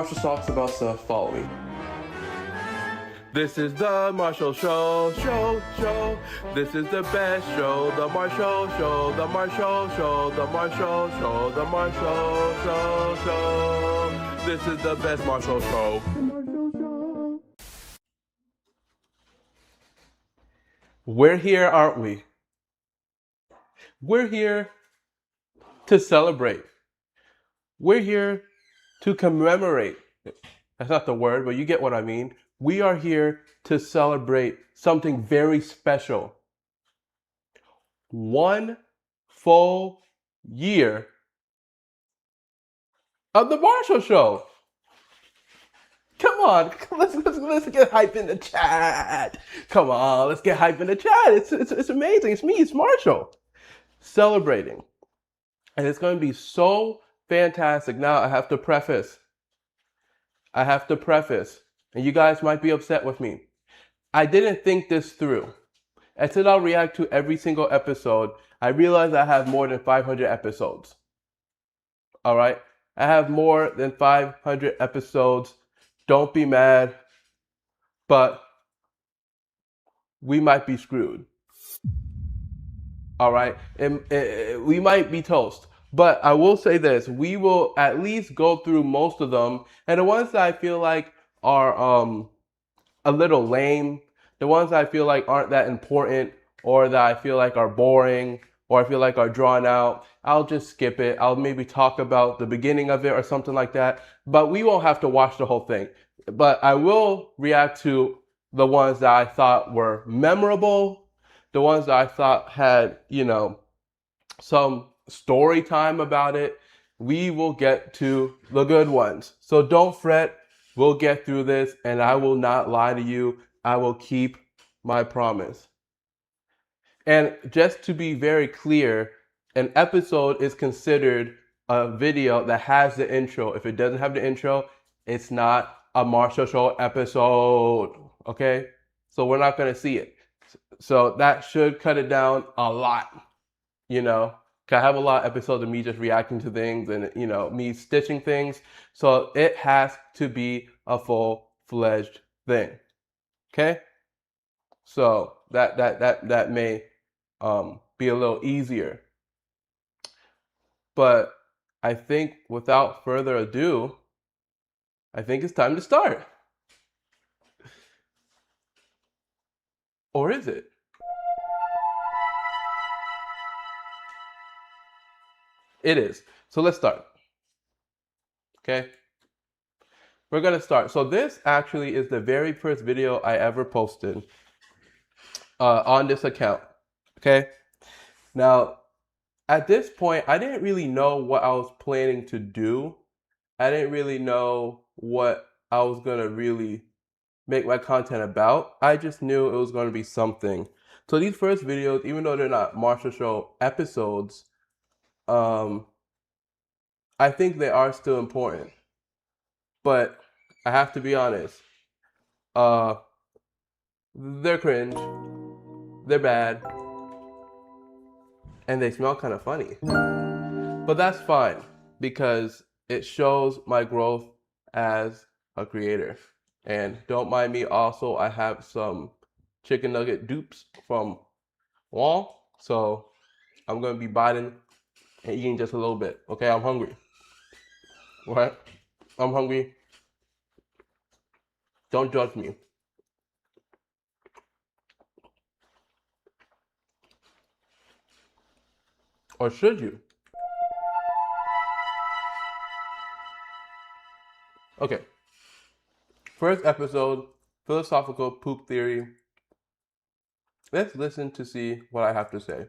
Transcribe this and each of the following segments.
Marshall talks about stuff, follow me. This is the Marshall Show. This is the best show, the Marshall Show, the Marshall Show, the Marshall Show, the Marshall Show. This is the best Marshall Show. The Marshall Show. We're here, aren't we? We're here to celebrate. We're here to commemorate. That's not the word, but you get what I mean. We are here to celebrate something very special. 1 full year of the Marshall Show. Come on, let's get hype in the chat. Come on, let's get hype in the chat. It's amazing. It's me, it's Marshall, celebrating. And it's going to be so fantastic. Now I have to preface, and you guys might be upset with me. I didn't think this through. I said I'll react to every single episode. I realized I have more than 500 episodes. All right? I have more than 500 episodes. Don't be mad, but we might be screwed. All right? We might be toast. But I will say this, we will at least go through most of them. And the ones that I feel like are a little lame, the ones that I feel like aren't that important, or that I feel like are boring, or I feel like are drawn out, I'll just skip it. I'll maybe talk about the beginning of it or something like that. But we won't have to watch the whole thing. But I will react to the ones that I thought were memorable, the ones that I thought had, some story time about it. We will get to the good ones. So don't fret. We'll get through this, and I will not lie to you. I will keep my promise. And just to be very clear, an episode is considered a video that has the intro. If it doesn't have the intro, it's not a Marshall Show episode. Okay? So we're not going to see it. So that should cut it down a lot, I have a lot of episodes of me just reacting to things and, me stitching things. So it has to be a full-fledged thing. Okay? So that may be a little easier. But I think without further ado, I think it's time to start. Or is it? It is. So let's start. Okay? We're going to start. So this actually is the very first video I ever posted on this account. Okay? Now, at this point, I didn't really know what I was planning to do. I didn't really know what I was going to really make my content about. I just knew it was going to be something. So these first videos, even though they're not Marshall Show episodes, I think they are still important, but I have to be honest, they're cringe, they're bad, and they smell kind of funny, but that's fine because it shows my growth as a creator. And don't mind me, also I have some chicken nugget dupes from Wall, so I'm going to be biting and eating just a little bit. Okay, I'm hungry. What? I'm hungry. Don't judge me. Or should you? Okay. First episode, philosophical poop theory. Let's listen to see what I have to say.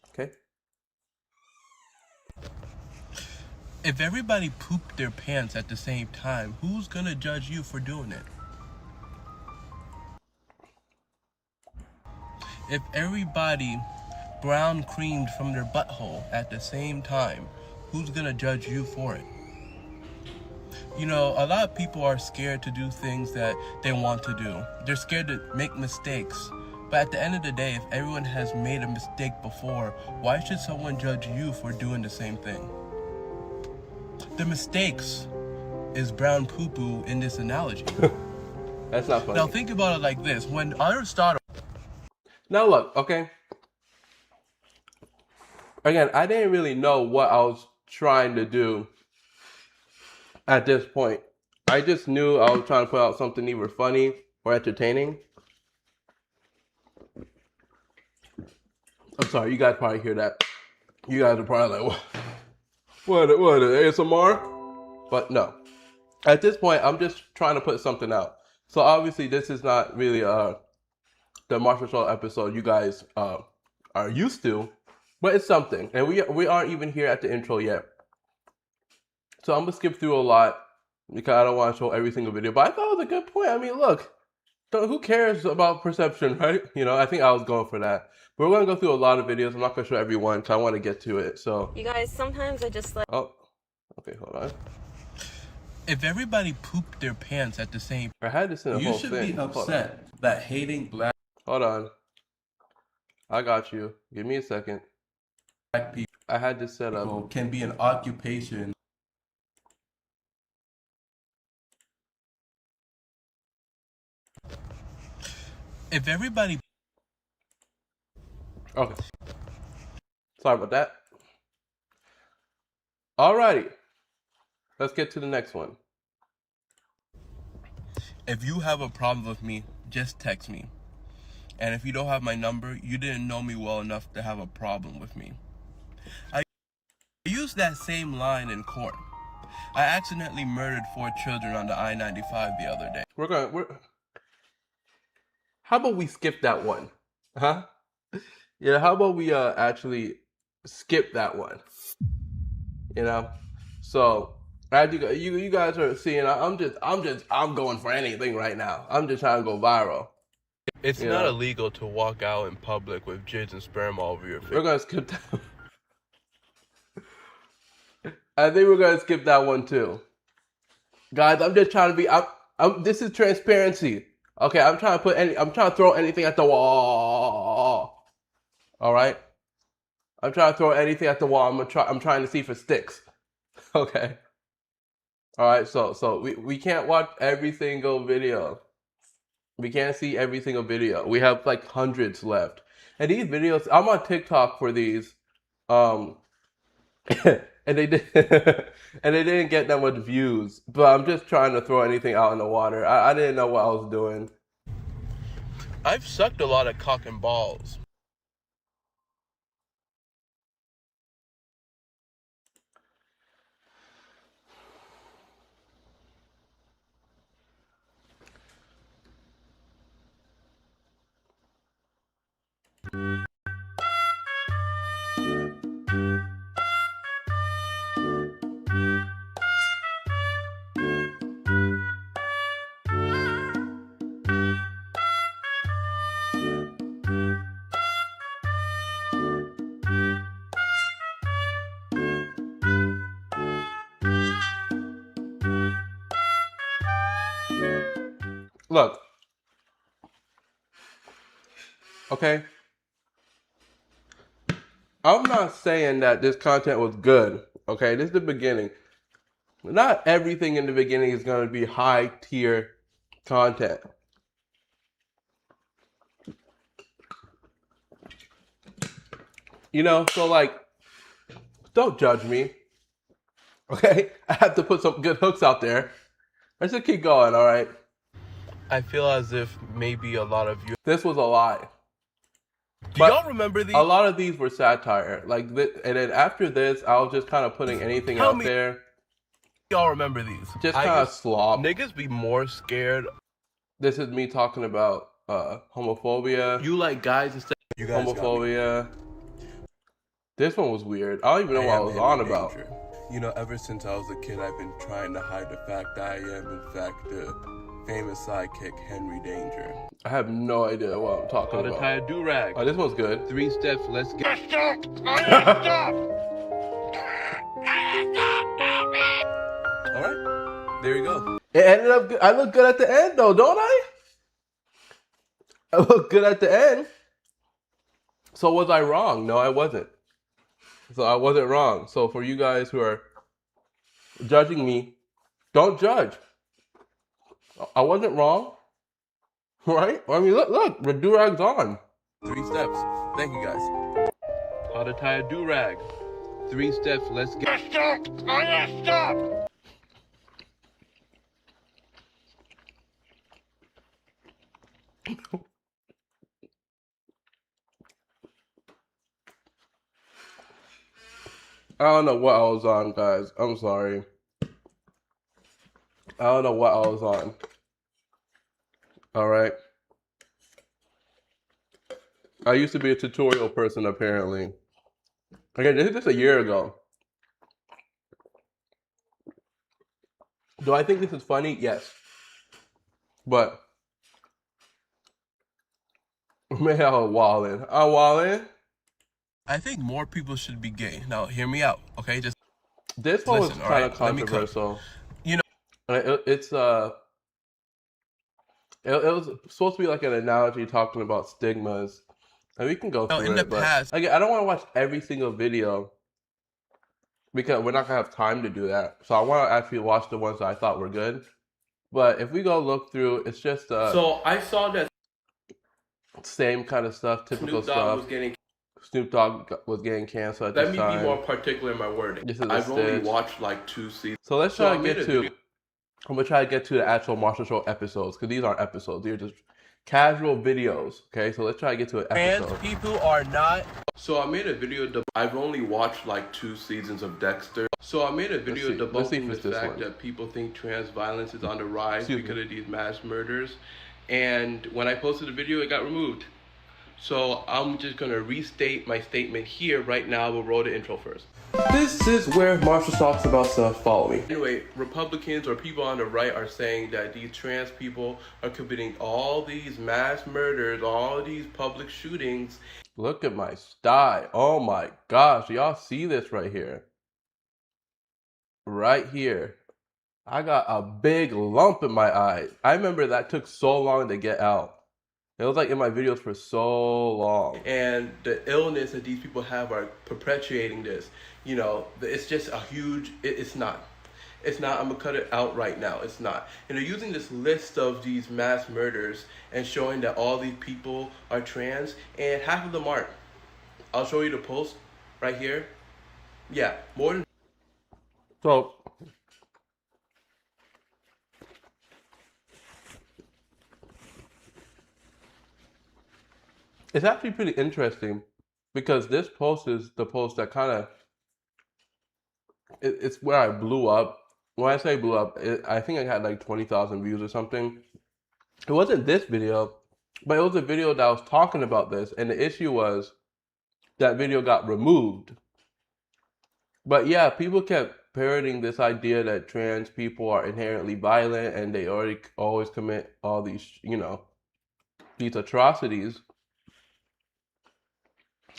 Okay. If everybody pooped their pants at the same time, who's gonna judge you for doing it? If everybody brown creamed from their butthole at the same time, who's gonna judge you for it? A lot of people are scared to do things that they want to do. They're scared to make mistakes. But at the end of the day, if everyone has made a mistake before, why should someone judge you for doing the same thing? The mistakes is brown poo-poo in this analogy. That's not funny. Now think about it like this. When Aristotle... Now look, okay? Again, I didn't really know what I was trying to do at this point. I just knew I was trying to put out something either funny or entertaining. I'm sorry, you guys probably hear that. You guys are probably like, what, ASMR? But no. At this point, I'm just trying to put something out. So obviously, this is not really the Marshall.l.l. episode you guys are used to, but it's something. And we aren't even here at the intro yet. So I'm going to skip through a lot because I don't want to show every single video. But I thought it was a good point. I mean, look, who cares about perception, right? You know, I think I was going for that. But we're going to go through a lot of videos. I'm not going to show everyone because I want to get to it. So you guys, sometimes I just like... Oh, okay, hold on. If everybody pooped their pants at the same... I had this in a whole thing. You should be upset that hating black... Hold on. I got you. Give me a second. Black people, I had this set up. Can be an occupation. If everybody... Okay. Sorry about that. Alrighty. Let's get to the next one. If you have a problem with me, just text me. And if you don't have my number, you didn't know me well enough to have a problem with me. I used that same line in court. I accidentally murdered 4 children on the I-95 the other day. How about we skip that one? Huh? Yeah, how about we actually skip that one? You know? So, as you guys are seeing, I'm going for anything right now. I'm just trying to go viral. It's not illegal to walk out in public with jizz and sperm all over your face. We're gonna skip that. I think we're gonna skip that one too. Guys, I'm just trying to be. This is transparency. Okay, I'm trying to throw anything at the wall. All right. I'm trying to throw anything at the wall. I'm trying to see if it sticks. Okay. All right. So we can't watch every single video. We can't see every single video. We have like hundreds left. And these videos, I'm on TikTok for these. And they didn't get that much views. But I'm just trying to throw anything out in the water. I didn't know what I was doing. I've sucked a lot of cock and balls. Look. Okay. I'm not saying that this content was good. Okay, this is the beginning. Not everything in the beginning is going to be high tier content. You know, so like, don't judge me. Okay, I have to put some good hooks out there. Let's just keep going, all right? I feel as if maybe a lot of you... This was a lie. Do y'all remember these? A lot of these were satire. Like, and then after this, I was just kind of putting anything out there. Y'all remember these? Just kind of slop. Niggas be more scared. This is me talking about homophobia. You like guys instead of you guys homophobia. This one was weird. I don't even know what I was on about. You know, ever since I was a kid, I've been trying to hide the fact that I am, in fact, the famous sidekick, Henry Danger. I have no idea what I'm talking about. Tie a do-rag. Oh, this one's good. 3 steps, let's get... Stop! All right, there you go. It ended up good. I look good at the end, though, don't I? I looked good at the end. So was I wrong? No, I wasn't. So I wasn't wrong. So for you guys who are judging me, don't judge. I wasn't wrong, right? I mean, look, the do-rag's on. 3 steps. Thank you guys. How to tie a do-rag. 3 steps. Let's get. Stop! I don't know what I was on, guys. I'm sorry. I don't know what I was on. All right. I used to be a tutorial person, apparently. Again, this is just a year ago. Do I think this is funny? Yes. But, man, I'm wildin'. I'm wildin'. I think more people should be gay. Now, hear me out, okay? Just this one was kind of controversial. You know, it's it was supposed to be like an analogy talking about stigmas, and we can go through it. In the past, again, I don't want to watch every single video because we're not gonna have time to do that. So I want to actually watch the ones that I thought were good. But if we go look through, it's just so I saw that same kind of stuff, typical stuff. Snoop Dogg was getting canceled at this time. Let me be more particular in my wording. I've only watched like 2 seasons. So let's try to get to. I'm gonna try to get to the actual Marshall.l.l. episodes because these aren't episodes; these are just casual videos. Okay, so let's try to get to an episode. Trans people are not. So I made a video. I've only watched like 2 seasons of Dexter. So I made a video debunking the fact that people think trans violence is on the rise because of these mass murders, and when I posted the video, it got removed. So I'm just gonna restate my statement here right now. We'll roll the intro first. This is where Marshall talks about stuff. Follow me. Anyway, Republicans or people on the right are saying that these trans people are committing all these mass murders, all these public shootings. Look at my sty. Oh my gosh, y'all see this right here? Right here. I got a big lump in my eye. I remember that took so long to get out. It was like in my videos for so long. And the illness that these people have are perpetuating this. You know, it's just a huge, it's not. It's not, I'm gonna cut it out right now. It's not. And they're using this list of these mass murders and showing that all these people are trans and half of them aren't. I'll show you the post right here. Yeah, more than. So, it's actually pretty interesting because this post is the post that kind of, it's where I blew up. When I say blew up, I think I had like 20,000 views or something. It wasn't this video, but it was a video that was talking about this, and the issue was that video got removed. But yeah, people kept parroting this idea that trans people are inherently violent and they always commit all these, you know, these atrocities.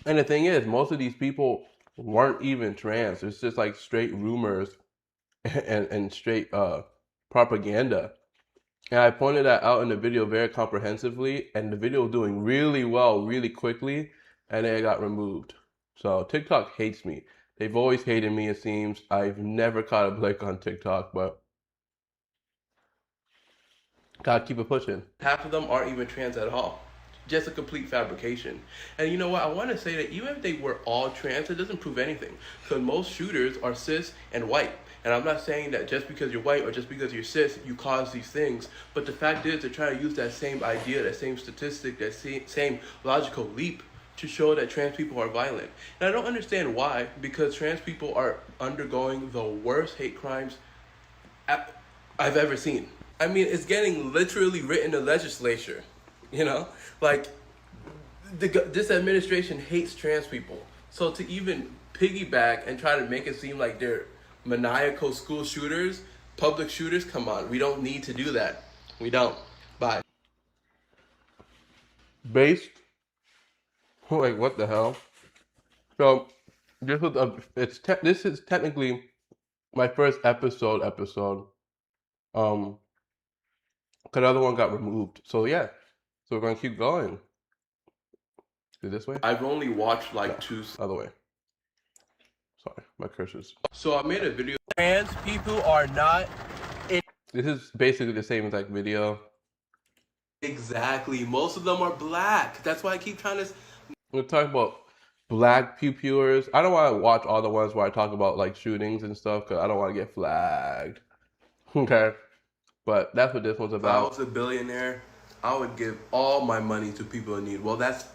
And the thing is, most of these people weren't even trans. It's just like straight rumors and straight propaganda. And I pointed that out in the video very comprehensively, and the video was doing really well, really quickly, and then it got removed. So TikTok hates me. They've always hated me, it seems. I've never caught a break on TikTok, but gotta keep it pushing. Half of them aren't even trans at all. Just a complete fabrication. And you know what? I want to say that even if they were all trans, it doesn't prove anything. Because most shooters are cis and white. And I'm not saying that just because you're white or just because you're cis, you cause these things. But the fact is, they're trying to use that same idea, that same statistic, that same logical leap to show that trans people are violent. And I don't understand why, because trans people are undergoing the worst hate crimes I've ever seen. I mean, it's getting literally written in the legislature. You know, like this administration hates trans people. So to even piggyback and try to make it seem like they're maniacal school shooters, public shooters, come on. We don't need to do that. We don't. Bye. Based? Like, what the hell? So this was this is technically my first episode. Because the other one got removed. So yeah. So we're gonna keep going. Do this way? I've only watched like two. Other way. Sorry, my cursor's. So I made a video. Trans people are not. This is basically the same exact video. Exactly. Most of them are black. That's why I keep trying to. We're talking about black viewers. I don't want to watch all the ones where I talk about like shootings and stuff because I don't want to get flagged. Okay, but that's what this one's If I about. was a billionaire, I would give all my money to people in need. Well, that's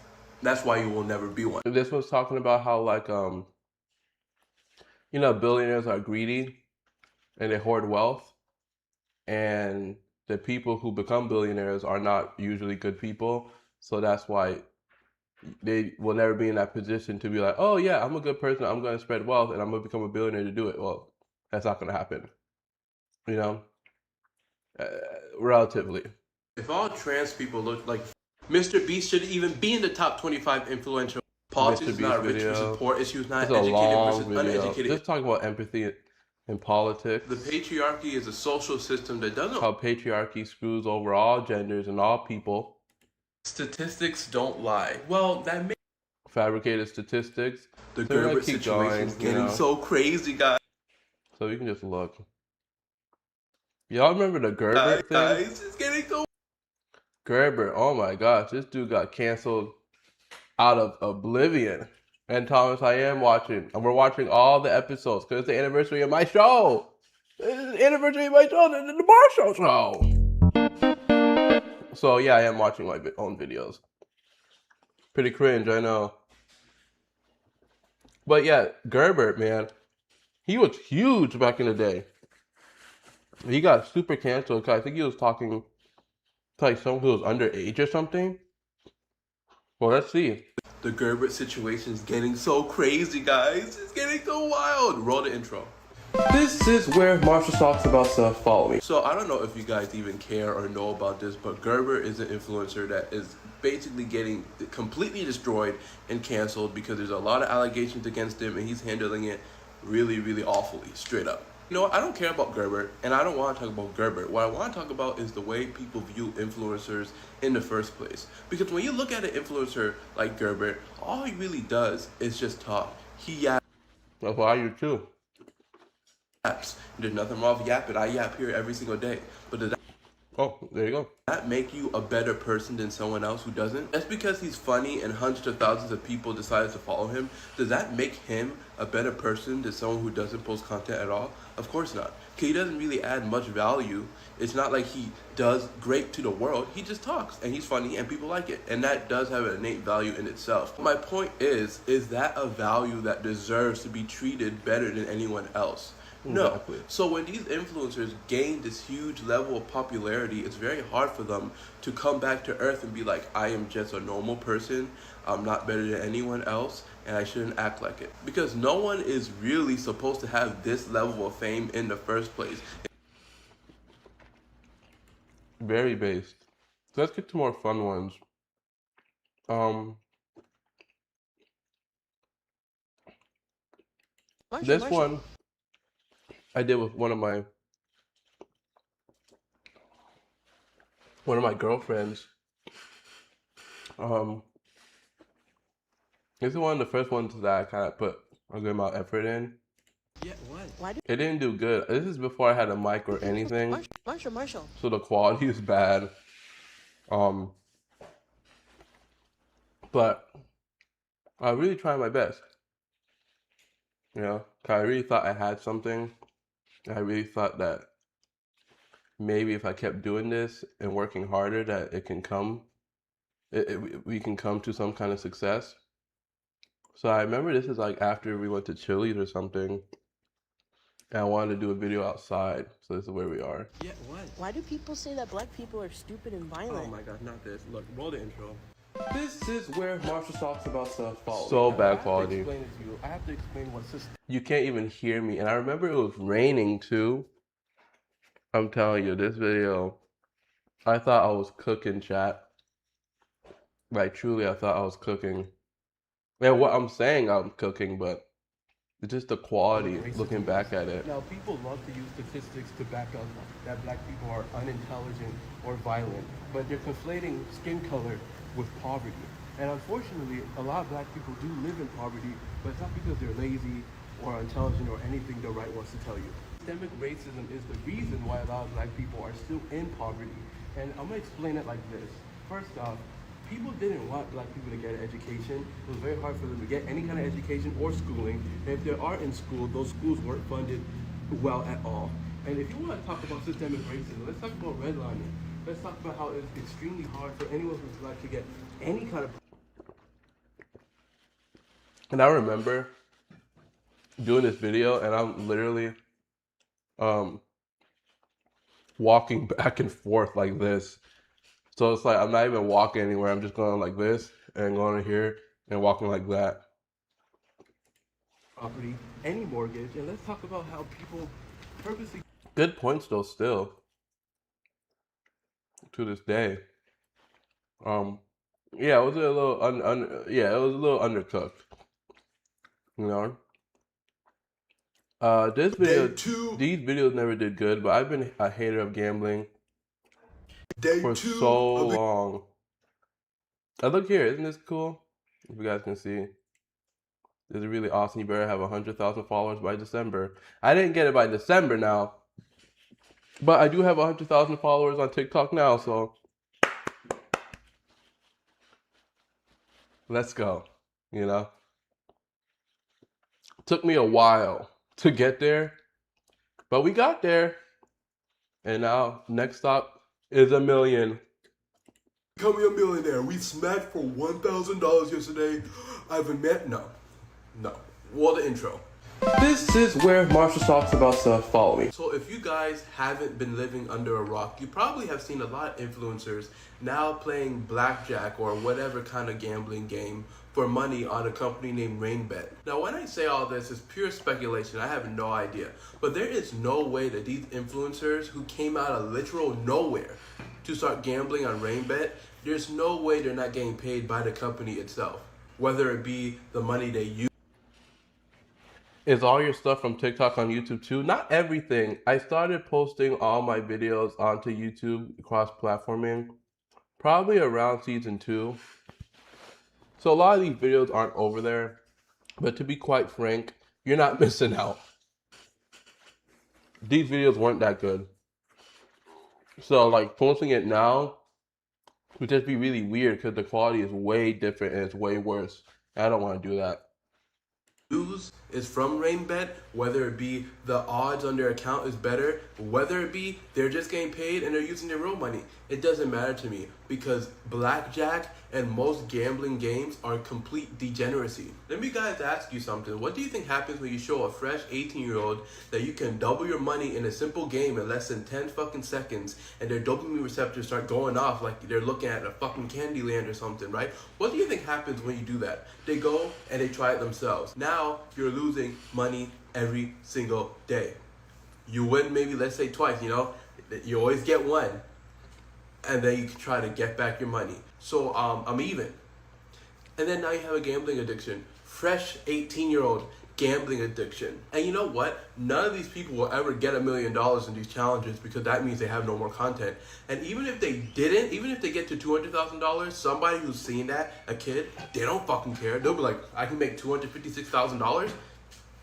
why you will never be one. This one's talking about how like billionaires are greedy and they hoard wealth, and the people who become billionaires are not usually good people. So that's why they will never be in that position to be like, oh yeah, I'm a good person, I'm going to spread wealth and I'm going to become a billionaire to do it. Well, that's not going to happen, relatively. If all trans people look like Mr. Beast should even be in the top 25 influential. Politics is not rich versus poor. Issues not educated versus uneducated. Just talking about empathy in politics. The patriarchy is a social system that doesn't. How patriarchy screws over all genders and all people. Statistics don't lie. Well, that makes fabricated statistics. The Gerber situation is getting so crazy, guys. So you can just look. Y'all remember the Gerber thing? Guys, it's getting so. Gerber, oh my gosh, this dude got canceled out of oblivion. And Thomas, I am watching, and we're watching all the episodes because it's the anniversary of my show. It's the anniversary of my show, the Marshall show. So yeah, I am watching my own videos. Pretty cringe, I know. But yeah, Gerber, man, he was huge back in the day. He got super canceled because I think he was talking to like someone who was underage or something. Well, let's see. The Gerber situation is getting so crazy, guys. It's getting so wild. Roll the intro. This is where Marshall talks about stuff. Follow me. So I don't know if you guys even care or know about this, but Gerber is an influencer that is basically getting completely destroyed and canceled because there's a lot of allegations against him and he's handling it really, really awfully, straight up. You know what? I don't care about Gerber, and I don't want to talk about Gerber. What I want to talk about is the way people view influencers in the first place. Because when you look at an influencer like Gerber, all he really does is just talk. He yaps. That's why you too. There's nothing wrong with yapping. I yap here every single day. But does that... Oh, there you go. that make you a better person than someone else who doesn't? Just because he's funny and hundreds of thousands of people decide to follow him, does that make him a better person than someone who doesn't post content at all? Of course not. Because he doesn't really add much value. It's not like he does great to the world. He just talks and he's funny and people like it. And that does have an innate value in itself. My point is that a value that deserves to be treated better than anyone else? No. Exactly. So when these influencers gain this huge level of popularity, it's very hard for them to come back to earth and be like, I am just a normal person, I'm not better than anyone else, and I shouldn't act like it. Because no one is really supposed to have this level of fame in the first place. Very based. So let's get to more fun ones. This one I did with one of my girlfriends. This is one of the first ones that I kind of put a good amount of effort in. Yeah, what? It didn't do good. This is before I had a mic or anything. Marshall. So the quality is bad. But I really tried my best. You know, 'cause I really thought I had something. I really thought that maybe if I kept doing this and working harder, that it can come. We can come to some kind of success. So I remember this is like after we went to Chili's or something. And I wanted to do a video outside. So this is where we are. Yeah, what? Why do people say that black people are stupid and violent? Oh my god, not this. Look, roll the intro. This is where Marshall talks about stuff. So bad quality. I have to explain what system. You can't even hear me. And I remember it was raining too. I'm telling you, this video, I thought I was cooking, chat. Like truly, I thought I was cooking. And what I'm saying, I'm cooking, but It's just the quality Racism looking back at it. Now, people love to use statistics to back up that black people are unintelligent or violent, but they're conflating skin color with poverty. And unfortunately, a lot of black people do live in poverty, but it's not because they're lazy or intelligent or anything the right wants to tell you. Systemic racism is the reason why a lot of black people are still in poverty. And I'm gonna explain it like this. First off, people didn't want black people to get an education. It was very hard for them to get any kind of education or schooling. And if they are in school, those schools weren't funded well at all. And if you want to talk about systemic racism, let's talk about redlining. Let's talk about how it's extremely hard for anyone who's black to get any kind of. And I remember doing this video, and I'm literally walking back and forth like this. So it's like I'm not even walking anywhere. I'm just going like this and going here and walking like that. Property, any mortgage, and let's talk about how people purposely. Good points though, still to this day. Yeah, it was a little it was a little undercooked. You know. This video, these videos never did good, but I've been a hater of gambling for so long. Look here, isn't this cool? If you guys can see, this is really awesome. You better have 100,000 followers by December. I didn't get it by December now, but I do have 100,000 followers on TikTok now, so let's go. You know, took me a while to get there, but we got there. And now, next stop is 1 million. Becoming a millionaire. We smashed for $1,000 yesterday. I've met no. Well, the intro. This is where Marshall talks about stuff. Follow me. So if you guys haven't been living under a rock, you probably have seen a lot of influencers now playing blackjack or whatever kind of gambling game for money on a company named RainBet. Now when I say all this, it's pure speculation. I have no idea. But there is no way that these influencers who came out of literal nowhere to start gambling on RainBet, there's no way they're not getting paid by the company itself. Whether it be the money they use. Is all your stuff from TikTok on YouTube too? Not everything. I started posting all my videos onto YouTube cross-platforming probably around season 2. So a lot of these videos aren't over there, but to be quite frank, you're not missing out. These videos weren't that good. So like posting it now would just be really weird because the quality is way different and it's way worse. I don't want to do that. Use is from RainBet, whether it be the odds on their account is better, whether it be they're just getting paid and they're using their real money. It doesn't matter to me because blackjack and most gambling games are complete degeneracy. Let me guys ask you something. What do you think happens when you show a fresh 18-year-old that you can double your money in a simple game in less than 10 fucking seconds and their dopamine receptors start going off like they're looking at a fucking Candyland or something, right? What do you think happens when you do that? They go and they try it themselves. Now you're losing money every single day. You win maybe, let's say twice, you know? You always get one. And then you can try to get back your money. So I'm even. And then now you have a gambling addiction. Fresh 18-year-old gambling addiction. And you know what? None of these people will ever get $1 million in these challenges because that means they have no more content. And even if they didn't, even if they get to $200,000, somebody who's seen that, a kid, they don't fucking care. They'll be like, I can make $256,000.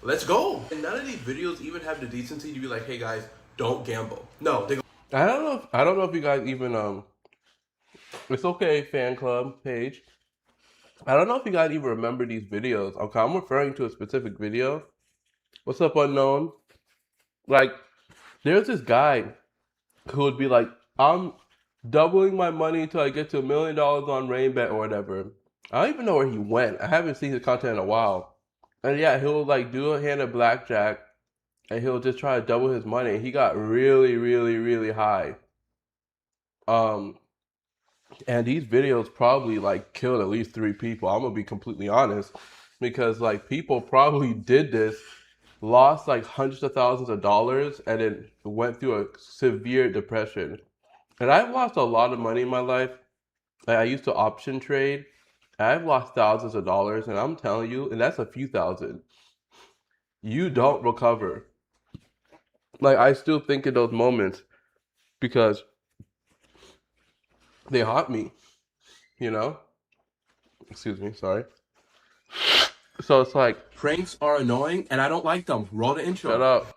Let's go. And none of these videos even have the decency to be like, hey guys, don't gamble. No, they go. I don't know if you guys even it's okay fan club page. I don't know if you guys even remember these videos. Okay, I'm referring to a specific video. What's up, unknown? Like, there's this guy who would be like, I'm doubling my money until I get to $1 million on RainBet or whatever. I don't even know where he went. I haven't seen his content in a while. And yeah, he'll like do a hand of blackjack and he'll just try to double his money. He got really, really, really high. And these videos probably like killed at least 3 people. I'm gonna be completely honest, because like people probably did this, lost like hundreds of thousands of dollars, and then went through a severe depression. And I've lost a lot of money in my life. Like, I used to option trade. I've lost thousands of dollars, and I'm telling you, and that's a few thousand. you don't recover. Like, I still think in those moments because they haunt me, you know? Excuse me, sorry. So it's like, Pranks are annoying and I don't like them. Roll the intro. shut up.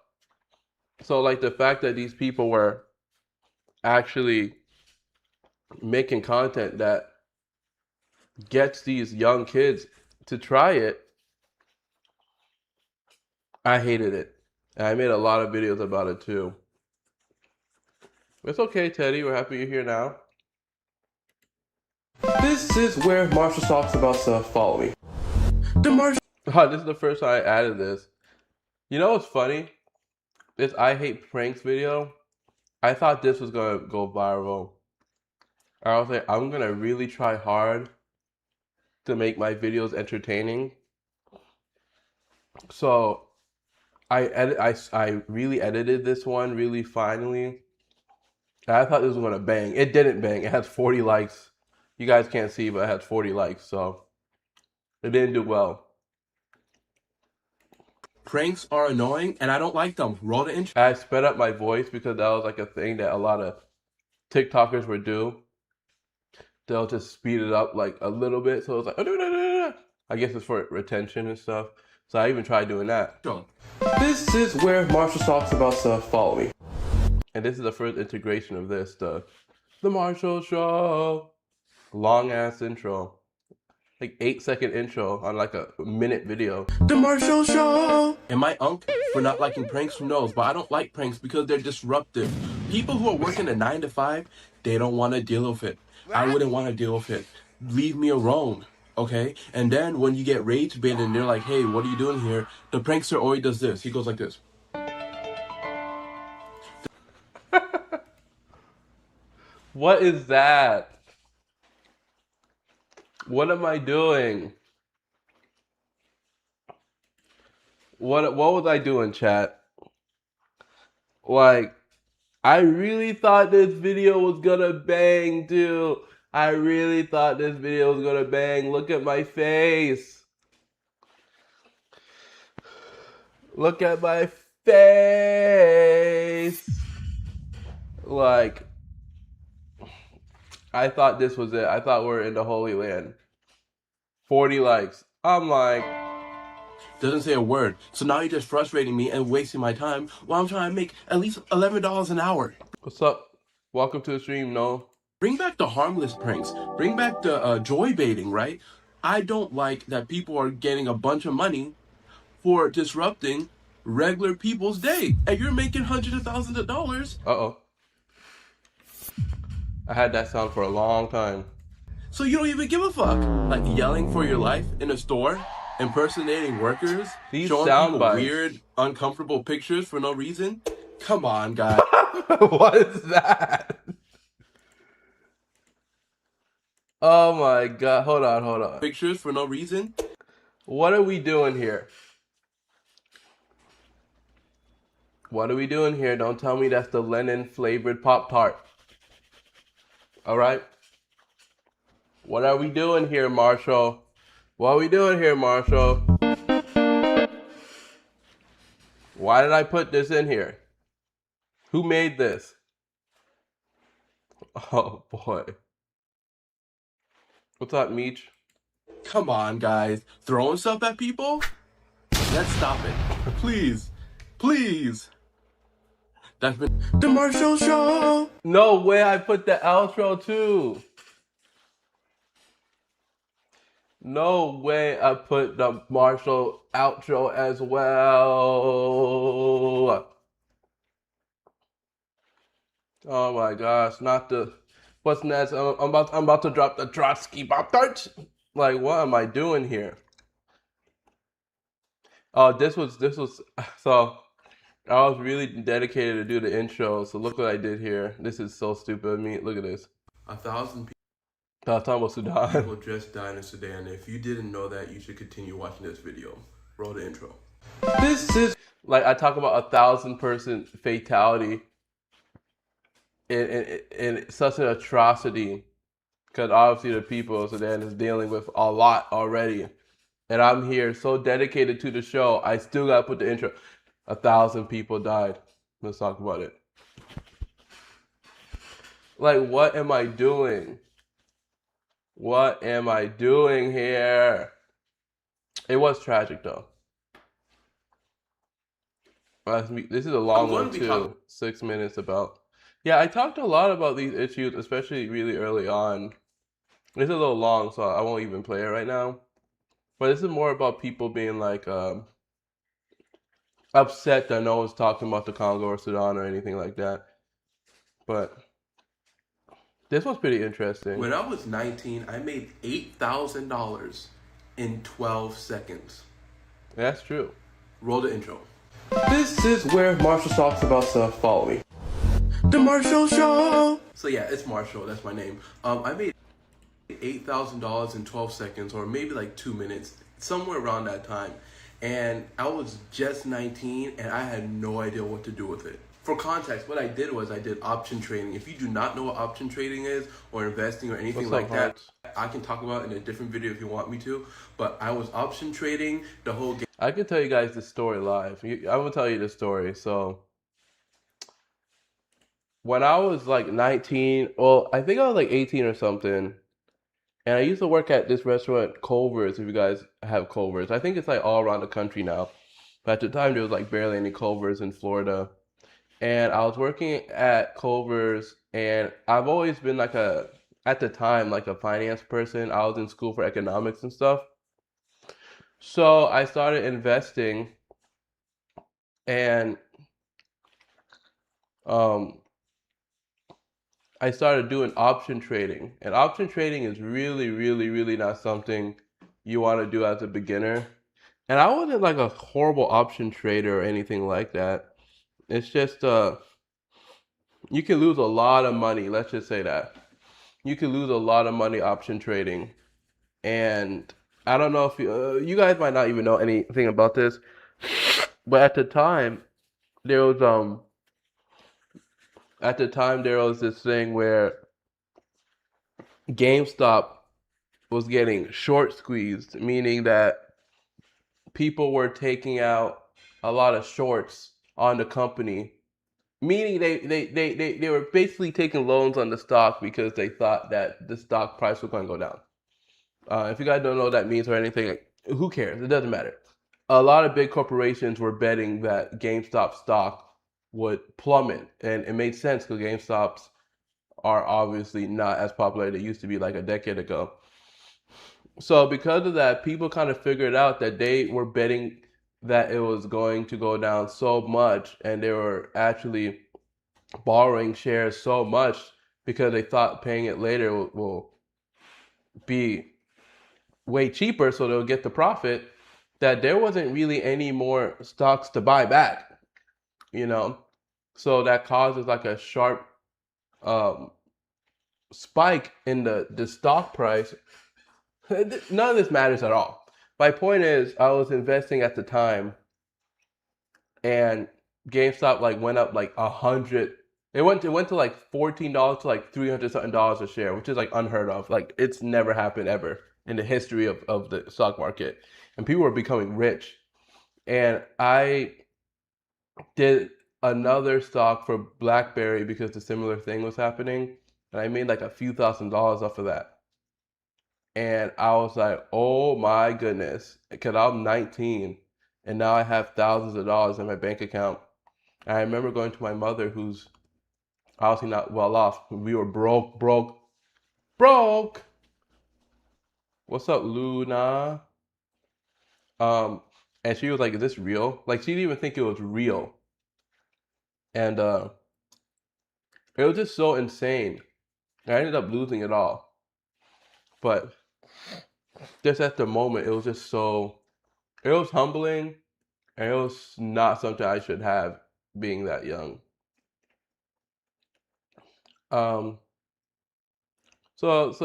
So, like, the fact that these people were actually making content that gets these young kids to try it, I hated it. And I made a lot of videos about it too. It's okay, Teddy. We're happy you're here now. This is where Marshall talks about stuff. Follow me. This is the first time I added this. You know what's funny? This I hate pranks video. I thought this was gonna go viral. I was like, I'm gonna really try hard to make my videos entertaining. So I really edited this one really finely. I thought this was gonna bang. It didn't bang. It has 40 likes. You guys can't see, but it has 40 likes, so it didn't do well. Pranks are annoying and I don't like them. Roll the intro. I sped up my voice because that was like a thing that a lot of TikTokers would do. They'll just speed it up like a little bit, so it's like, I guess it's for retention and stuff. So I even tried doing that. This is where Marshall talks about stuff. Follow me. And this is the first integration of this, the Marshall Show. Long ass intro. Like 8-second intro on like a minute video. The Marshall Show! Am I unk for not liking pranks? Who knows? But I don't like pranks because they're disruptive. People who are working a 9 to 5, they don't want to deal with it. I wouldn't want to deal with it. Leave me alone, okay? And then when you get rage bait and they're like, hey, what are you doing here? The prankster always does this. He goes like this. What is that? What am I doing? What was I doing, chat? Like, I really thought this video was gonna bang, dude. I really thought this video was gonna bang. Look at my face. Look at my face. Like, I thought this was it. I thought we were in the Holy Land. 40 likes. I'm like, Doesn't say a word. So now you're just frustrating me and wasting my time while I'm trying to make at least $11 an hour. what's up? Welcome to the stream, no? Bring back the harmless pranks. Bring back the joy baiting, right? I don't like that people are getting a bunch of money for disrupting regular people's day. And you're making hundreds of thousands of dollars. Uh-oh. I had that sound for a long time. So you don't even give a fuck. Like yelling for your life in a store, impersonating workers, These showing sound people bites. weird, uncomfortable pictures for no reason. Come on, guys. What is that? Oh my god. Hold on. Pictures for no reason. What are we doing here? What are we doing here? Don't tell me that's the lemon flavored Pop-Tart. Alright? What are we doing here, Marshall? What are we doing here, Marshall? Why did I put this in here? Who made this? Oh boy. What's up, Meech? Come on, guys. Throwing stuff at people? Let's stop it. Please. Please. That's been the Marshall Show. No way, I put the outro too. No way, I put the Marshall outro as well. Oh my gosh, not the. What's next? I'm about to drop the Trotsky Pop-Tart. Like, what am I doing here? Oh, this was so. I was really dedicated to do the intro, so look what I did here. This is so stupid of me. Look at this. 1,000 I was talking about Sudan. people just died in Sudan. If you didn't know that, you should continue watching this video. Roll the intro. This is like I talk about 1,000-person fatality in such an atrocity, because obviously the people of Sudan is dealing with a lot already, and I'm here so dedicated to the show, I still gotta put the intro. 1,000 people died. Let's talk about it. Like, what am I doing? What am I doing here? It was tragic though. This is a long one too. 6 minutes about. Yeah, I talked a lot about these issues, especially really early on. It's a little long, so I won't even play it right now. But this is more about people being like upset that no one's talking about the Congo or Sudan or anything like that. But this one's pretty interesting. When I was 19, I made $8,000 in 12 seconds. That's true. Roll the intro. This is where Marshall talks about stuff. Follow me. The Marshall Show. So yeah, it's Marshall. That's my name. I made $8,000 in 12 seconds, or maybe like 2 minutes, somewhere around that time. And I was just 19, and I had no idea what to do with it. For context, what I did was I did option trading. If you do not know what option trading is, or investing, or anything like that, I can talk about it in a different video if you want me to. But I was option trading the whole game. I can tell you guys this story live. I will tell you this story. So when I was like 19, well, I think I was like 18 or something, and I used to work at this restaurant, Cookieverse, if you guys have Cookieverse. I think it's like all around the country now. But at the time, there was like barely any Cookieverse in Florida. And I was working at Cookieverse, and I've always been like at the time, like a finance person. I was in school for economics and stuff. So I started investing, and I started doing option trading. And option trading is really, really, really not something you want to do as a beginner. And I wasn't like a horrible option trader or anything like that. It's just you can lose a lot of money. Let's just say that. You can lose a lot of money option trading. And I don't know if you guys might not even know anything about this, but at the time there was this thing where GameStop was getting short squeezed, meaning that people were taking out a lot of shorts on the company, meaning they were basically taking loans on the stock because they thought that the stock price was going to go down. If you guys don't know what that means or anything, who cares? It doesn't matter. A lot of big corporations were betting that GameStop stock would plummet, and it made sense because GameStops are obviously not as popular as they used to be like a decade ago. So because of that, people kind of figured out that they were betting that it was going to go down so much, and they were actually borrowing shares so much because they thought paying it later will be way cheaper, so they'll get the profit, that there wasn't really any more stocks to buy back, you know? So that causes like a sharp spike in the stock price. None of this matters at all. My point is, I was investing at the time, and GameStop like went up like 100. It went to like $14 to like $300 something a share, which is like unheard of. Like it's never happened ever in the history of the stock market, and people were becoming rich. And I did another stock for BlackBerry because the similar thing was happening, and I made like a few $1,000s off of that. And I was like, oh my goodness, because I'm 19 and now I have thousands of dollars in my bank account. And I remember going to my mother, who's obviously not well off. We were broke. What's up, Luna? And she was like, is this real? Like, she didn't even think it was real. And it was just so insane. I ended up losing it all. But just at the moment, it was just so, it was humbling, and it was not something I should have being that young. So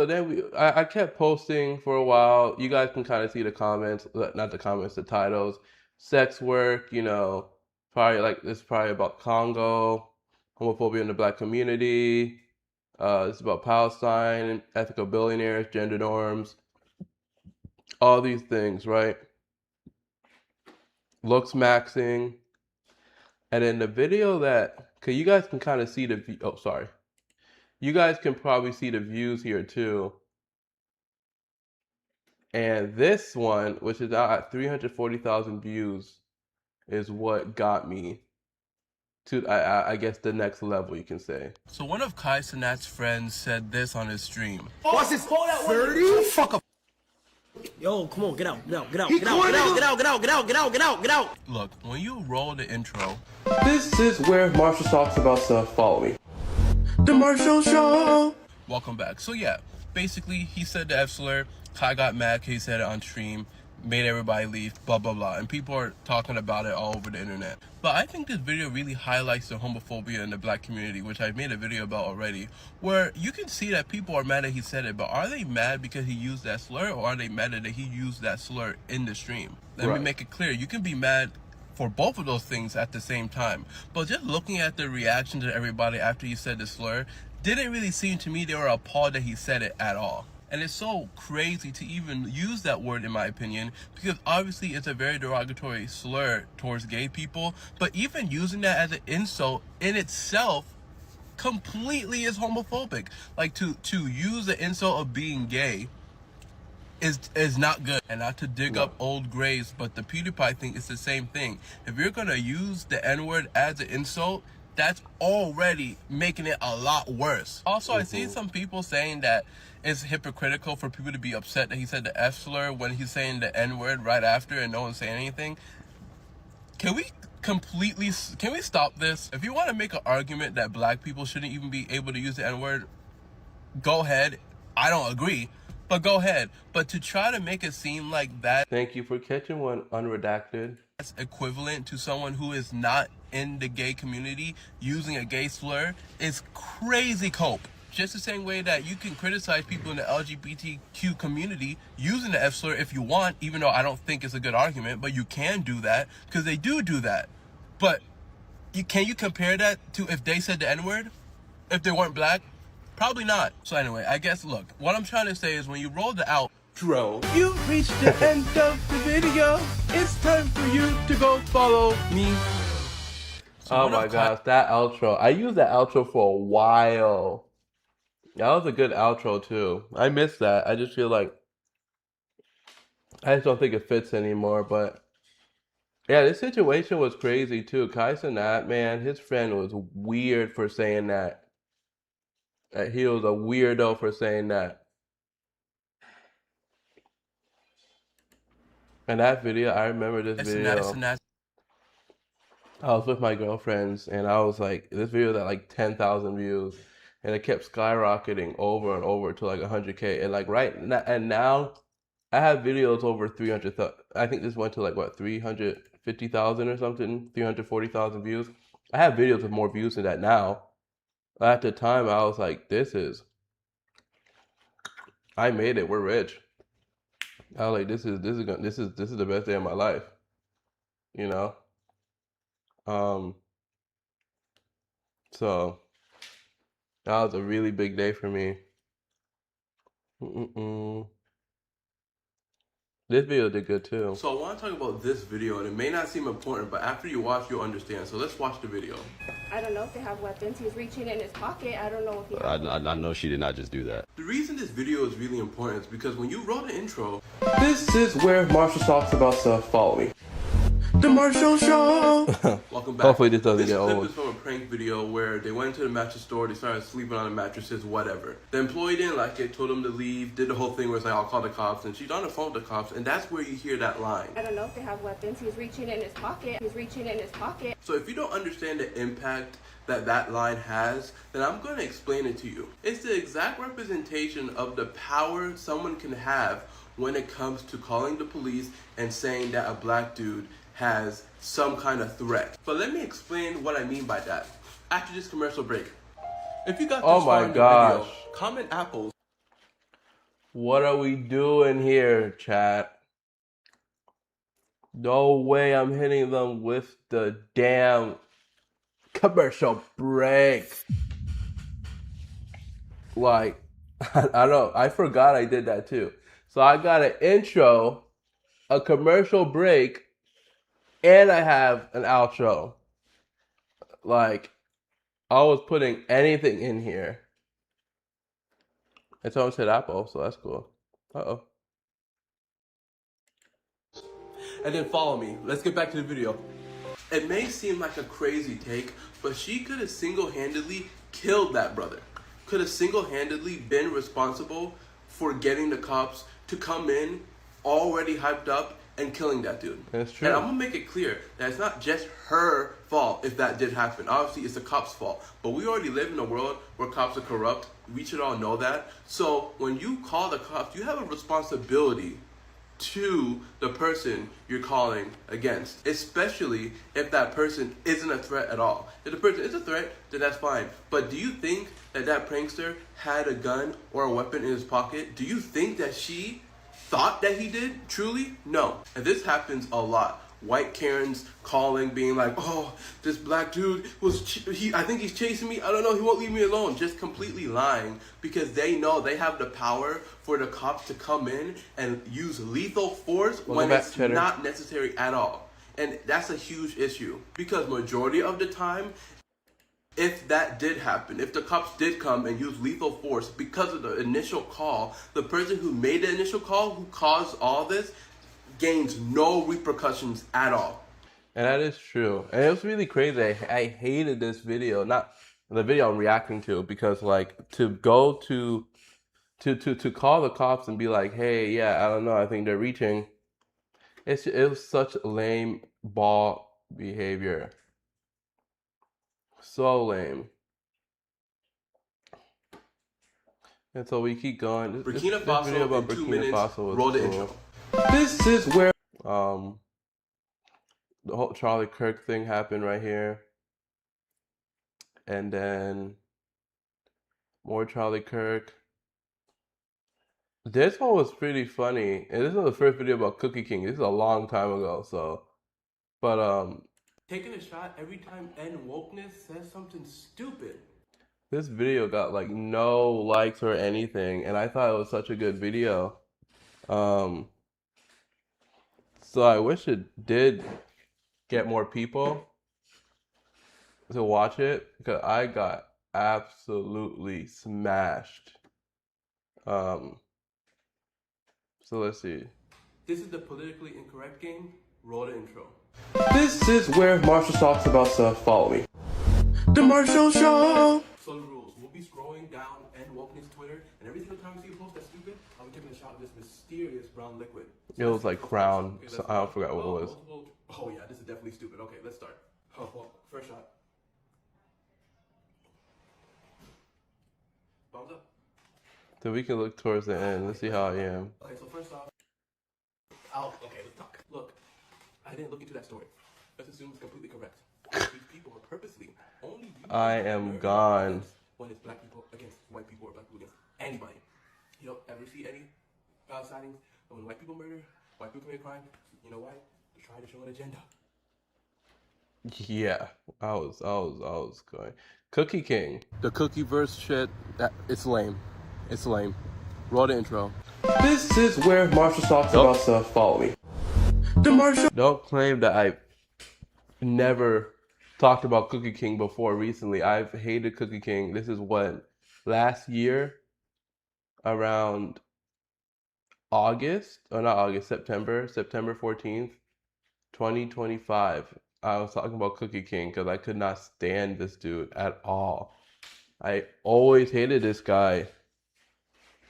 then I kept posting for a while. You guys can kind of see the comments, not the comments, the titles. Sex work, probably like this is probably about Congo, homophobia in the black community. It's about Palestine, ethical billionaires, gender norms. all these things, right? Looks maxing. And then the video that, cause you guys can kind of see the, oh, sorry. You guys can probably see the views here too. And this one, which is out at 340,000 views, is what got me to, I guess, the next level, you can say. So one of Kai Cenat's friends said this on his stream. What's this? 30? Fuck up. Yo, come on, get out, get out, get out, get out, get out, get out, get out, get out, get out, get out, get out. Look, when you roll the intro, This is where Marshall talks about stuff. Follow me. The Marshall Show. welcome back. So yeah, basically he said the F slur. Kai got mad 'cause he said it on stream, made everybody leave, blah blah blah, and people are talking about it all over the internet. But I think this video really highlights the homophobia in the black community, which I made a video about already, where you can see that people are mad that he said it, but are they mad because he used that slur, or are they mad that he used that slur in the stream? Let me make it clear, you can be mad for both of those things at the same time. But just looking at the reaction to everybody after he said the slur, didn't really seem to me they were appalled that he said it at all. And it's so crazy to even use that word, in my opinion, because obviously it's a very derogatory slur towards gay people, but even using that as an insult in itself completely is homophobic. Like to use the insult of being gay is not good. And not to dig up old graves, but the PewDiePie thing is the same thing. If you're gonna use the N-word as an insult, that's already making it a lot worse. Also, I see some people saying that it's hypocritical for people to be upset that he said the F slur when he's saying the N-word right after and no one's saying anything. Can we stop this? If you want to make an argument that black people shouldn't even be able to use the N-word, go ahead. I don't agree, but go ahead. But to try to make it seem like that Thank you for catching one, unredacted. that's equivalent to someone who is not in the gay community using a gay slur is crazy cope. Just the same way that you can criticize people in the LGBTQ community using the F slur if you want, even though I don't think it's a good argument, but you can do that because they do that. But can you compare that to if they said the N-word? If they weren't black? Probably not. So anyway, I guess, look, what I'm trying to say is when you roll the outro, You reached the end of the video. It's time for you to go follow me. Oh one my of gosh, that outro. I used that outro for a while. That was a good outro too. I miss that. I just feel like I just don't think it fits anymore. But yeah, this situation was crazy too. Kai Cenat, man, his friend was weird for saying that. He was a weirdo for saying that. And that video, I remember this video. I was with my girlfriends and I was like, this video had like 10,000 views and it kept skyrocketing over and over to like 100K. And like and now I have videos over 300,000. I think this went to like what, 350,000 or something, 340,000 views. I have videos with more views than that now. At the time, I was like, I made it. We're rich. I was like, this is the best day of my life, you know. So that was a really big day for me. This video did good too. So I want to talk about this video, and it may not seem important, but after you watch, you'll understand. So let's watch the video. I don't know if they have weapons. He's reaching in his pocket. I don't know if he has I know she did not just do that. The reason this video is really important is because when you wrote the intro, This is where Marshall talks about stuff. Follow me. The Marshall Show. welcome back. Hopefully this doesn't get clip old. is from a prank video where they went to the mattress store, they started sleeping on the mattresses, whatever. The employee didn't like it, told them to leave, did the whole thing where it's like, I'll call the cops, and she's on the phone with the cops, and that's where you hear that line. I don't know if they have weapons. He's reaching in his pocket. He's reaching in his pocket. So if you don't understand the impact that line has, then I'm going to explain it to you. It's the exact representation of the power someone can have when it comes to calling the police and saying that a black dude has some kind of threat. But let me explain what I mean by that after this commercial break. If you got this far in the video, comment apples. What are we doing here, chat? No way I'm hitting them with the damn commercial break. Like, I forgot I did that too. So I got an intro, a commercial break, and I have an outro. Like, I was putting anything in here. And someone said Apple, so that's cool. Uh-oh. And then follow me. Let's get back to the video. It may seem like a crazy take, but she could have single-handedly killed that brother. Could have single-handedly been responsible for getting the cops to come in already hyped up and killing that dude. That's true. And I'm gonna make it clear that it's not just her fault if that did happen. Obviously, it's the cops' fault. But we already live in a world where cops are corrupt. We should all know that. So when you call the cops, you have a responsibility to the person you're calling against, especially if that person isn't a threat at all. If the person is a threat, then that's fine. But do you think that that prankster had a gun or a weapon in his pocket? Do you think that she thought that he did? Truly? No. And this happens a lot. White Karens calling, being like, oh, this black dude I think he's chasing me. I don't know. He won't leave me alone. Just completely lying because they know they have the power for the cops to come in and use lethal force when it's not necessary at all. And that's a huge issue because majority of the time, if that did happen, if the cops did come and use lethal force because of the initial call, the person who made the initial call, who caused all this, gains no repercussions at all. And that is true. And it was really crazy. I hated this video. Not the video I'm reacting to, because like to go to call the cops and be like, hey, yeah, I don't know, I think they're reaching. It was such lame ball behavior. So lame. And so we keep going. Burkina Faso video about in 2 Burkina minutes. Faso Roll the cool. intro. This is where the whole Charlie Kirk thing happened right here. And then more Charlie Kirk. This one was pretty funny. And this was the first video about Cookie King. This is a long time ago, so but Taking a shot every time N wokeness says something stupid. this video got like no likes or anything, and I thought it was such a good video. So I wish it did get more people to watch it, because I got absolutely smashed. So let's see. This is the politically incorrect game. Roll the intro. This is where Marshall talks about stuff. Follow me. The Marshall Show. So the rules. We'll be scrolling down N wokeness Twitter, and every single time we see a post that's stupid, I'll be taking a shot of this mysterious brown liquid. It was like Crown. So I forgot what it was. Oh yeah, this is definitely stupid. Okay, let's start. First shot. Thumbs up. So we can look towards the end. Let's see how I am. Okay, so first off, okay, let's talk. Look, I didn't look into that story. Let's assume it's completely correct. These people are purposely only I am gone. when it's black people against white people or black people against anybody. You don't ever see any sightings of when white people murder, white people commit crime. You know why? They're trying to show an agenda. Yeah, I was going. Cookie King. The Cookieverse shit, it's lame. It's lame. Roll the intro. This is where Marshall talks about stuff. Follow me. The Marshall. Don't claim that I never talked about Cookie King before recently. I've hated Cookie King. This is what, last year, around August, or not August, September 14th, 2025. I was talking about Cookie King because I could not stand this dude at all. I always hated this guy.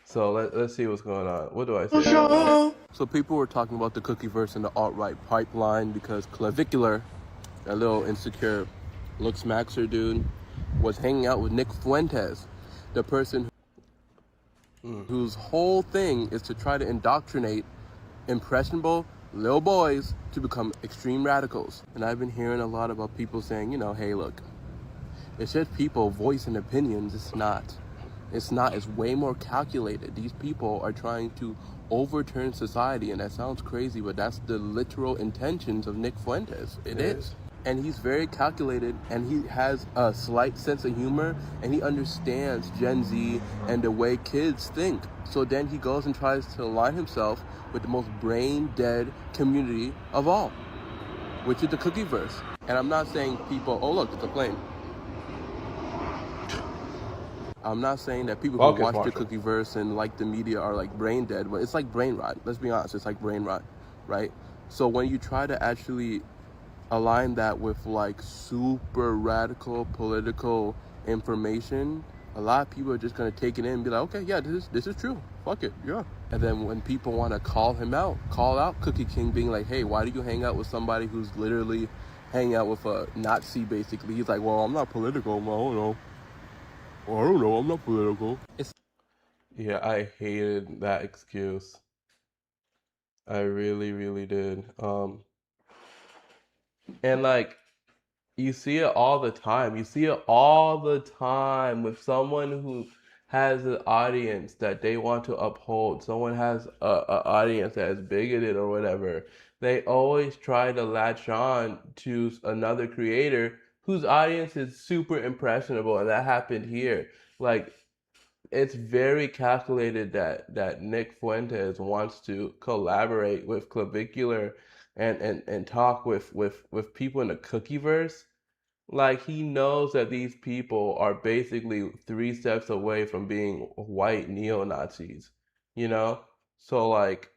So let's see what's going on. What do I say? So people were talking about the Cookieverse and the alt-right pipeline because Clavicular, that little insecure looks maxer dude, was hanging out with Nick Fuentes, the person whose whole thing is to try to indoctrinate impressionable little boys to become extreme radicals. And I've been hearing a lot about people saying, you know, hey, look, it's just people voicing opinions. It's not. It's way more calculated. These people are trying to overturn society, and that sounds crazy, but that's the literal intentions of Nick Fuentes. It is. and he's very calculated, and he has a slight sense of humor, and he understands Gen Z and the way kids think. So then he goes and tries to align himself with the most brain dead community of all, which is the Cookieverse. And I'm not saying people, oh look, it's a plane. I'm not saying that people who watch the Cookieverse and like the media are like brain dead, but it's like brain rot. Let's be honest, it's like brain rot, right? So when you try to actually align that with like super radical political information, a lot of people are just gonna take it in and be like, okay, yeah, this is true. Fuck it, yeah. And then when people want to call out Cookie King, being like, hey, why do you hang out with somebody who's literally hanging out with a Nazi, basically? He's like, well, I'm not political. I don't know, I'm not political. Yeah, I hated that excuse. I really, really did. And like, you see it all the time. You see it all the time with someone who has an audience that they want to uphold. Someone has a audience that is bigoted or whatever. They always try to latch on to another creator whose audience is super impressionable, and that happened here. Like, it's very calculated that Nick Fuentes wants to collaborate with Clavicular and talk with people in the Cookieverse. Like, he knows that these people are basically 3 steps away from being white neo-Nazis, you know? So like,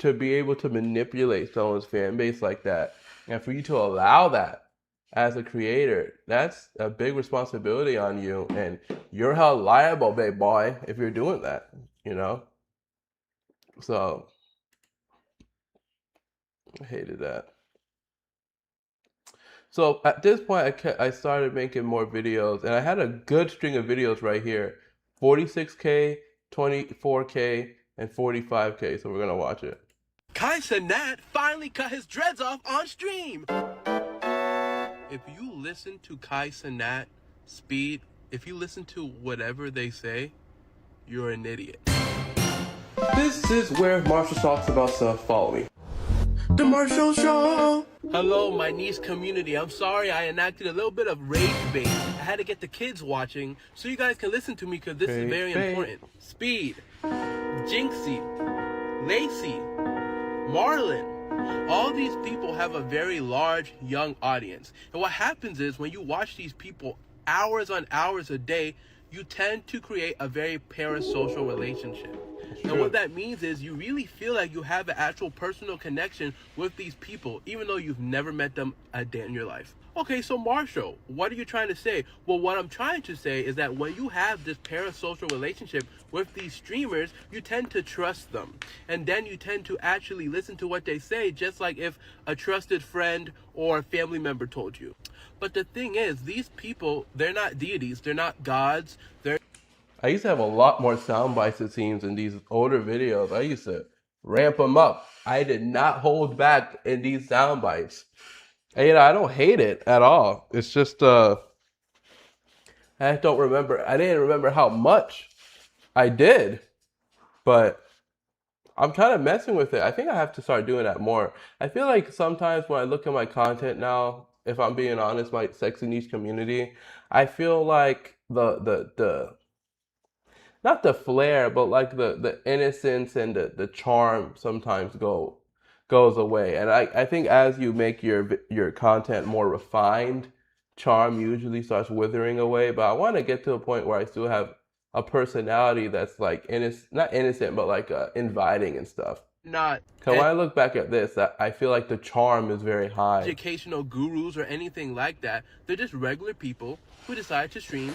to be able to manipulate someone's fan base like that, and for you to allow that as a creator, that's a big responsibility on you, and you're held liable, babe boy, if you're doing that, you know? So, I hated that. So at this point, I started making more videos, and I had a good string of videos right here, 46K, 24K, and 45K, so we're gonna watch it. Kai Cenat finally cut his dreads off on stream. If you listen to Kai Cenat, Speed, if you listen to whatever they say, you're an idiot. This is where Marshall talks about stuff. Follow me. The Marshall Show. Hello, my niece community. I'm sorry I enacted a little bit of rage bait. I had to get the kids watching so you guys can listen to me because this is very important. Speed, Jinxie, Lacey, Marlon. All these people have a very large young audience. And what happens is when you watch these people hours on hours a day, you tend to create a very parasocial relationship. And what that means is you really feel like you have an actual personal connection with these people, even though you've never met them a day in your life. Okay, so Marshall, what are you trying to say? Well, what I'm trying to say is that when you have this parasocial relationship with these streamers, you tend to trust them. And then you tend to actually listen to what they say, just like if a trusted friend or family member told you. But the thing is, these people, they're not deities, they're not gods, I used to have a lot more sound bites, it seems, in these older videos. I used to ramp them up. I did not hold back in these sound bites. And, you know, I don't hate it at all. It's just, I don't remember. I didn't remember how much I did. But I'm kind of messing with it. I think I have to start doing that more. I feel like sometimes when I look at my content now, if I'm being honest, my sexy niche community, I feel like the not the flair, but like the innocence and the charm sometimes goes away. And I think as you make your content more refined, charm usually starts withering away. But I want to get to a point where I still have a personality that's like not innocent, but like inviting and stuff. not Because when I look back at this, I feel like the charm is very high. educational gurus or anything like that. They're just regular people who decide to stream,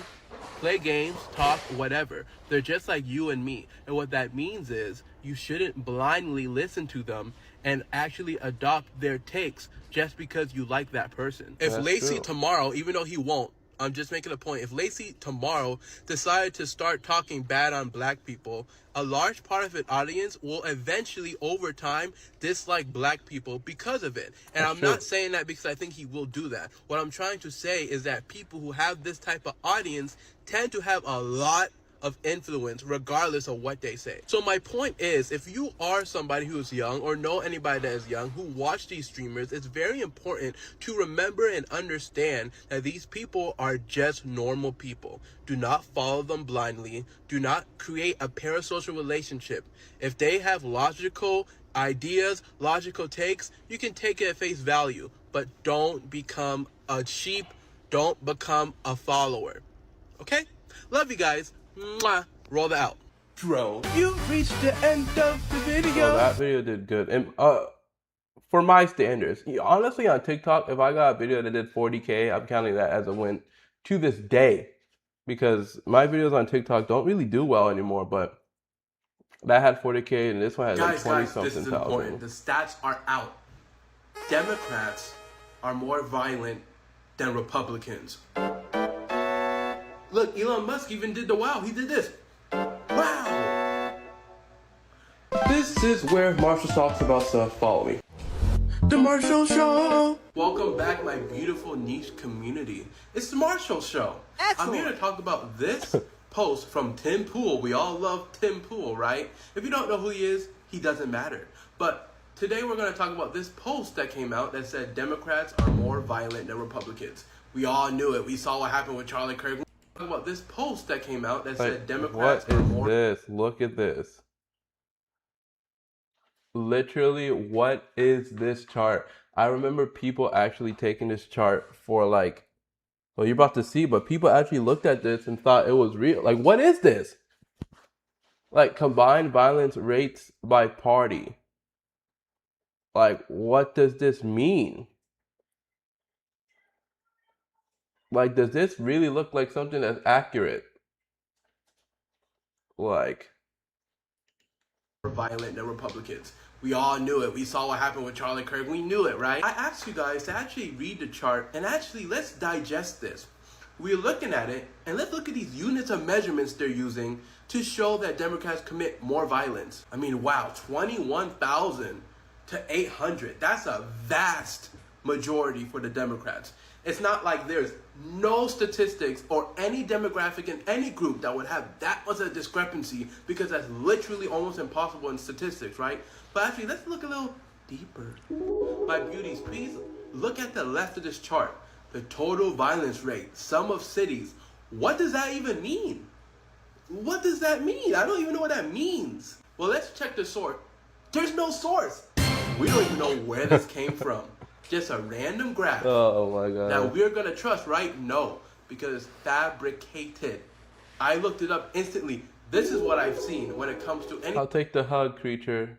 play games, talk, whatever. They're just like you and me. And what that means is you shouldn't blindly listen to them and actually adopt their takes just because you like that person. If That's Lacey true. tomorrow, even though he won't, I'm just making a point. If Lacey tomorrow decided to start talking bad on black people, a large part of the audience will eventually, over time, dislike black people because of it. And That's I'm true. not saying that because I think he will do that. What I'm trying to say is that people who have this type of audience tend to have a lot of influence regardless of what they say. So my point is, if you are somebody who is young or know anybody that is young who watch these streamers, it's very important to remember and understand that these people are just normal people. Do not follow them blindly. Do not create a parasocial relationship. If they have logical ideas, logical takes, you can take it at face value, but don't become a sheep. Don't become a follower. Okay? Love you guys. Mwah. Roll that out. Dro. You reached the end of the video. So that video did good. And for my standards, honestly, on TikTok, if I got a video that did 40K, I'm counting that as a win to this day. Because my videos on TikTok don't really do well anymore, but that had 40K and this one had like 20 something this is important. thousand. The stats are out. Democrats are more violent than Republicans. Look, Elon Musk even did the wow. He did this. Wow. This is where Marshall talks about stuff. Follow me. The Marshall Show. Welcome back, my beautiful niche community. It's the Marshall Show. Excellent. I'm here to talk about this post from Tim Pool. We all love Tim Pool, right? If you don't know who he is, he doesn't matter. But today we're going to talk about this post that came out that said Democrats are more violent than Republicans. We all knew it. We saw what happened with Charlie Kirk. Talk about this post that came out that said Democrats What are is more. this? Look at this. Literally, what is this chart? I remember people actually taking this chart for like, well, you're about to see, but people actually looked at this and thought it was real. Like, what is this? Like, combined violence rates by party. Like, what does this mean? Like, does this really look like something that's accurate? Like, Violent than Republicans. We all knew it. We saw what happened with Charlie Kirk. We knew it, right? I asked you guys to actually read the chart and actually let's digest this. We're looking at it and let's look at these units of measurements they're using to show that Democrats commit more violence. I mean, wow, 21,000 to 800. That's a vast majority for the Democrats. It's not like there's no statistics or any demographic in any group that would have that much of a discrepancy, because that's literally almost impossible in statistics, right? But actually, let's look a little deeper. My beauties, please look at the left of this chart. The total violence rate, sum of cities. What does that even mean? What does that mean? I don't even know what that means. Well, let's check the source. There's no source. We don't even know where this came from. Just a random graph. oh my God. Now we're going to trust, right? No, because it's fabricated. I looked it up instantly. This is what I've seen when it comes to any I'll take the hug, creature.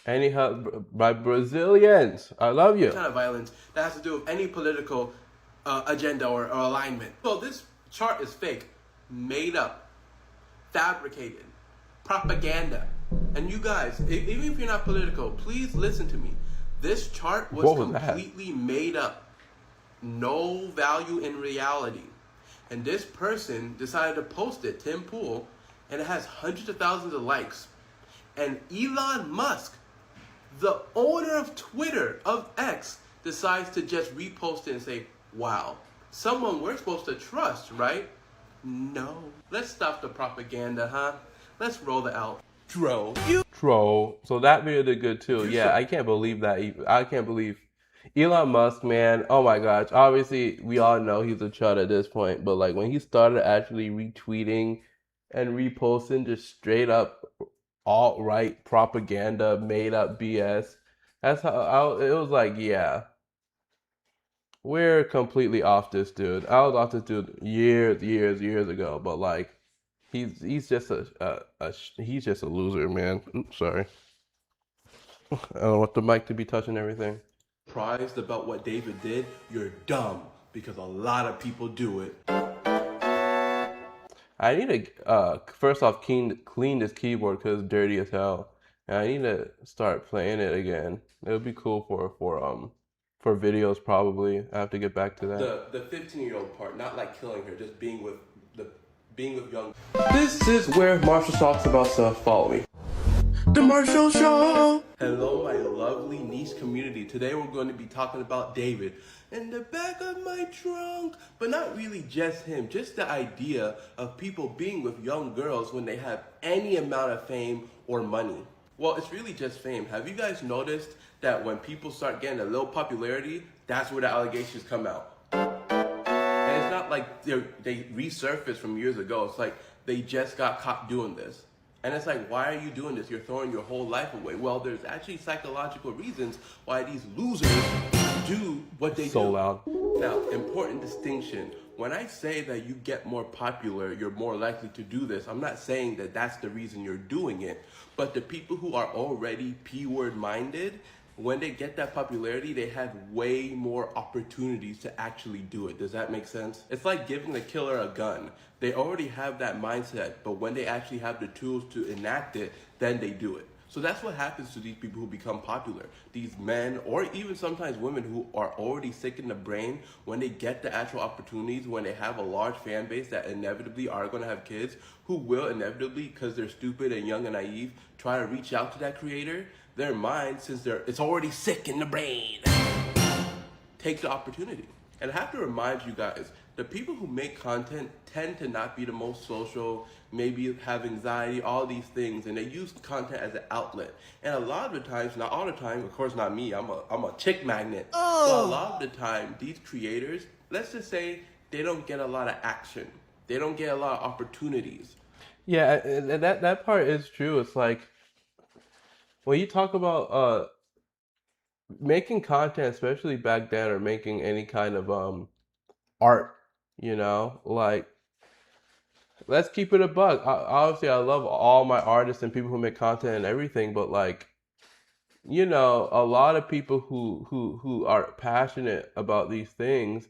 Any hug by Brazilians. I love you. kind of violence that has to do with any political agenda or alignment. So this chart is fake, made up, fabricated, propaganda. And you guys, even if you're not political, please listen to me. This chart was completely made up. No value in reality. And this person decided to post it, Tim Pool, and it has hundreds of thousands of likes. And Elon Musk, the owner of Twitter, of X, decides to just repost it and say, wow, someone we're supposed to trust, right? No. Let's stop the propaganda, huh? Let's roll it out. Troll. So that video did good too. Yeah, I can't believe that. I can't believe Elon Musk, man. Oh my gosh. Obviously, we all know he's a chud at this point. But like when he started actually retweeting and reposting just straight up alt-right propaganda, made up BS. That's how it was like, yeah. We're completely off this dude. I was off this dude years ago. But like, he's just he's just a loser, man. Oops, sorry. I don't want the mic to be touching everything. Surprised about what David did? You're dumb, because a lot of people do it. I need to first off clean this keyboard because it's dirty as hell, and I need to start playing it again. It would be cool for videos probably. I have to get back to that. The 15-year-old part, not like killing her, just being with young. This is where Marshall talks about stuff. Follow me. The Marshall Show. Hello, my lovely niche community. Today we're going to be talking about David in the back of my trunk, but not really just him, just the idea of people being with young girls when they have any amount of fame or money. Well, it's really just fame. Have you guys noticed that when people start getting a little popularity, that's where the allegations come out? And it's not like they resurfaced from years ago. It's like they just got caught doing this. And it's like, why are you doing this? You're throwing your whole life away. Well, there's actually psychological reasons why these losers do what they do. So loud. Now, important distinction. When I say that you get more popular, you're more likely to do this, I'm not saying that that's the reason you're doing it. But the people who are already P-word minded, when they get that popularity, they have way more opportunities to actually do it. Does that make sense? It's like giving the killer a gun. They already have that mindset, but when they actually have the tools to enact it, then they do it. So that's what happens to these people who become popular. These men, or even sometimes women who are already sick in the brain, when they get the actual opportunities, when they have a large fan base that inevitably are going to have kids, who will inevitably, because they're stupid and young and naive, try to reach out to that creator, their mind, since it's already sick in the brain, take the opportunity. And I have to remind you guys, the people who make content tend to not be the most social, maybe have anxiety, all these things, and they use content as an outlet. And a lot of the times, not all the time, of course not me, I'm a chick magnet. But a lot of the time, these creators, let's just say they don't get a lot of action. They don't get a lot of opportunities. Yeah, and that part is true. It's like, when you talk about making content, especially back then, or making any kind of art, like, let's keep it a buck. Obviously, I love all my artists and people who make content and everything, but like, a lot of people who are passionate about these things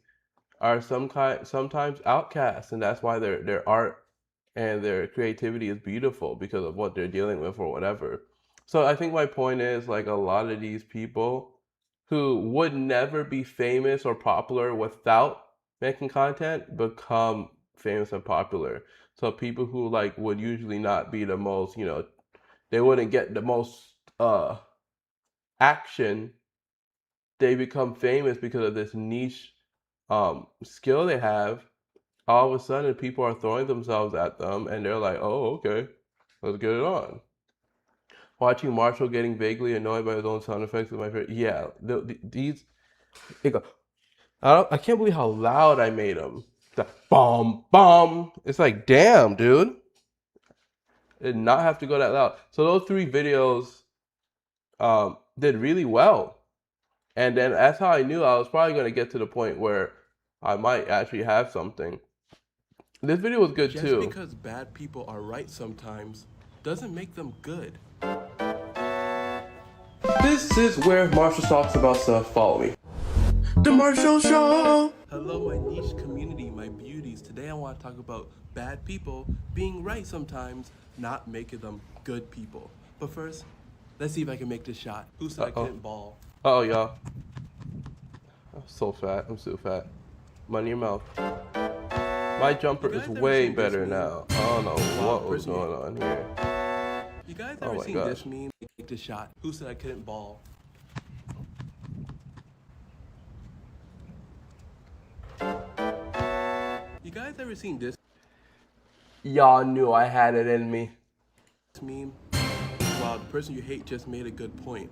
are sometimes outcasts, and that's why their art and their creativity is beautiful, because of what they're dealing with or whatever. So I think my point is, like, a lot of these people who would never be famous or popular without making content become famous and popular. So people who like would usually not be the most, they wouldn't get the most action, they become famous because of this niche skill they have. All of a sudden people are throwing themselves at them and they're like, oh, okay, let's get it on. Watching Marshall getting vaguely annoyed by his own sound effects is my favorite. Yeah, these. I can't believe how loud I made them. The bomb, bomb. It's like, damn, dude. Did not have to go that loud. So those 3 videos did really well. And then that's how I knew I was probably going to get to the point where I might actually have something. This video was good too. Just because bad people are right sometimes doesn't make them good. This is where Marshall talks about stuff. Follow me. The Marshall Show. Hello, my niche community, my beauties. Today I want to talk about bad people being right sometimes, not making them good people. But first, let's see if I can make this shot. Who said I couldn't ball? Uh-oh, y'all. I'm so fat. I'm so fat. Money in your mouth. My jumper is way better now. I don't know what was going on here. You guys ever seen this meme? Make this shot. Who said I couldn't ball? You guys ever seen this Y'all knew I had it in me. meme? Wow, the person you hate just made a good point.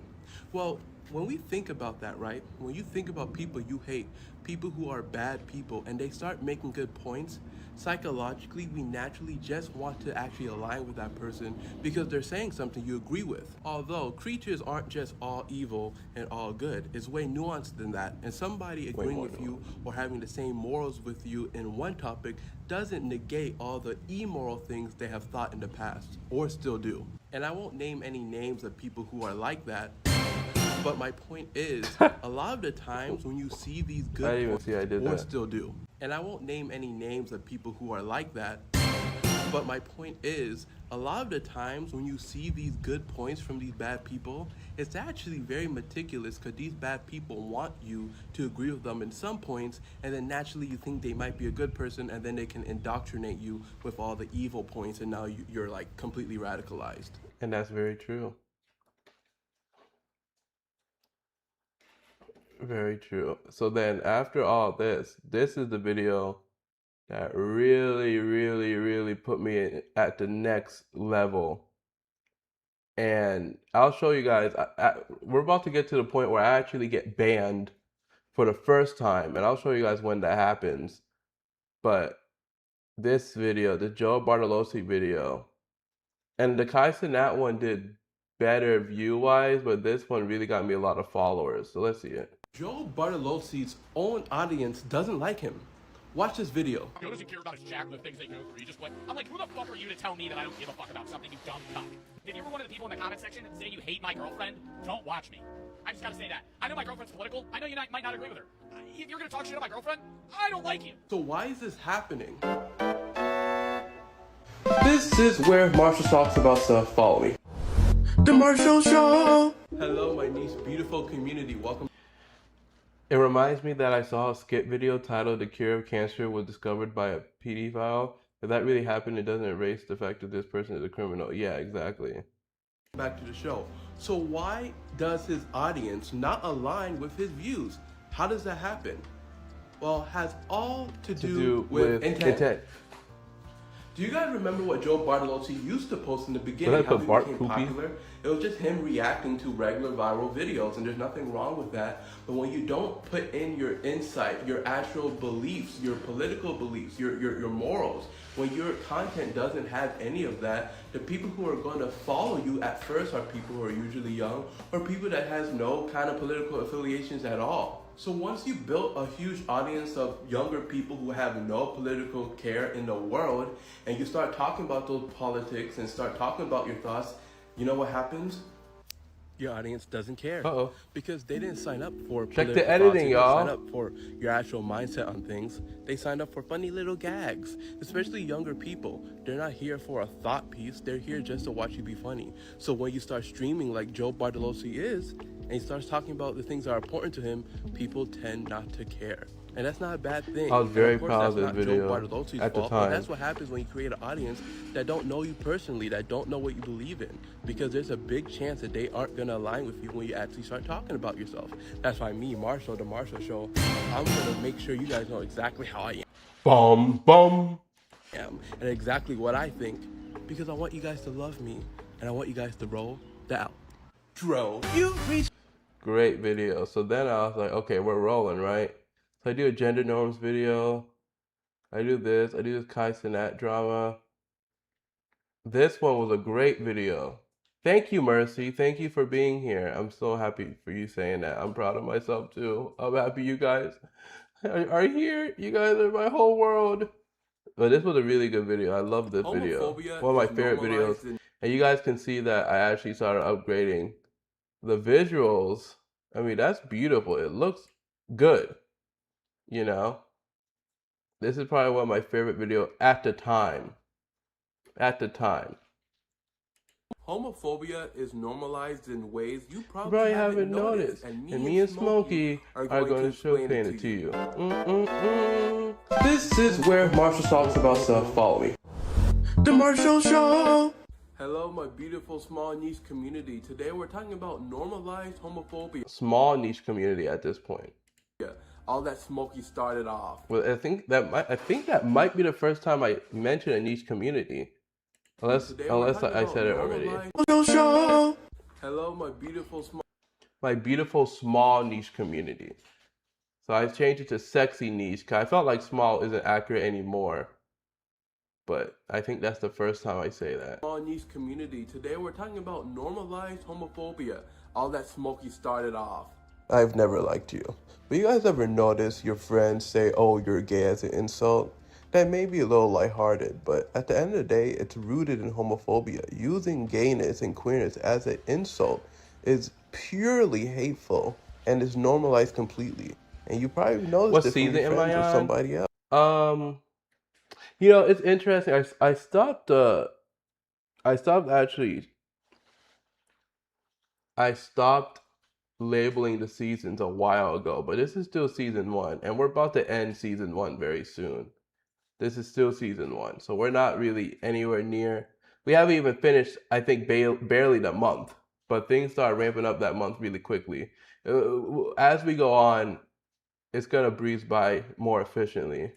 Well, when we think about that, right? When you think about people you hate, people who are bad people, and they start making good points, psychologically, we naturally just want to actually align with that person because they're saying something you agree with. Although creatures aren't just all evil and all good. It's way nuanced than that. And somebody agreeing with you or having the same morals with you in one topic doesn't negate all the immoral things they have thought in the past or still do. And I won't name any names of people who are like that. But my point is, a lot of the times when you see these good points, or still do, and I won't name any names of people who are like that, but my point is, a lot of the times when you see these good points from these bad people, it's actually very meticulous because these bad people want you to agree with them in some points, and then naturally you think they might be a good person, and then they can indoctrinate you with all the evil points, and now you're like completely radicalized. And that's very true. Very true. So then after all this is the video that really, really, really put me at the next level. And I'll show you guys. We're about to get to the point where I actually get banned for the first time, and I'll show you guys when that happens. But this video, the Joe Bartolozzi video, and the Kai Cenat one did better view-wise, but this one really got me a lot of followers. So let's see it. Joe Bartolozzi's own audience doesn't like him. Watch this video. Joe doesn't care about his jack, the things they go through. You just like, I'm like, who the fuck are you to tell me that I don't give a fuck about something, you dumb cuck? If you're one of the people in the comment section saying you hate my girlfriend, don't watch me. I just gotta say that. I know my girlfriend's political. I know you might not agree with her. If you're gonna talk shit about my girlfriend, I don't like you. So why is this happening? This is where Marshall talks about stuff. Follow me. The Marshall Show. Hello, my nice, beautiful community. Welcome. It reminds me that I saw a skit video titled "The Cure of Cancer was discovered by a pedophile." If that really happened, it doesn't erase the fact that this person is a criminal. Yeah, exactly. Back to the show. So why does his audience not align with his views? How does that happen? Well, it has all to do with intent. Do you guys remember what Joe Bartolozzi used to post in the beginning, how he became popular? It was just him reacting to regular viral videos, and there's nothing wrong with that. But when you don't put in your insight, your actual beliefs, your political beliefs, your morals, when your content doesn't have any of that, the people who are going to follow you at first are people who are usually young, or people that has no kind of political affiliations at all. So once you build a huge audience of younger people who have no political care in the world, and you start talking about those politics and start talking about your thoughts, you know what happens? Your audience doesn't care. Uh-oh. Because they didn't sign up for Check the political editing, thoughts. They y'all. didn't sign up for your actual mindset on things. They signed up for funny little gags, especially younger people. They're not here for a thought piece. They're here just to watch you be funny. So when you start streaming like Joe Bartolozzi is, and he starts talking about the things that are important to him, people tend not to care. And that's not a bad thing. I was very course, proud of that's this not video Joe Bartolozzi's at the fault, time. but that's what happens when you create an audience that don't know you personally, that don't know what you believe in. Because there's a big chance that they aren't going to align with you when you actually start talking about yourself. That's why me, Marshall, the Marshall Show, I'm going to make sure you guys know exactly how I Bum, bum. am and exactly what I think. Because I want you guys to love me, and I want you guys to roll the outro. Great video. So then I was like, okay, we're rolling, right? So I do a gender norms video. I do this Kai Cenat drama. This one was a great video. Thank you, Mercy. Thank you for being here. I'm so happy for you saying that. I'm proud of myself too. I'm happy you guys are here. You guys are my whole world. But this was a really good video. I love this video. Homophobia One of my is favorite videos. normalized And you guys can see that I actually started upgrading the visuals. I mean, that's beautiful. It looks good. You know? This is probably one of my favorite videos at the time. At the time. Homophobia is normalized in ways you Probably probably haven't noticed. And me and Smokey are going to explain it to you. This is where Marshall talks about stuff. Follow me. The Marshall Show. Hello, my beautiful small niche community. Today we're talking about normalized homophobia. Small niche community at this point. All that Smokey started off. Well, I think that might be the first time I mentioned a niche community. Unless I said it already. Marshall Show. Hello, My beautiful small niche community. So I changed it to sexy niche because I felt like small isn't accurate anymore. But I think that's the first time I say that. small niche community. Today we're talking about normalized homophobia. All that Smokey started off. I've never liked you. But you guys ever notice your friends say, oh, you're gay as an insult? That may be a little lighthearted, but at the end of the day, it's rooted in homophobia. Using gayness and queerness as an insult is purely hateful and is normalized completely. And you probably noticed it from your friends or somebody else. You know, it's interesting. I stopped labeling the seasons a while ago, but this is still season 1, and we're about to end season 1 very soon. This is still season 1, so we're not really anywhere near. We haven't even finished, I think, barely the month, but things started ramping up that month really quickly. As we go on, it's gonna breeze by more efficiently.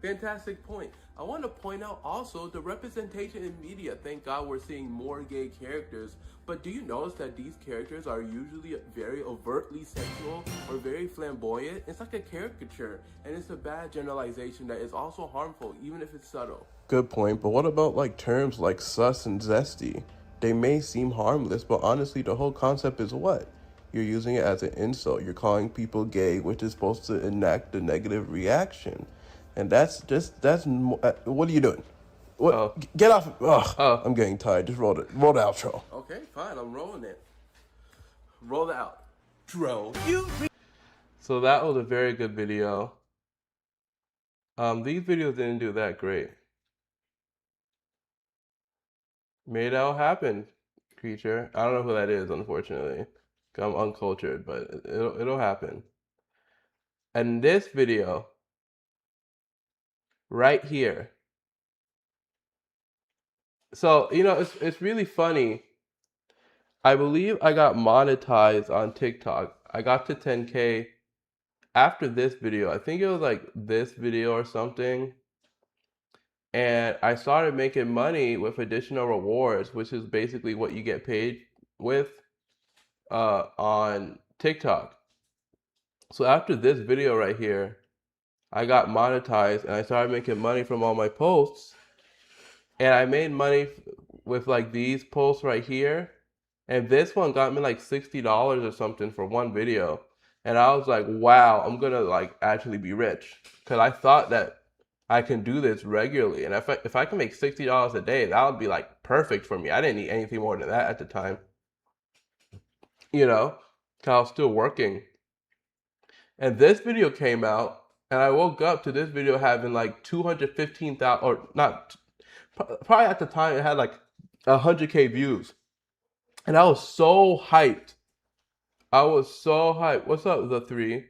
Fantastic point. I want to point out also the representation in media. Thank God we're seeing more gay characters. But do you notice that these characters are usually very overtly sexual or very flamboyant? It's like a caricature, and it's a bad generalization that is also harmful, even if it's subtle. Good point, but what about like terms like sus and zesty? They may seem harmless, but honestly, the whole concept is what? You're using it as an insult. You're calling people gay, which is supposed to enact a negative reaction. And that's what are you doing? What? Get off. Ugh, I'm getting tired. Just roll the outro. Okay, fine, I'm rolling it. Roll it out. So that was a very good video. These videos didn't do that great. Made that happen, creature. I don't know who that is, unfortunately. I'm uncultured, but it'll happen. And this video, right here. So it's really funny. I believe I got monetized on TikTok. I got to 10K after this video. I think it was like this video or something. And I started making money with additional rewards, which is basically what you get paid with on TikTok. So after this video right here, I got monetized and I started making money from all my posts. And I made money with like these posts right here. And this one got me like $60 or something for one video. And I was like, wow, I'm gonna like actually be rich. Cause I thought that I can do this regularly. And if I can make $60 a day, that would be like perfect for me. I didn't need anything more than that at the time. Cause I was still working. And this video came out and I woke up to this video having like 215,000, or not, probably at the time it had like 100K views. And I was so hyped. What's up, the three?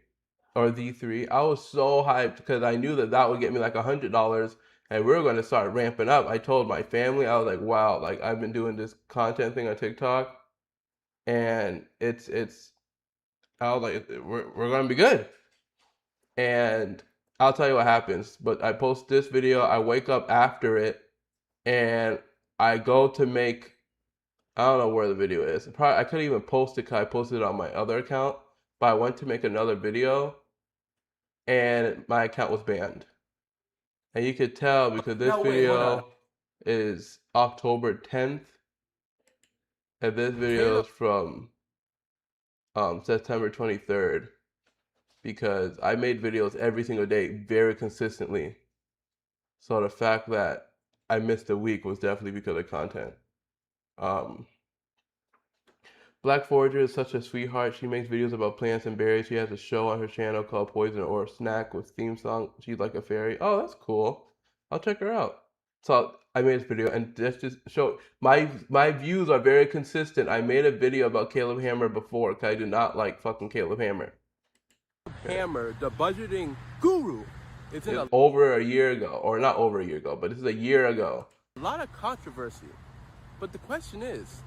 Or the three? I was so hyped because I knew that would get me like $100 and we were going to start ramping up. I told my family, I was like, wow, like I've been doing this content thing on TikTok and I was like, we're going to be good. And I'll tell you what happens. But I post this video, I wake up after it, and I go to make, I don't know where the video is. I couldn't even post it because I posted it on my other account. But I went to make another video, and my account was banned. And you could tell because this video is October 10th, and this video is from September 23rd. Because I made videos every single day very consistently. So the fact that I missed a week was definitely because of content. Black Forager is such a sweetheart. She makes videos about plants and berries. She has a show on her channel called Poison or Snack with theme song. She's like a fairy. Oh, that's cool. I'll check her out. So I made this video and just show my views are very consistent. I made a video about Caleb Hammer before because I do not like fucking Caleb Hammer. Hammer, the budgeting guru. It's in over a year ago, or not over a year ago, but this is a year ago. A lot of controversy. But the question is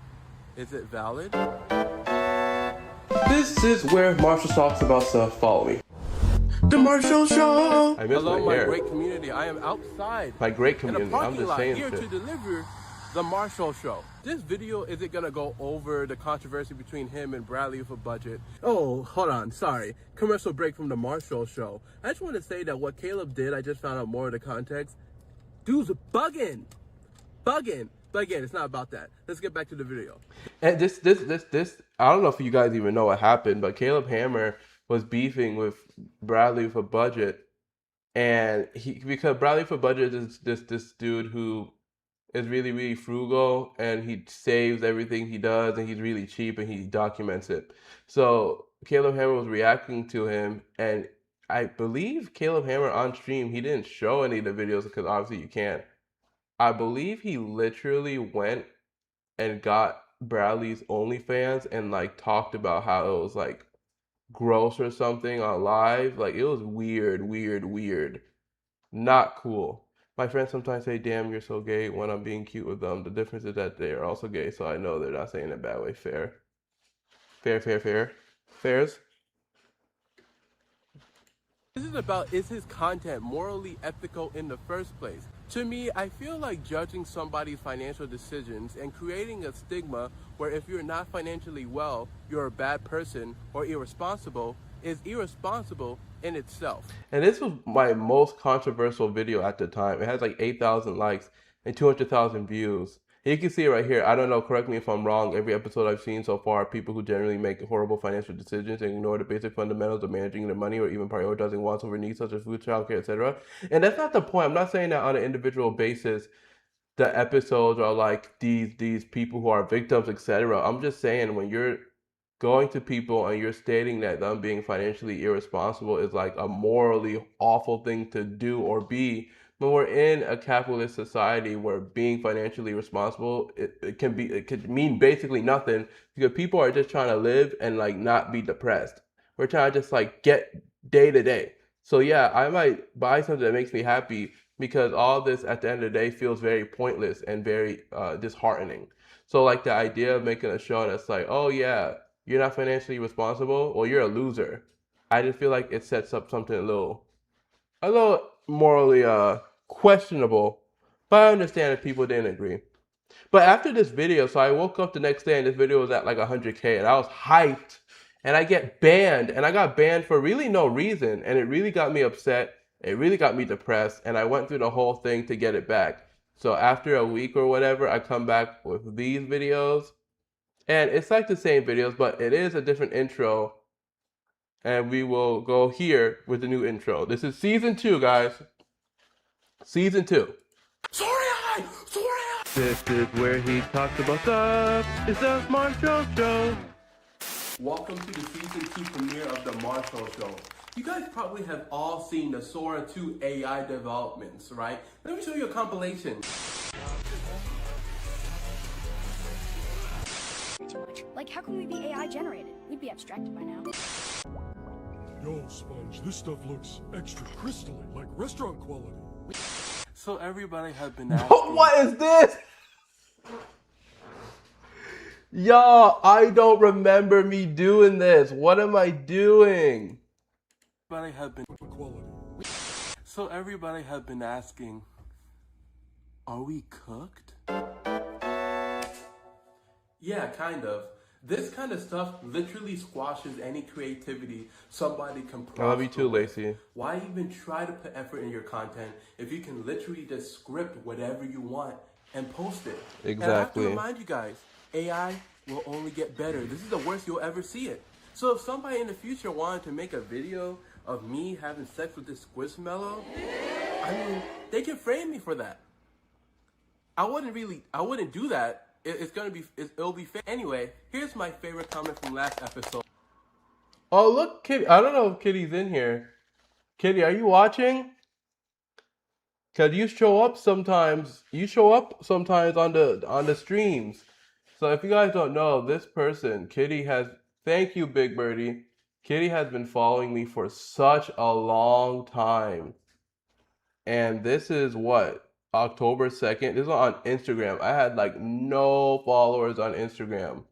it valid? This is where Marshall talks about stuff. Follow me. The Marshall Show. I miss Hello, my hair. great community. I am outside. My great community. In a parking I'm just lot saying here shit. to deliver the Marshall Show. This video isn't gonna go over the controversy between him and Bradley with a budget. Oh, hold on, sorry. Commercial break from the Marshall Show. I just want to say that what Caleb did, I just found out more of the context. Dude's bugging. But again, it's not about that. Let's get back to the video. And this, I don't know if you guys even know what happened, but Caleb Hammer was beefing with Bradley with a budget, and because Bradley with a budget is this dude who is really, really frugal, and he saves everything he does, and he's really cheap, and he documents it. So Caleb Hammer was reacting to him, and I believe Caleb Hammer on stream, he didn't show any of the videos because obviously you can't. I believe he literally went and got Bradley's OnlyFans and like talked about how it was like gross or something on live. Like it was weird. Not cool. My friends sometimes say, damn, you're so gay when I'm being cute with them. The difference is that they are also gay, so I know they're not saying it that way. Fair. Fairs? This is about, is his content morally ethical in the first place? To me, I feel like judging somebody's financial decisions and creating a stigma where if you're not financially well, you're a bad person or irresponsible is irresponsible in itself. And this was my most controversial video at the time. It has like 8,000 likes and 200,000 views. You can see it right here. I don't know, correct me if I'm wrong. Every episode I've seen so far, people who generally make horrible financial decisions and ignore the basic fundamentals of managing their money or even prioritizing wants over needs such as food, childcare, etc. And that's not the point. I'm not saying that on an individual basis the episodes are like these people who are victims, etc. I'm just saying when you're going to people and you're stating that them being financially irresponsible is like a morally awful thing to do or be, when we're in a capitalist society where being financially responsible, it could mean basically nothing because people are just trying to live and like not be depressed. We're trying to just like get day to day. So yeah, I might buy something that makes me happy because all this at the end of the day feels very pointless and very disheartening. So like the idea of making a show that's like, oh yeah, you're not financially responsible, well, you're a loser. I just feel like it sets up something a little morally questionable, but I understand if people didn't agree. But after this video, so I woke up the next day and this video was at like 100K and I was hyped and I get banned and I got banned for really no reason and it really got me upset. It really got me depressed and I went through the whole thing to get it back. So after a week or whatever, I come back with these videos. And it's like the same videos, but it is a different intro. And we will go here with the new intro. This is season 2, guys. Season 2. Sorry. This is where he talks about stuff. It's the Marshall Show. Welcome to the season 2 premiere of the Marshall Show. You guys probably have all seen the Sora 2 AI developments, right? Let me show you a compilation. Like, how can we be AI generated? We'd be abstracted by now. Yo, Sponge, this stuff looks extra crystalline, like restaurant quality. So everybody has been asking. What is this? Y'all, I don't remember me doing this. What am I doing? Everybody has been Quality. So everybody has been asking, are we cooked? Yeah, kind of. This kind of stuff literally squashes any creativity somebody can prosper. I'll be too lazy. Why even try to put effort in your content if you can literally just script whatever you want and post it? Exactly. And I have to remind you guys, AI will only get better. This is the worst you'll ever see it. So if somebody in the future wanted to make a video of me having sex with this Squishmallow, I mean, they can frame me for that. I wouldn't do that. It'll be fake. Anyway, here's my favorite comment from last episode. Oh, look, Kitty. I don't know if Kitty's in here. Kitty, are you watching? Cause you show up sometimes. You show up sometimes on the streams. So if you guys don't know, this person, Kitty, has. Thank you, Big Birdie. Kitty has been following me for such a long time, and this is what. October 2nd. This is on Instagram. I had like no followers on Instagram.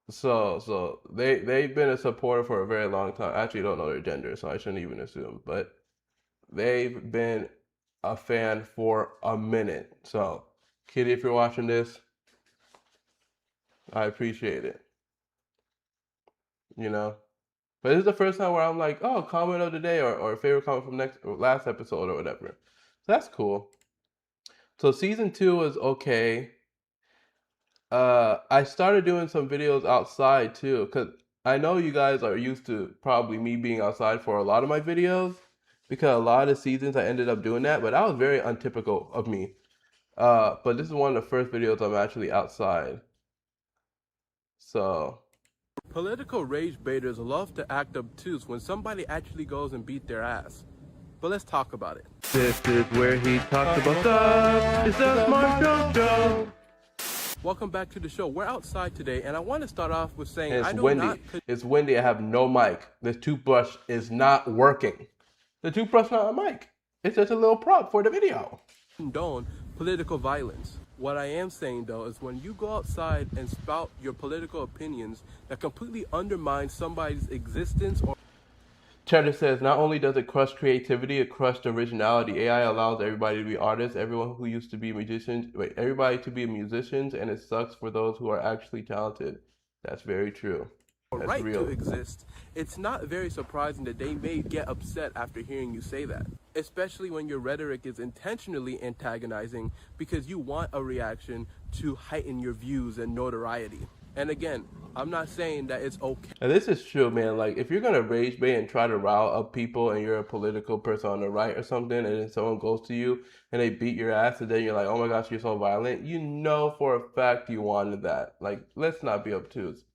So they've been a supporter for a very long time. I actually don't know their gender, so I shouldn't even assume. But they've been a fan for a minute. So Kitty, if you're watching this, I appreciate it. You know? But this is the first time where I'm like, oh, comment of the day or favorite comment from last episode or whatever. So that's cool. So season 2 was okay. I started doing some videos outside too, because I know you guys are used to probably me being outside for a lot of my videos, because a lot of seasons I ended up doing that, but that was very untypical of me. But this is one of the first videos I'm actually outside. So. Political rage baiters love to act obtuse when somebody actually goes and beat their ass. But let's talk about it. This is where he talks about stuff. It's the Marshall Show. Welcome back to the show. We're outside today, and I want to start off with saying it's windy. It's windy. I have no mic. This toothbrush is not working. The toothbrush not a mic. It's just a little prop for the video. Condone political violence. What I am saying though is when you go outside and spout your political opinions that completely undermine somebody's existence or Cheddar says, not only does it crush creativity, it crushed originality. AI allows everybody to be artists, everyone who used to be everybody to be musicians, and it sucks for those who are actually talented. That's very true. That's right real. to exist. It's not very surprising that they may get upset after hearing you say that, especially when your rhetoric is intentionally antagonizing because you want a reaction to heighten your views and notoriety. And again, I'm not saying that it's okay. And this is true, man. Like, if you're gonna rage bait and try to rile up people, and you're a political person on the right or something, and then someone goes to you and they beat your ass, and then you're like, "Oh my gosh, you're so violent," you know for a fact you wanted that. Like, let's not be obtuse.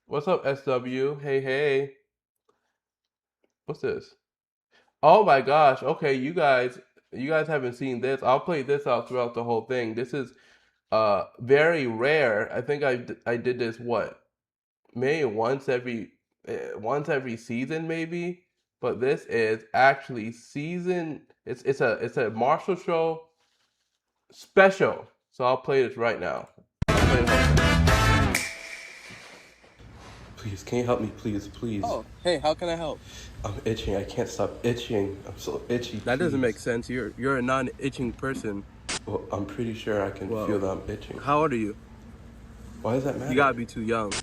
What's up, SW? Hey, hey. What's this? Oh my gosh. Okay, you guys haven't seen this. I'll play this out throughout the whole thing. This is very rare. I think I did this maybe once every season maybe, but this is actually season it's a Marshall show special. So I'll play this right now. Please, can you help me, please, please? Oh, hey, how can I help? I'm itching. I can't stop itching. I'm so itchy. That doesn't please. make sense. You're a non-itching person. Well, I'm pretty sure I can feel that I'm itching. How old are you? Why does that matter? You gotta be too young.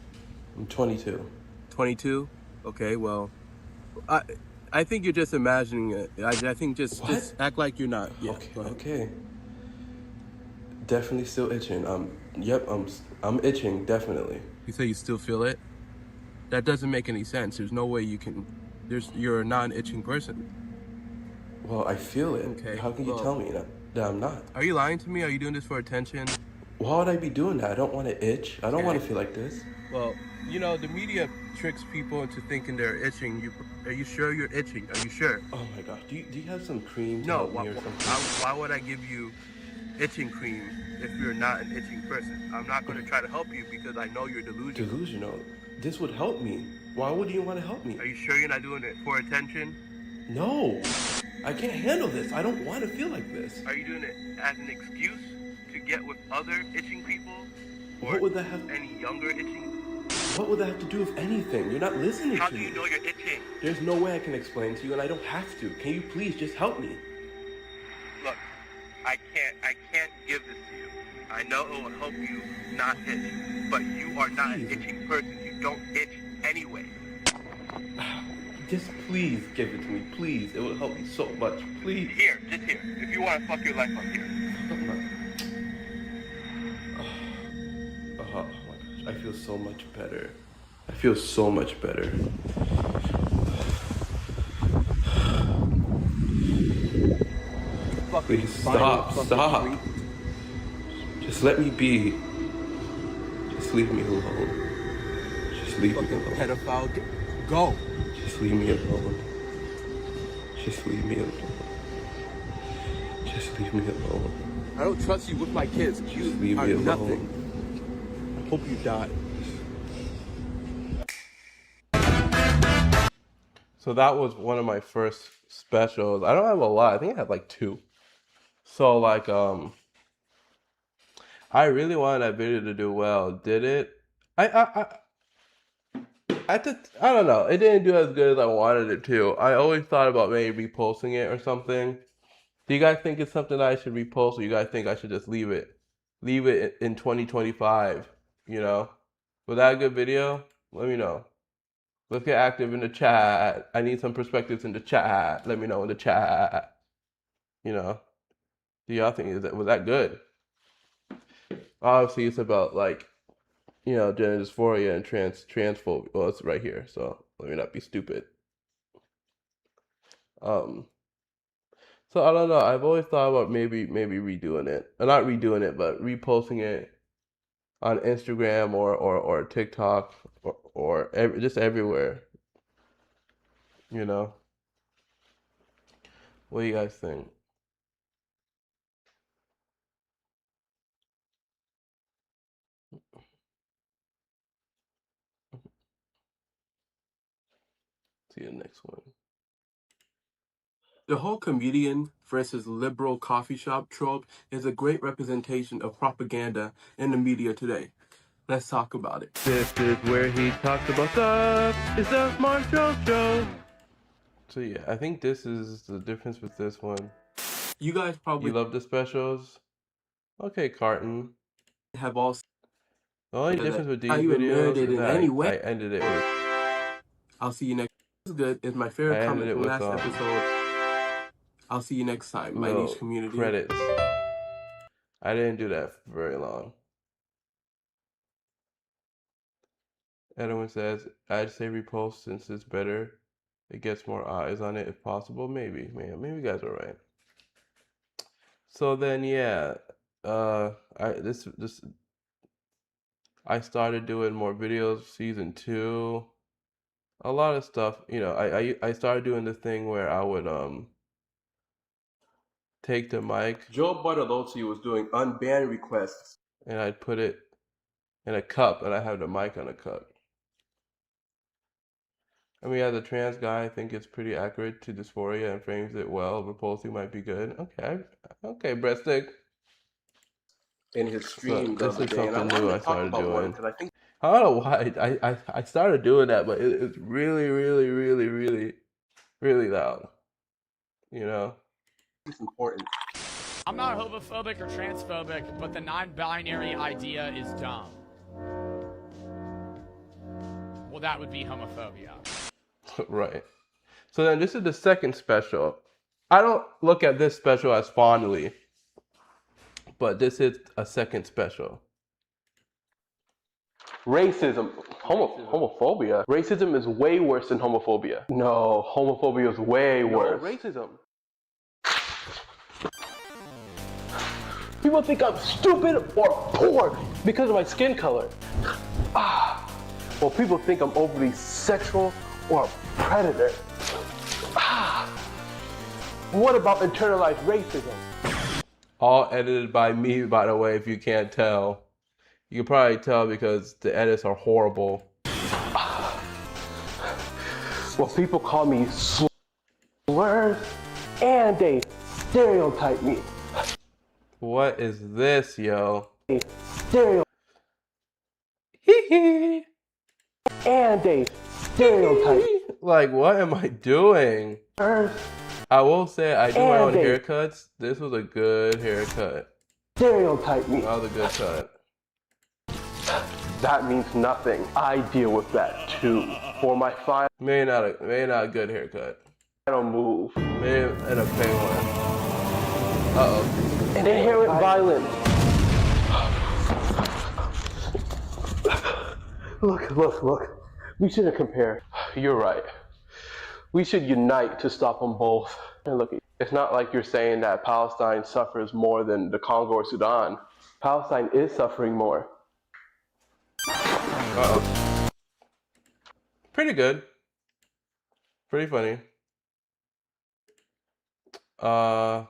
I'm 22. 22? Okay, well, I think you're just imagining it. I think just act like you're not. Yeah, Okay. go ahead. Okay. Definitely still itching. Yep. I'm itching. Definitely. You say you still feel it? That doesn't make any sense. There's no way you can. You're a non-itching person. Well, I feel it. Okay, How can you well- tell me that I'm not? Are you lying to me? Are you doing this for attention? Why would I be doing that? I don't want to itch. I don't want to feel like this. Well, the media tricks people into thinking they're itching. Are you sure you're itching? Are you sure? Oh my gosh. Do you have some cream to No. help me or something? Why would I give you itching cream if you're not an itching person? I'm not going to try to help you because I know you're delusional. Delusional. This would help me. Why would you want to help me? Are you sure you're not doing it for attention? No. I can't handle this. I don't want to feel like this. Are you doing it as an excuse to get with other itching people? Or What would that have? any younger itching? What would that have to do with anything? You're not listening How to do me. you know you're itching? There's no way I can explain to you, and I don't have to. Can you please just help me? Look, I can't give this to you. I know it will help you not itch, but you are not an itching person. You don't itch anyway. Just please give it to me, please. It will help me so much, please. Here, just here. If you want to fuck your life up here. Oh my gosh, I feel so much better. I feel so much better. Please stop. Just let me be. Just leave me alone. Just leave me alone. Pedophile, go. Just leave me alone. Just leave me alone. Just leave me alone. I don't trust you with my kids. You Leave are me alone. nothing. I hope you die. So that was one of my first specials. I don't have a lot. I think I have like 2. So like I really wanted that video to do well. Did it? I don't know. It didn't do as good as I wanted it to. I always thought about maybe reposting it or something. Do you guys think it's something that I should repost, or you guys think I should just leave it in 2025? Was that a good video? Let me know. Let's get active in the chat. I need some perspectives in the chat. Let me know in the chat. Do y'all think was that good? Obviously, it's about gender dysphoria and transphobia. Well, it's right here, so let me not be stupid. So I don't know. I've always thought about maybe redoing it. Not redoing it, but reposting it on Instagram or TikTok or just everywhere. What do you guys think? See you next one. The whole comedian versus liberal coffee shop trope is a great representation of propaganda in the media today. Let's talk about it. This is where he talks about stuff. It's the Marshall Show. So yeah, I think this is the difference with this one. You guys probably love the specials. Okay, Carton. have all The only that difference with these how you videos merited is in that any way. I ended it with. I'll see you next. This is good. It's my I favorite ended comment it from with last episode. I'll see you next time, my niche community. Credits. I didn't do that for very long. Edwin says, I'd say repost since it's better. It gets more eyes on it if possible. Maybe, man. Maybe you guys are right. So then, yeah, I started doing more videos. Season 2, a lot of stuff. You know, I started doing the thing where I would take the mic. Joe Bartolozzi was doing unbanned requests, and I'd put it in a cup, and I have the mic on a cup. I mean, as a trans guy, I think it's pretty accurate to dysphoria and frames it well. Reposting might be good. Okay, breadstick. in his stream the This other is day, and I something wanted new to I talk started about one doing. because I think I don't know why I started doing that, but it's really, really, really, really, really loud. You know? it's important. I'm not homophobic or transphobic, but the non-binary idea is dumb. Well, that would be homophobia. Right. So then this is the second special. I don't look at this special as fondly, but this is a second special. Racism, homophobia. Racism is way worse than homophobia. No, homophobia is way worse. Racism. People think I'm stupid or poor because of my skin color. Well, people think I'm overly sexual or a predator. What about internalized racism? All edited by me, by the way, if you can't tell. You can probably tell because the edits are horrible. Well, people call me slurs and they stereotype me. What is this, yo? Stereo and they stereotype. Like, what am I doing? I will say I do my own haircuts. This was a good haircut. Stereotype me. That was a good cut. That means nothing. I deal with that too. For my Maybe not a good haircut. final move. Maybe in a penguin. Uh-oh. Inherent violence. Look. We shouldn't compare. You're right. We should unite to stop them both. And look, it's not like you're saying that Palestine suffers more than the Congo or Sudan. Palestine is suffering more. Uh-oh. Pretty good. Pretty funny. I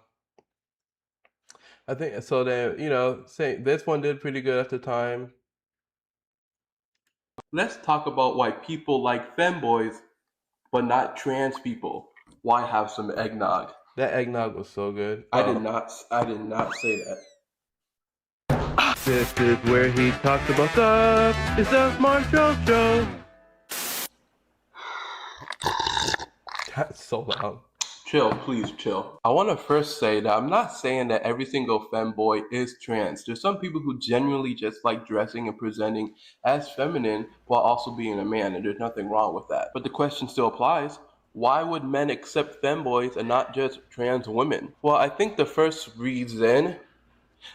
think so. Then say this one did pretty good at the time. Let's talk about why people like femboys, but not trans people. Why have some eggnog? That eggnog was so good. I did not say that. This is where he talks about stuff. It's the Marshall Show. That's so loud. Chill, please chill. I want to first say that I'm not saying that every single femboy is trans. There's some people who genuinely just like dressing and presenting as feminine while also being a man, and there's nothing wrong with that. But the question still applies. Why would men accept femboys and not just trans women? Well, I think the first reason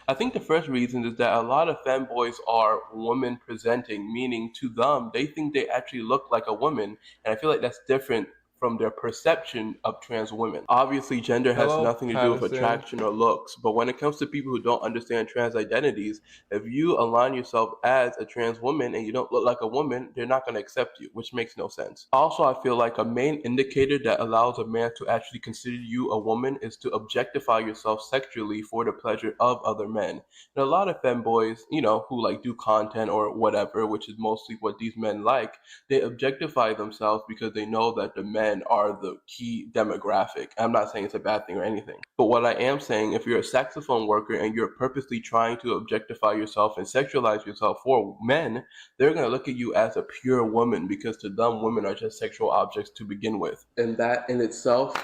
is that a lot of femboys are woman presenting, meaning to them, they think they actually look like a woman. And I feel like that's different from their perception of trans women. Obviously, gender has nothing to do with attraction or looks, but when it comes to people who don't understand trans identities, if you align yourself as a trans woman and you don't look like a woman, they're not going to accept you, which makes no sense. Also, I feel like a main indicator that allows a man to actually consider you a woman is to objectify yourself sexually for the pleasure of other men. And a lot of femboys, who like do content or whatever, which is mostly what these men like, they objectify themselves because they know that the men men are the key demographic. I'm not saying it's a bad thing or anything. But what I am saying, if you're a saxophone worker and you're purposely trying to objectify yourself and sexualize yourself for men, they're going to look at you as a pure woman because to them, women are just sexual objects to begin with. And that in itself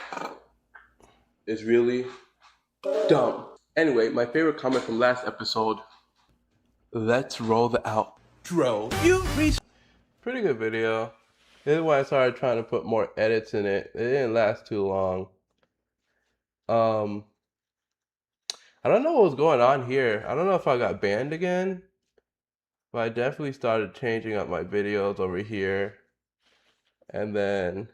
is really dumb. Anyway, my favorite comment from last episode, let's roll the outro. You reached. Pretty good video. This is why I started trying to put more edits in it. It didn't last too long. I don't know what was going on here. I don't know if I got banned again, but I definitely started changing up my videos over here. And then,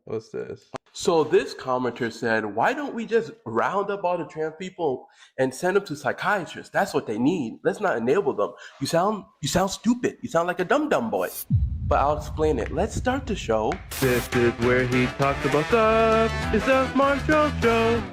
what's this? So this commenter said, why don't we just round up all the trans people and send them to psychiatrists? That's what they need. Let's not enable them. You sound stupid. You sound like a dumb boy. But I'll explain it. Let's start the show. This is where he talks about stuff. It's the Marshall show.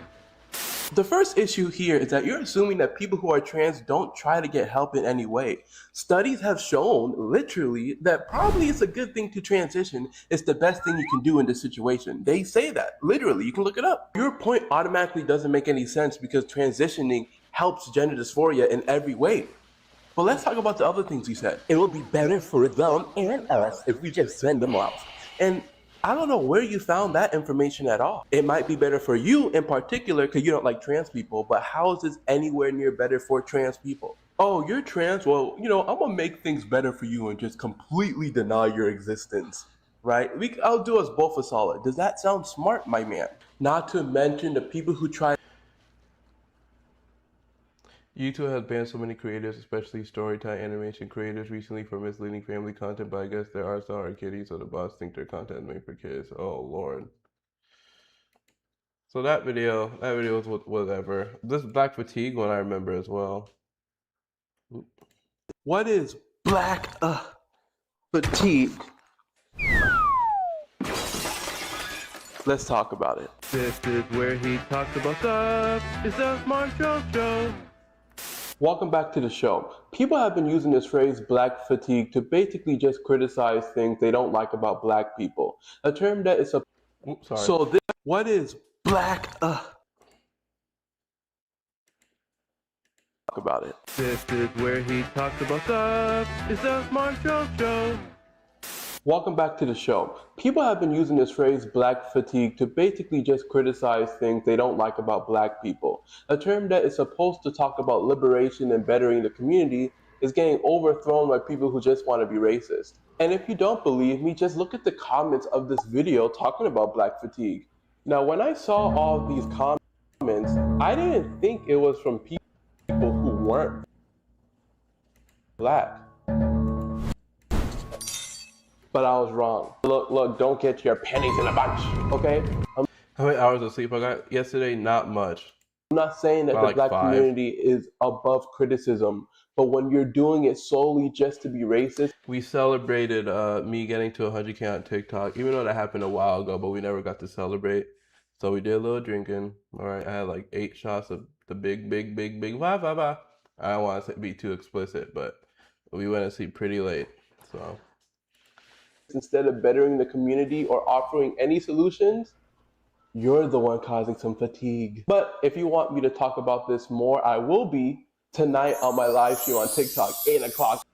The first issue here is that you're assuming that people who are trans don't try to get help in any way. Studies have shown, literally, that probably it's a good thing to transition. It's the best thing you can do in this situation. They say that, literally, you can look it up. Your point automatically doesn't make any sense because transitioning helps gender dysphoria in every way. But let's talk about the other things he said. It will be better for them and us if we just send them off. And I don't know where you found that information at all. It might be better for you in particular because you don't like trans people, but how is this anywhere near better for trans people? Oh, you're trans? Well, I'm going to make things better for you and just completely deny your existence, right? I'll do us both a solid. Does that sound smart, my man? Not to mention the people who try. YouTube has banned so many creators, especially storytime animation creators, recently for misleading family content, but I guess there are still hard kitties, so the bots think their content is made for kids. Oh, Lord. So that video was whatever. This black fatigue one I remember as well. What is black fatigue? Let's talk about it. This is where he talks about stuff. It's the Marshall show. Welcome back to the show. People have been using this phrase black fatigue to basically just criticize things they don't like about black people. A term that is what is black talk about it. This is where he talks about stuff. It's the Marshall show. Welcome back to the show. People have been using this phrase black fatigue to basically just criticize things they don't like about black people. A term that is supposed to talk about liberation and bettering the community is getting overthrown by people who just want to be racist. And if you don't believe me, just look at the comments of this video talking about black fatigue. Now, when I saw all these comments, I didn't think it was from people who weren't black. But I was wrong. Look, don't get your pennies in a bunch, okay? How many hours of sleep I got yesterday? Not much. I'm not saying that the black community is above criticism, but when you're doing it solely just to be racist. We celebrated me getting to 100K on TikTok, even though that happened a while ago, but we never got to celebrate. So we did a little drinking. All right, I had like 8 shots of the big. I don't want to be too explicit, but we went to sleep pretty late, so. Instead of bettering the community or offering any solutions, you're the one causing some fatigue. But if you want me to talk about this more, I will be tonight on my live stream on TikTok, 8 o'clock.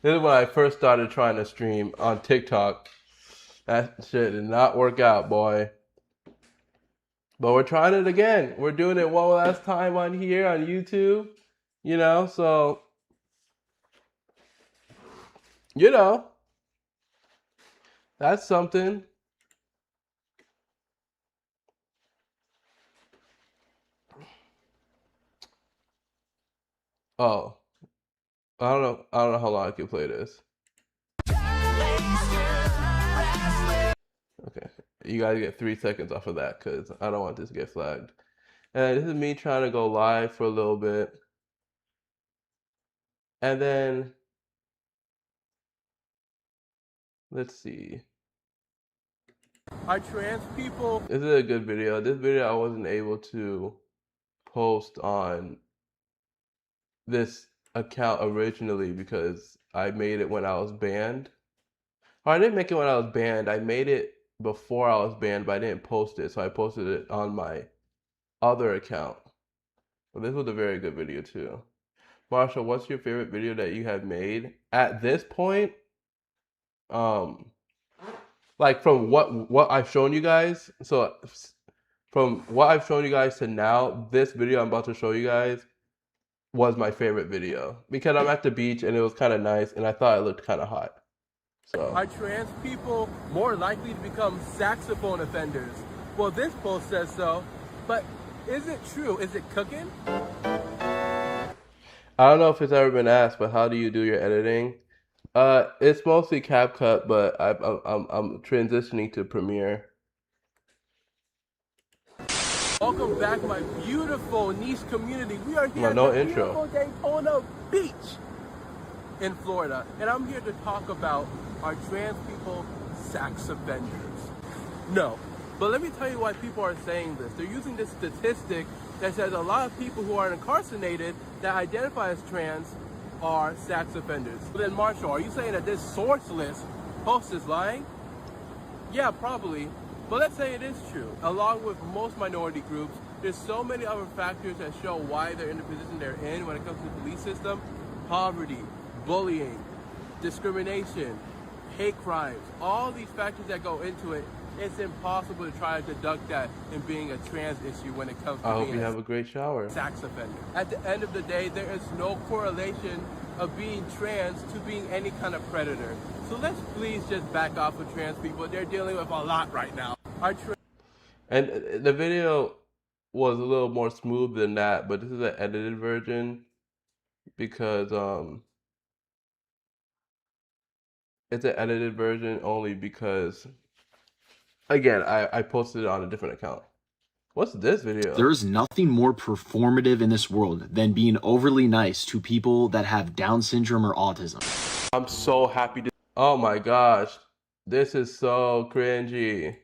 This is when I first started trying to stream on TikTok. That shit did not work out, boy. But we're trying it again. We're doing it one last time on here on YouTube. So, that's something. Oh, I don't know how long I can play this. Okay, you guys get 3 seconds off of that because I don't want this to get flagged. And this is me trying to go live for a little bit. And then, let's see. Are trans people? This is a good video. This video I wasn't able to post on this account originally because I made it when I was banned. I didn't make it when I was banned. I made it before I was banned, but I didn't post it. So I posted it on my other account. But this was a very good video too. Marshall, what's your favorite video that you have made at this point? Like from what I've shown you guys. So from what I've shown you guys to now, this video I'm about to show you guys was my favorite video because I'm at the beach and it was kind of nice and I thought it looked kind of hot. So Are trans people more likely to become saxophone offenders? Well, this post says so, but is it true? Is it cooking? I don't know if it's ever been asked, but how do you do your editing? It's mostly CapCut, but I'm transitioning to Premiere. Welcome back, my beautiful niche community. We are here No at the intro. beautiful Daytona Beach in Florida, and I'm here to talk about are trans people sex offenders? No, but let me tell you why people are saying this. They're using this statistic that says a lot of people who are incarcerated that identify as trans are sex offenders. But then Marshall, are you saying that this sourceless post is lying? Yeah, probably. But let's say it is true. Along with most minority groups, there's so many other factors that show why they're in the position they're in when it comes to the police system. Poverty, bullying, discrimination, hate crimes, all these factors that go into it. It's impossible to try to deduct that in being a trans issue when it comes to I hope being you have a great shower. sex offender. At the end of the day, there is no correlation of being trans to being any kind of predator. So let's please just back off with trans people. They're dealing with a lot right now. And the video was a little more smooth than that, but this is an edited version because it's an edited version only because again I posted it on a different account. What's this video? There is nothing more performative in this world than being overly nice to people that have Down syndrome or autism. I'm so happy to. Oh my gosh, this is so cringy.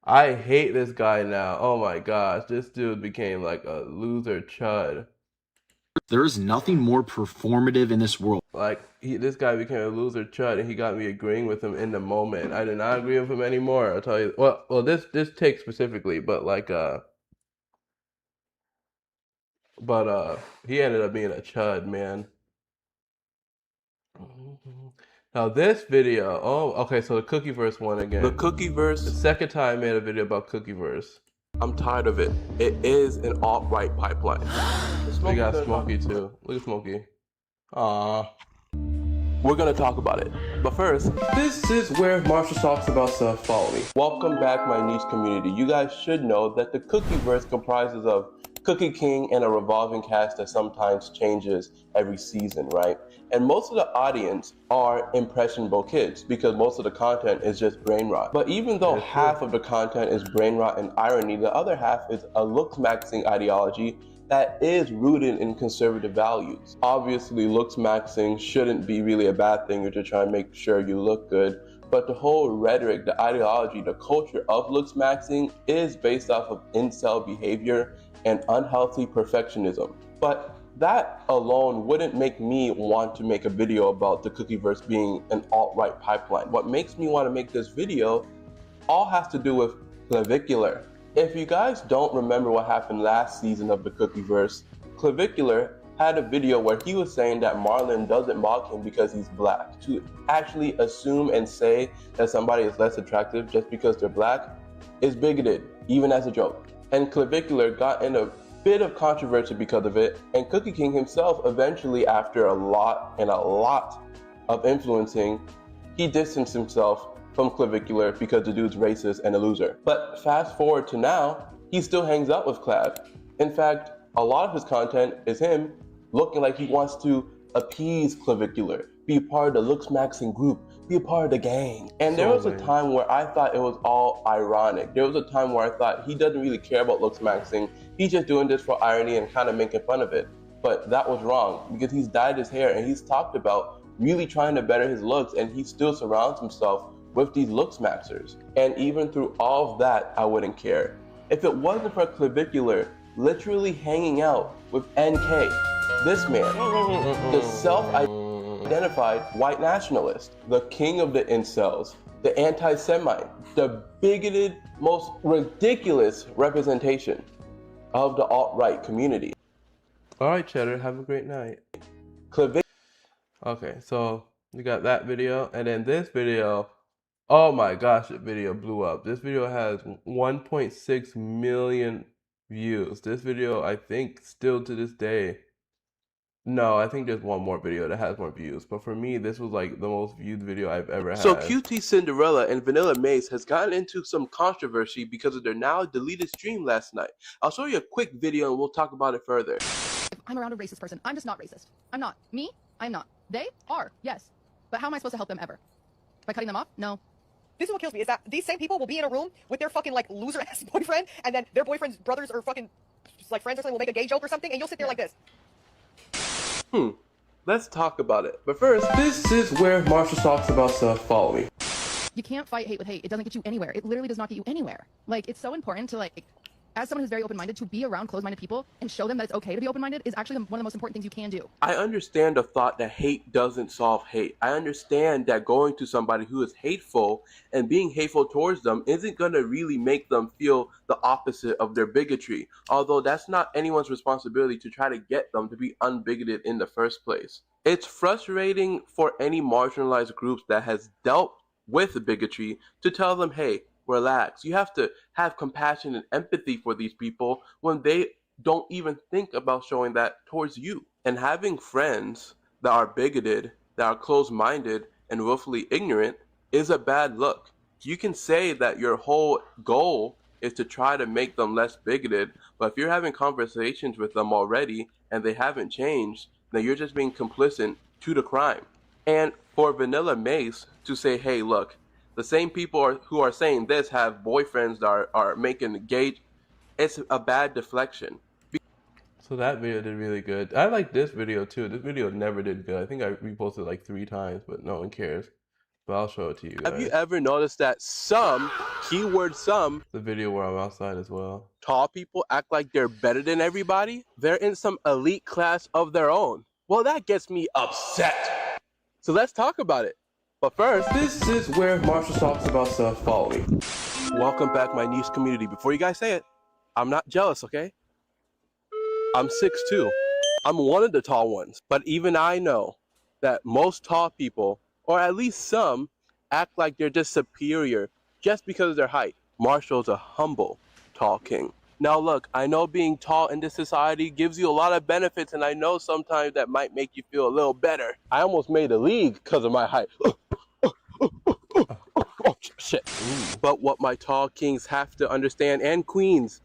I hate this guy now. Oh my gosh, this dude became like a loser chud. There is nothing more performative in this world. Like this guy became a loser chud, and he got me agreeing with him in the moment. I did not agree with him anymore. I'll tell you. Well, this take specifically, but like he ended up being a chud, man. Now this video, okay, so the Cookieverse one again. The Cookieverse. The second time I made a video about Cookieverse. I'm tired of it. It is an alt-right pipeline. We got Smokey too. Look at Smokey. Aww. We're gonna talk about it. But first, This is where Marshall talks about stuff. Follow me. welcome back, my niche community. You guys should know that the Cookieverse comprises of Cookie King and a revolving cast that sometimes changes every season, right? And most of the audience are impressionable kids because most of the content is just brain rot. But even though half of the content is brain rot and irony, the other half is a looks maxing ideology that is rooted in conservative values. Obviously, looks maxing shouldn't be really a bad thing if you're trying to make sure you look good. But the whole rhetoric, the ideology, the culture of looks maxing is based off of incel behavior and unhealthy perfectionism. But that alone wouldn't make me want to make a video about the Cookieverse being an alt-right pipeline. What makes me want to make this video all has to do with Clavicular. If you guys don't remember what happened last season of the Cookieverse, Clavicular had a video where he was saying that Marlon doesn't mock him because he's black. To actually assume and say that somebody is less attractive just because they're black is bigoted, even as a joke. And Clavicular got in a bit of controversy because of it, and Cookie King himself eventually, after a lot of influencing, he distanced himself from Clavicular because the dude's racist and a loser. But fast forward to now, he still hangs out with Clav. In fact, a lot of his content is him looking like he wants to appease Clavicular, be part of the looks maxing group, be a part of the gang. And there was a time where I thought it was all ironic. There was a time where I thought he doesn't really care about looks maxing. He's just doing this for irony and kind of making fun of it. But that was wrong because he's dyed his hair and he's talked about really trying to better his looks, and he still surrounds himself with these looks maxers. And even through all of that, I wouldn't care. If it wasn't for Clavicular literally hanging out with NK, this man, the identified white nationalist, the king of the incels, the anti-Semite, the bigoted, most ridiculous representation of the alt-right community. All right, Cheddar, have a great night. Okay, so we got that video, and then this video, oh my gosh, the video blew up. This video has 1.6 million views. This video, I think, still to this day, no, I think there's one more video that has more views, but for me, this was like the most viewed video I've ever had. So QT Cinderella and Vanilla Mace has gotten into some controversy because of their now deleted stream last night. I'll show you a quick video and we'll talk about it further. If I'm around a racist person, I'm just not racist. I'm not. Me? I'm not. They are, yes. But how am I supposed to help them ever? By cutting them off? No. This is what kills me, is that these same people will be in a room with their fucking, like, loser-ass boyfriend, and then their boyfriend's brothers or fucking, like, friends or something will make a gay joke or something, and you'll sit there like this. Let's talk about it. But first, this is where Marshall talks about stuff. Follow me. You can't fight hate with hate. It doesn't get you anywhere. It literally does not get you anywhere. Like, it's so important to, like, as someone who's very open-minded, to be around closed-minded people and show them that it's okay to be open-minded is actually one of the most important things you can do. I understand the thought that hate doesn't solve hate. I understand that going to somebody who is hateful and being hateful towards them isn't going to really make them feel the opposite of their bigotry. Although that's not anyone's responsibility to try to get them to be unbigoted in the first place. It's frustrating for any marginalized groups that has dealt with bigotry to tell them, hey, relax. You have to have compassion and empathy for these people when they don't even think about showing that towards you. And having friends that are bigoted, that are closed-minded and willfully ignorant is a bad look. You can say that your whole goal is to try to make them less bigoted, but if you're having conversations with them already and they haven't changed, then you're just being complicit to the crime. And for Vanilla Mace to say, hey, look, the same people who are saying this have boyfriends that are making gay. It's a bad deflection. So that video did really good. I like this video too. This video never did good. I think I reposted like 3 times, but no one cares. But I'll show it to you guys. Have you ever noticed that some, keyword some, the video where I'm outside as well, tall people act like they're better than everybody? They're in some elite class of their own. Well, that gets me upset. So let's talk about it. But first, this is where Marshall talks about stuff. Follow me. Welcome back, my niche community. Before you guys say it, I'm not jealous, okay? I'm 6'2". I'm one of the tall ones. But even I know that most tall people, or at least some, act like they're just superior just because of their height. Marshall's a humble, tall king. Now look, I know being tall in this society gives you a lot of benefits, and I know sometimes that might make you feel a little better. I almost made a league because of my height. Oh, shit. But what my tall kings have to understand, and queens,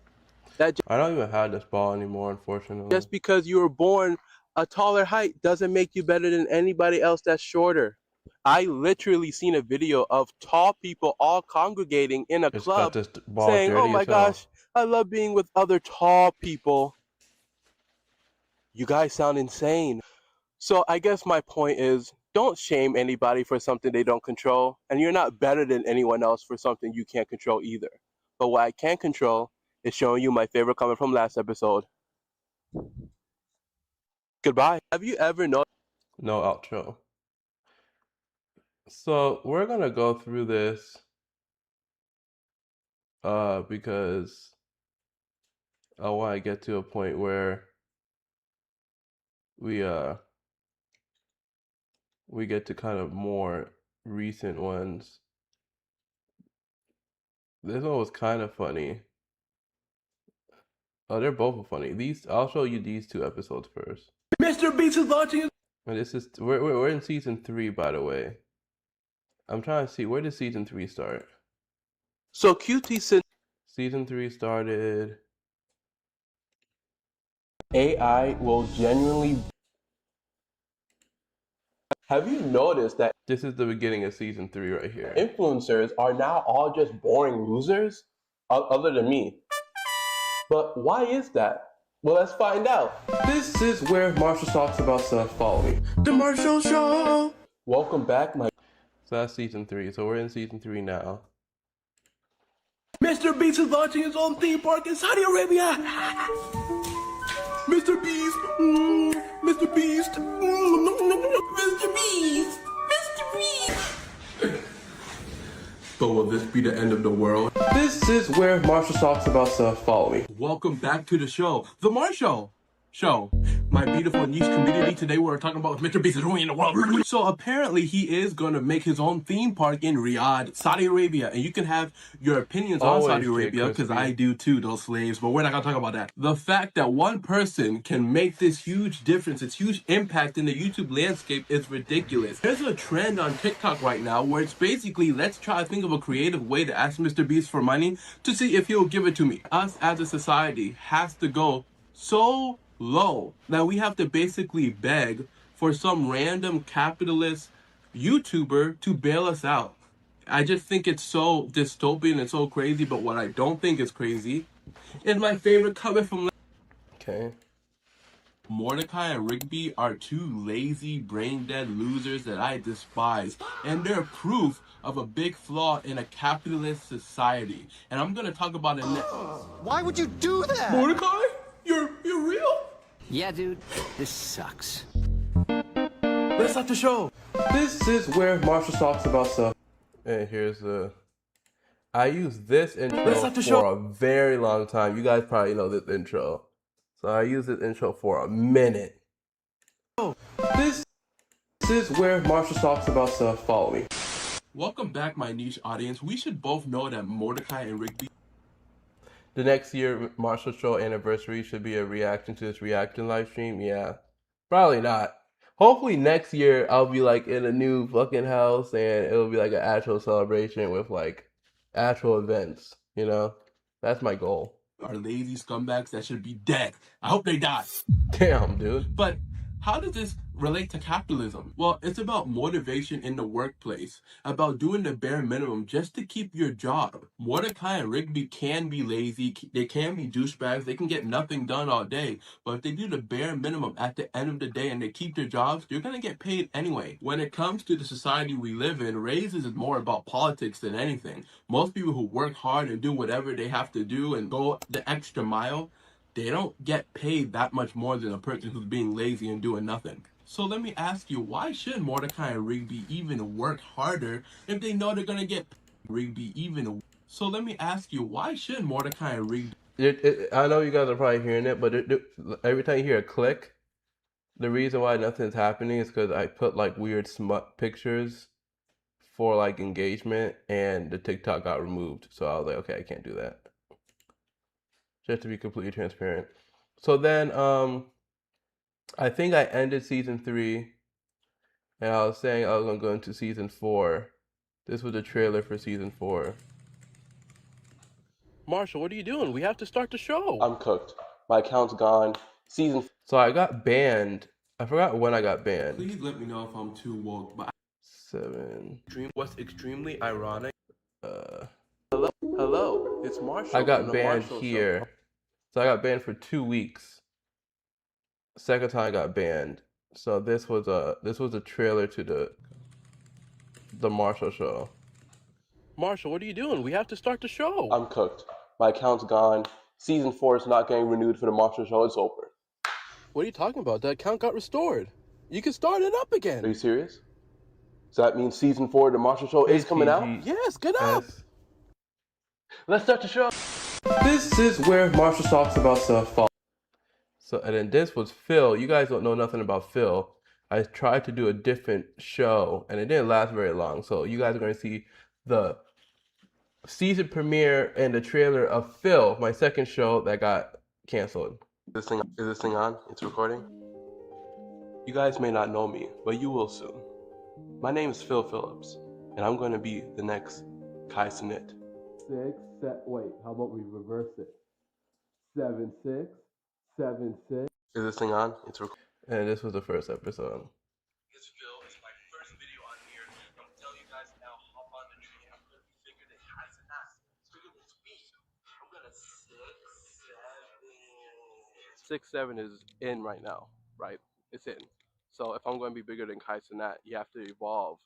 that I don't even have this ball anymore, unfortunately. Just because you were born a taller height doesn't make you better than anybody else that's shorter. I literally seen a video of tall people all congregating in a club saying, oh my gosh, I love being with other tall people. You guys sound insane. So I guess my point is, don't shame anybody for something they don't control, and you're not better than anyone else for something you can't control either. But what I can control is showing you my favorite comment from last episode. Goodbye. Have you ever noticed? No outro. So we're gonna go through this because I want to get to a point where we get to kind of more recent ones. This one was kind of funny. Oh, they're both funny. I'll show you these 2 episodes first. Mr. Beats is launching. And this is we're in season 3, by the way. I'm trying to see, where did season 3 start? So QT season 3 started. AI will genuinely. Have you noticed that this is the beginning of season 3 right here? Influencers are now all just boring losers, other than me. But why is that? Well, let's find out. This is where Marshall talks about stuff. Follow me. The Marshall Show. Welcome back, my. So that's season 3. So we're in season 3 now. Mr. Beats is launching his own theme park in Saudi Arabia. Mr. Beast, Mr. Beast, Mr. Beast, Mr. Beast. But will this be the end of the world? This is where Marshall talks about stuff. Follow me. Welcome back to the show, The Marshall Show. My beautiful niche community, today we're talking about Mr. Beast is ruining the world. So apparently he is going to make his own theme park in Riyadh, Saudi Arabia. And you can have your opinions on Saudi Arabia, because I do too, those slaves. But we're not going to talk about that. The fact that one person can make this huge difference, this huge impact in the YouTube landscape is ridiculous. There's a trend on TikTok right now where it's basically, let's try to think of a creative way to ask Mr. Beast for money to see if he'll give it to me. Us as a society has to go so low that we have to basically beg for some random capitalist YouTuber to bail us out. I just think it's so dystopian and so crazy, but what I don't think is crazy is my favorite comment from... Okay. Mordecai and Rigby are two lazy, brain-dead losers that I despise, and they're proof of a big flaw in a capitalist society. And I'm gonna talk about it next. Why would you do that? Mordecai? You're real? Yeah, dude. This sucks. Let's start the show. This is where Marshall talks about stuff. And here's the... I use this intro for a very long time. You guys probably know this intro. So I use this intro for a minute. This is where Marshall talks about stuff. Follow me. Welcome back, my niche audience. We should both know that Mordecai and Rigby... The next year Marshall Show anniversary should be a reaction to this reaction live stream. Yeah, probably not. Hopefully next year I'll be like in a new fucking house and it'll be like an actual celebration with like actual events. You know, that's my goal. Are lazy scumbags that should be dead. I hope they die. Damn, dude. But how does this relate to capitalism? Well, it's about motivation in the workplace, about doing the bare minimum just to keep your job. Mordecai and Rigby can be lazy, they can be douchebags, they can get nothing done all day, but if they do the bare minimum at the end of the day and they keep their jobs, they're gonna get paid anyway. When it comes to the society we live in, raises is more about politics than anything. Most people who work hard and do whatever they have to do and go the extra mile, they don't get paid that much more than a person who's being lazy and doing nothing. So let me ask you, why should Mordecai and Rigby even work harder if they know they're gonna get Rigby even? So let me ask you, why should Mordecai and Rigby... I know you guys are probably hearing it, but every time you hear a click, the reason why nothing's happening is because I put like weird smut pictures for like engagement and the TikTok got removed. So I was like, okay, I can't do that. Just to be completely transparent. So then, I think I ended season 3, and I was saying I was gonna go into season 4. This was the trailer for season 4. Marshall, what are you doing? We have to start the show. I'm cooked. My account's gone. So I got banned. I forgot when I got banned. Please let me know if I'm too woke, but 7. what's extremely ironic... Hello, it's Marshall. I got banned here. So I got banned for 2 weeks. Second time I got banned. So this was a trailer to the Marshall Show. Marshall, what are you doing? We have to start the show. I'm cooked. My account's gone. Season 4 is not getting renewed for the Marshall Show. It's over. What are you talking about? That account got restored. You can start it up again. Are you serious? So that means season 4 of the Marshall Show is coming out? Yes, get up. Let's start the show. This is where Marshall talks about stuff. So, and then this was Phil. You guys don't know nothing about Phil. I tried to do a different show, and it didn't last very long. So you guys are going to see the season premiere and the trailer of Phil, my second show that got canceled. Is this thing on? It's recording? You guys may not know me, but you will soon. My name is Phil Phillips, and I'm going to be the next Kai Cenat. 6, wait, how about we reverse it? 7, 6, 7, 6. Is this thing on? It's recording. And this was the first episode. It's Phil. It's my first video on here. I'm telling you guys now, hop on the tree. I'm going to be bigger than Kai Cenat. It's bigger than me. I'm going to 6, 7 is in right now, right? It's in. So if I'm going to be bigger than Kai Cenat, you have to evolve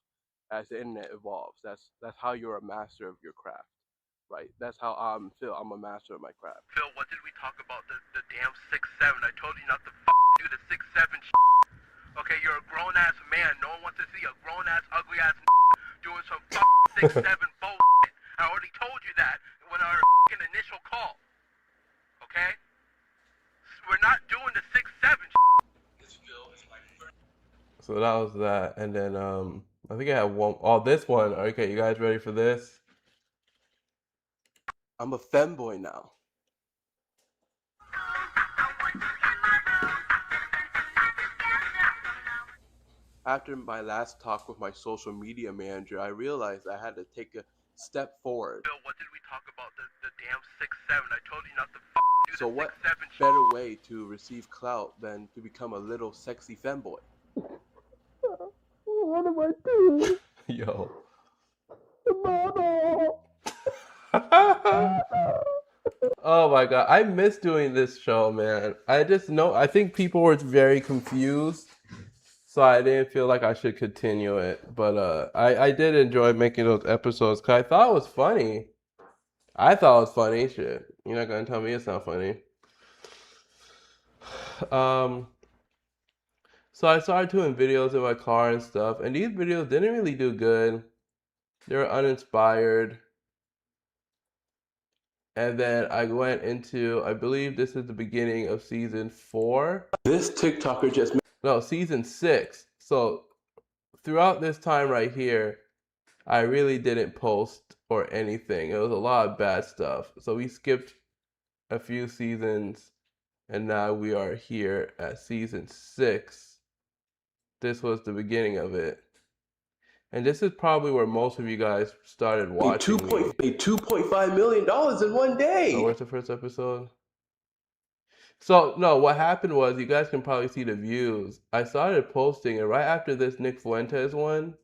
as the internet evolves. That's how you're a master of your craft, right. That's how I'm Phil. I'm a master of my craft. Phil, what did we talk about? The damn 6'7". I told you not to do the 6'7". Okay, you're a grown-ass man. No one wants to see a grown-ass, ugly-ass doing some 6'7" bullshit. I already told you that when our initial call. Okay? We're not doing the 6'7". So that was that, and then I think I had one. Oh, this one. Okay, you guys ready for this? I'm a femboy now. After my last talk with my social media manager, I realized I had to take a step forward. Phil, what did we talk about? The damn 6'7". I told you not to do So the what 6'7". better way to receive clout than to become a little sexy femboy? What am I doing? Yo. Oh my god, I miss doing this show, man. I just know, I think people were very confused, so I didn't feel like I should continue it. But I did enjoy making those episodes because I thought it was funny. I thought it was funny. Shit, you're not gonna tell me it's not funny. So I started doing videos in my car and stuff, and these videos didn't really do good. They were uninspired. And then I went into, I believe this is the beginning of season 4. This TikToker just... No, season 6. So throughout this time right here, I really didn't post or anything. It was a lot of bad stuff. So we skipped a few seasons, and now we are here at season 6. This was the beginning of it. And this is probably where most of you guys started watching. $2.5 million in one day. Oh, where's the first episode? So, no, what happened was, you guys can probably see the views. I started posting, and right after this Nick Fuentes one,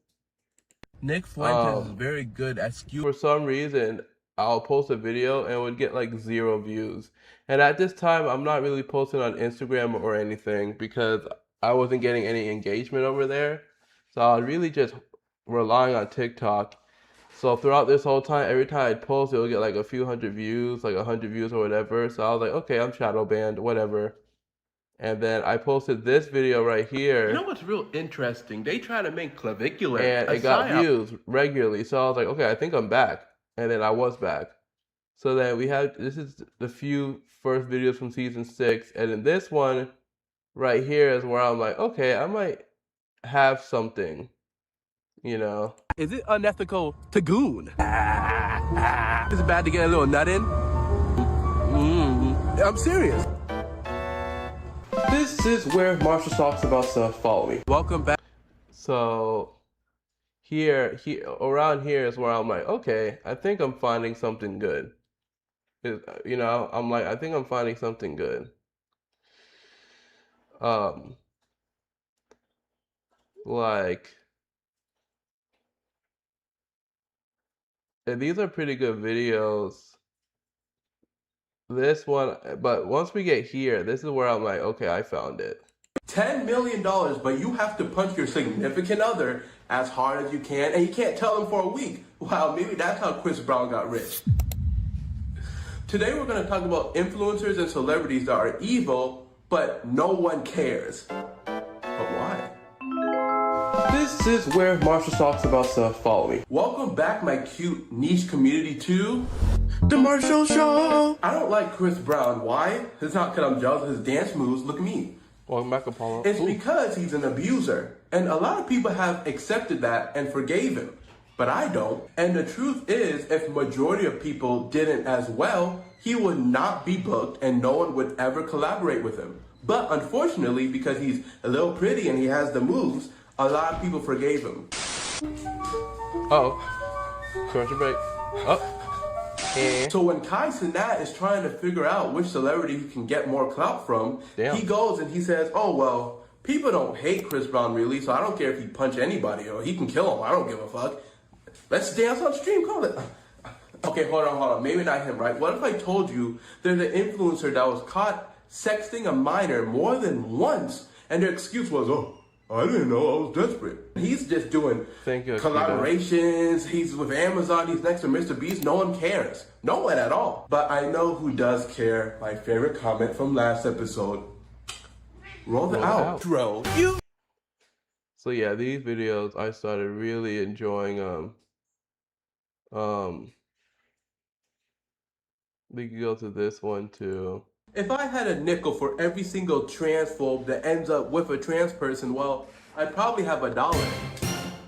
Nick Fuentes is very good at skewing. For some reason, I'll post a video and it would get like 0 views. And at this time, I'm not really posting on Instagram or anything because I wasn't getting any engagement over there. So I was really just relying on TikTok. So throughout this whole time, every time I'd post, it would get like a few hundred views, like 100 views or whatever. So I was like, okay, I'm shadow banned, whatever. And then I posted this video right here. You know what's real interesting? They try to make clavicular and it got views regularly. So I was like, okay, I think I'm back. And then I was back. So then we had, this is the few first videos from season 6. And then this one right here is where I'm like, okay, I might have something, you know. Is it unethical to goon? Is it bad to get a little nut in? I'm serious. This is where Marshall talks about stuff. Follow me. Welcome back. So here, around here is where I'm like, okay, I think I'm finding something good. You know, I'm like, I think I'm finding something good. Like, and these are pretty good videos. This one, but once we get here, this is where I'm like, okay, I found it. $10 million, but you have to punch your significant other as hard as you can, and you can't tell them for a week. Wow, maybe that's how Chris Brown got rich. Today we're going to talk about influencers and celebrities that are evil, but no one cares. But why? This is where Marshall talks about stuff. Follow me. Welcome back, my cute niche community, to The Marshall Show. I don't like Chris Brown. Why? It's not because I'm jealous of his dance moves. Look at me. Welcome back, Apollo. It's because he's an abuser. And a lot of people have accepted that and forgave him. But I don't. And the truth is, if majority of people didn't as well, he would not be booked and no one would ever collaborate with him. But unfortunately, because he's a little pretty and he has the moves, a lot of people forgave him. Uh-oh. Commercial break. Oh. So when Kai Cenat is trying to figure out which celebrity he can get more clout from, he goes and he says, oh, well, people don't hate Chris Brown really, so I don't care if he punch anybody or he can kill him. I don't give a fuck. Let's dance on stream, call it. Okay, hold on. Maybe not him, right? What if I told you there's an influencer that was caught sexting a minor more than once, and their excuse was, oh, I didn't know, I was desperate. He's just doing Thank you, collaborations. He's with Amazon. He's next to Mr. Beast. No one cares. No one at all. But I know who does care. My favorite comment from last episode. Roll the outro. So yeah, these videos I started really enjoying. We could go to this one too. If I had a nickel for every single transphobe that ends up with a trans person, well, I'd probably have $1.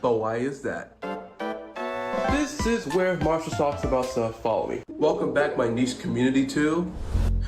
But why is that? This is where Marshall talks about stuff. Follow me. Welcome back, my niche community, to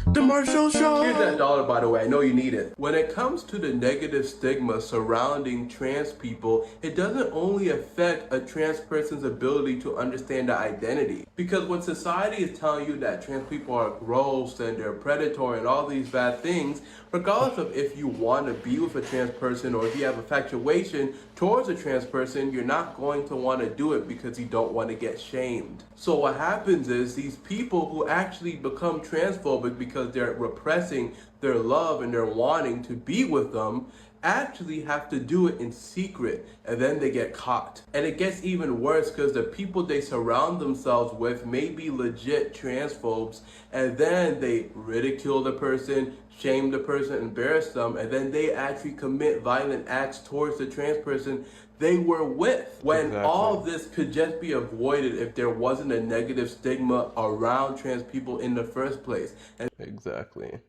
The Marshall Show. Here's that $1, by the way. I know you need it. When it comes to the negative stigma surrounding trans people, it doesn't only affect a trans person's ability to understand their identity. Because when society is telling you that trans people are gross and they're predatory and all these bad things, regardless of if you want to be with a trans person or if you have infatuation towards a trans person, you're not going to want to do it because you don't want to get shamed. So what happens is these people who actually become transphobic because they're repressing their love and they're wanting to be with them actually have to do it in secret, and then they get caught. And it gets even worse because the people they surround themselves with may be legit transphobes, and then they ridicule the person, shame the person, embarrass them, and then they actually commit violent acts towards the trans person they were with. When all of this could just be avoided if there wasn't a negative stigma around trans people in the first place. And exactly.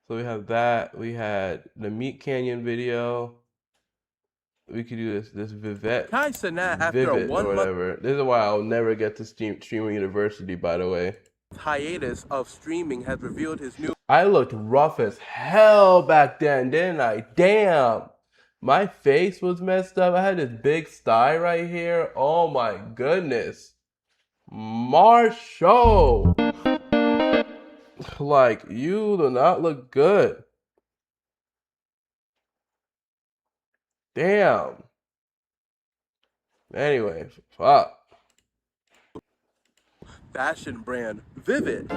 So we have that. We had the Meat Canyon video. We could do this Vivette. Vivid or whatever. This is why I'll never get to Streamer University, by the way. Hiatus of streaming has revealed his new... I looked rough as hell back then, didn't I? Damn. My face was messed up. I had this big sty right here. Oh my goodness. Marshall. Like, you do not look good. Damn. Anyway, fuck. Fashion brand, Vivid.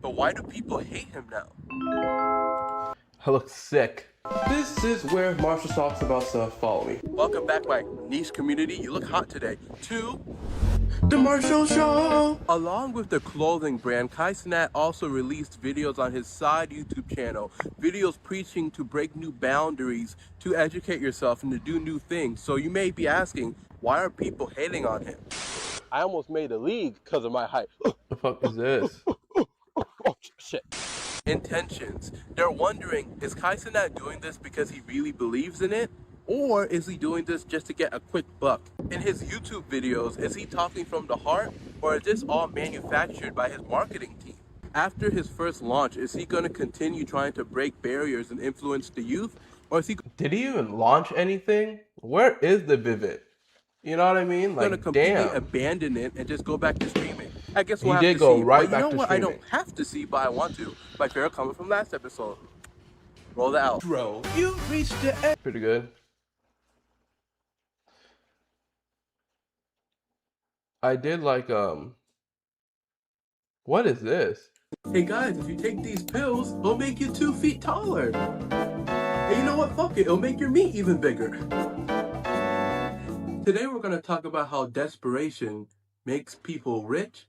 But why do people hate him now? I look sick. This is where Marshall talks about stuff. Follow me. Welcome back, my niche community. You look hot today. To The Marshall Show. Along with the clothing brand, Kai Cenat also released videos on his side YouTube channel. Videos preaching to break new boundaries, to educate yourself, and to do new things. So you may be asking, why are people hating on him? I almost made a league because of my height. The fuck is this? Oh, shit. Intentions. They're wondering, is Kai Cenat doing this because he really believes in it? Or is he doing this just to get a quick buck? In his YouTube videos, is he talking from the heart? Or is this all manufactured by his marketing team? After his first launch, is he going to continue trying to break barriers and influence the youth? Or is he... Did he even launch anything? Where is the Vivid? You know what I mean? Like, going to completely damn. abandon it and just go back to streaming? I guess we'll He have did to go see. right But back you know to what? I streaming. don't have to see, but I want to. My favorite comment from last episode. Roll the outro. You reached the end. Pretty good. I did like, what is this? Hey guys, if you take these pills, it'll make you 2 feet taller. And you know what? Fuck it. It'll make your meat even bigger. Today we're going to talk about how desperation makes people rich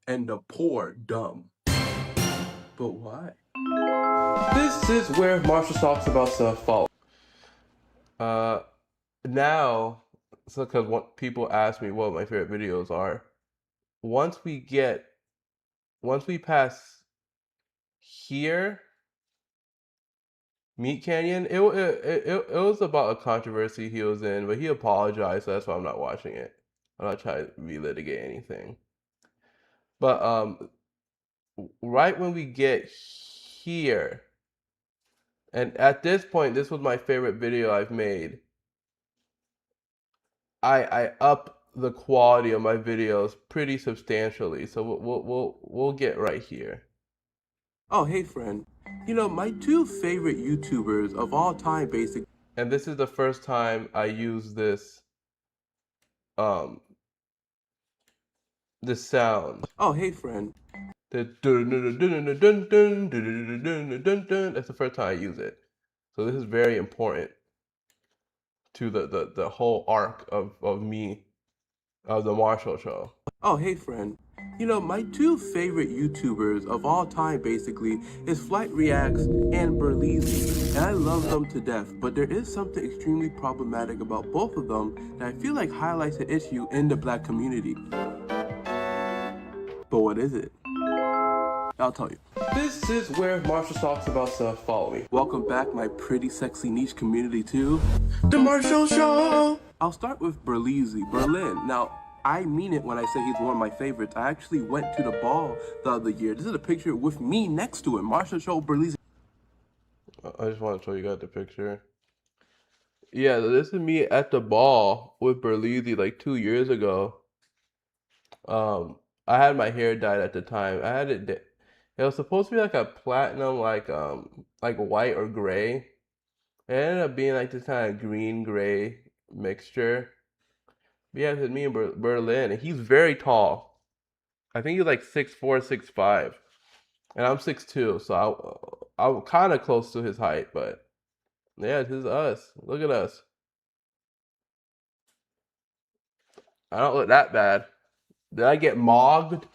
and the poor dumb. But why? This is where Marshall talks about stuff. Follow. Now, so because what people ask me what my favorite videos are, once we pass here, Meat Canyon, it was about a controversy he was in, but he apologized, so that's why I'm not watching it. I'm not trying to relitigate anything. But right when we get here, and at this point, this was my favorite video I've made. I up the quality of my videos pretty substantially, so we'll get right here. Oh, hey friend. You know, my 2 favorite YouTubers of all time, basically. And this is the first time I use this this sound. Oh, hey friend. That's the first time I use it. So this is very important to the whole arc of the Marshall show. Oh, hey friend. You know, my two favorite YouTubers of all time basically is Flight Reacts and Berleezy, and I love them to death, but there is something extremely problematic about both of them that I feel like highlights an issue in the black community. But what is it? I'll tell you. This is where Marshall talks about stuff. Follow me. Welcome back, my pretty sexy niche community to The Marshall Show. I'll start with Berleezy, Berlin. Now, I mean it when I say he's one of my favorites. I actually went to the ball the other year. This is a picture with me next to him. Marshall Show, Berleezy. I just want to show you guys the picture. Yeah, this is me at the ball with Berleezy like 2 years ago. I had my hair dyed at the time. I had it. It was supposed to be like a platinum, like white or gray. It ended up being like this kind of green gray mixture. But yeah, it's me in Berlin, and he's very tall. I think he's like 6'4", 6'5", and I'm 6'2", so I'm kind of close to his height. But yeah, this is us. Look at us. I don't look that bad. Did I get mogged?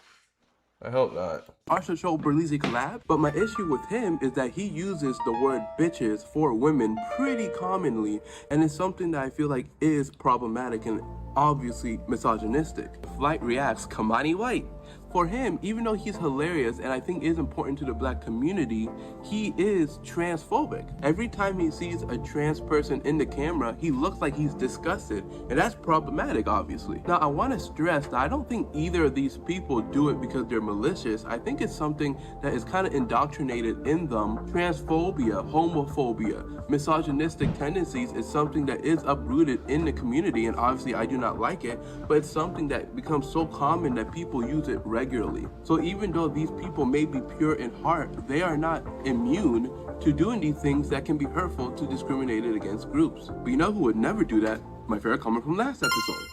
I hope not. Marshall Show Berleezy collab, but my issue with him is that he uses the word bitches for women pretty commonly, and it's something that I feel like is problematic and obviously misogynistic. Flight Reacts, Kamani White. For him, even though he's hilarious and I think is important to the black community, he is transphobic. Every time he sees a trans person in the camera, he looks like he's disgusted, and that's problematic, obviously. Now, I want to stress that I don't think either of these people do it because they're malicious. I think it's something that is kind of indoctrinated in them. Transphobia, homophobia, misogynistic tendencies is something that is uprooted in the community, and obviously I do not like it, but it's something that becomes so common that people use it regularly. So even though these people may be pure in heart, they are not immune to doing these things that can be hurtful to discriminated against groups. But you know who would never do that? My favorite comment from last episode.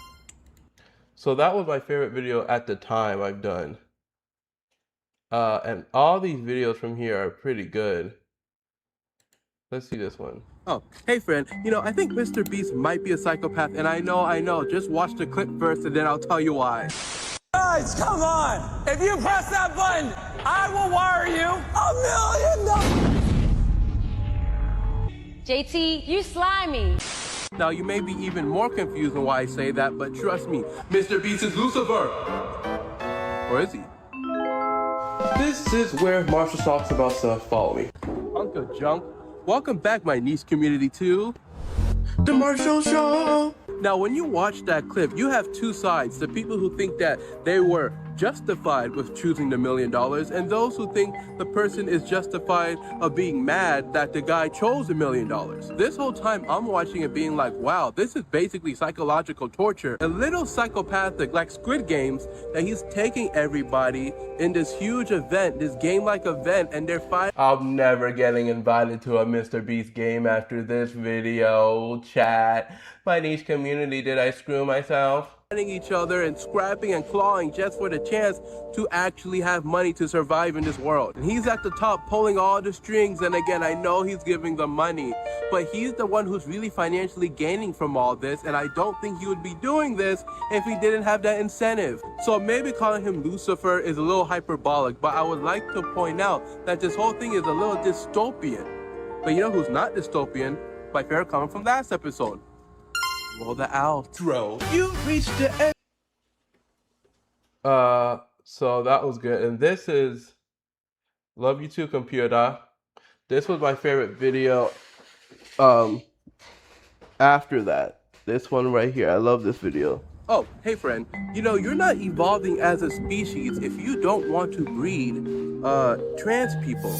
So that was my favorite video at the time I've done. And all these videos from here are pretty good. Let's see this one. Oh, hey friend, you know, I think Mr. Beast might be a psychopath, and I know, just watch the clip first and then I'll tell you why. Guys, come on! If you press that button, I will wire you $1 million! JT, you slimy. Now, you may be even more confused on why I say that, but trust me, Mr. Beast is Lucifer! Or is he? This is where Marshall talks about stuff. Follow me. Uncle Junk, welcome back, my niece community, to The Marshall Show! Now, when you watch that clip, you have two sides. The people who think that they were justified with choosing the $1 million, and those who think the person is justified of being mad that the guy chose $1 million. This whole time, I'm watching it being like, wow, this is basically psychological torture. A little psychopathic, like Squid Games, that he's taking everybody in this huge event, this game-like event, and they're fighting. I'm never getting invited to a Mr. Beast game after this video, chat. My niche community, did I screw myself? Each other and scrapping and clawing just for the chance to actually have money to survive in this world. And he's at the top pulling all the strings, and again, I know he's giving them money, but he's the one who's really financially gaining from all this, and I don't think he would be doing this if he didn't have that incentive. So maybe calling him Lucifer is a little hyperbolic, but I would like to point out that this whole thing is a little dystopian. But you know who's not dystopian? My favorite comment from last episode. Roll the outro. You reached the end. So that was good. And this is Love You Too, Computer. This was my favorite video after that. This one right here. I love this video. Oh, hey friend. You know, you're not evolving as a species if you don't want to breed trans people.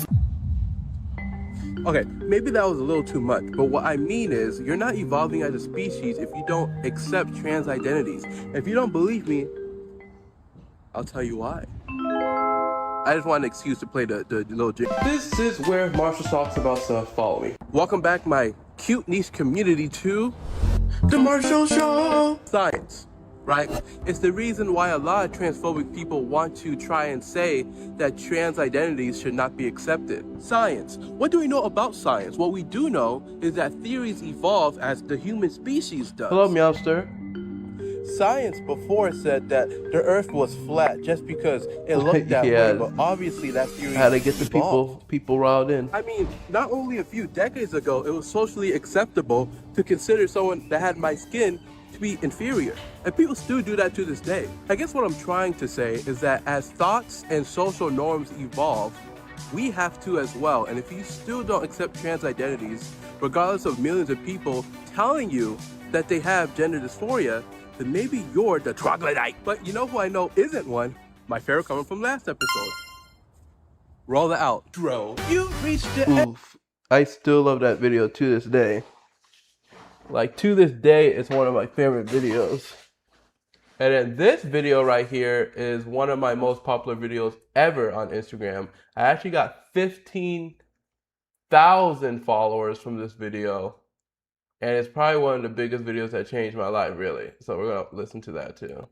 Okay, maybe that was a little too much, but what I mean is, you're not evolving as a species if you don't accept trans identities. If you don't believe me, I'll tell you why. I just want an excuse to play the little jig. This is where Marshall talks about stuff. Follow me. Welcome back, my cute niche community, to The Marshall Show! Science. right? It's the reason why a lot of transphobic people want to try and say that trans identities should not be accepted. Science. What do we know about science? What we do know is that theories evolve as the human species does. Hello, Meowster. Science before said that the Earth was flat just because it looked that way, but obviously that theory had to get the people riled in. I mean, not only a few decades ago, it was socially acceptable to consider someone that had my skin to be inferior, and people still do that to this day. I guess what I'm trying to say is that as thoughts and social norms evolve, we have to as well. And if you still don't accept trans identities, regardless of millions of people telling you that they have gender dysphoria, then maybe you're the troglodyte. But you know who I know isn't one? My favorite comment from last episode. Roll it out. Dro. You reached the Oof. I still love that video to this day. Like, to this day, it's one of my favorite videos. And then this video right here is one of my most popular videos ever on Instagram. I actually got 15,000 followers from this video. And it's probably one of the biggest videos that changed my life, really. So we're gonna listen to that too.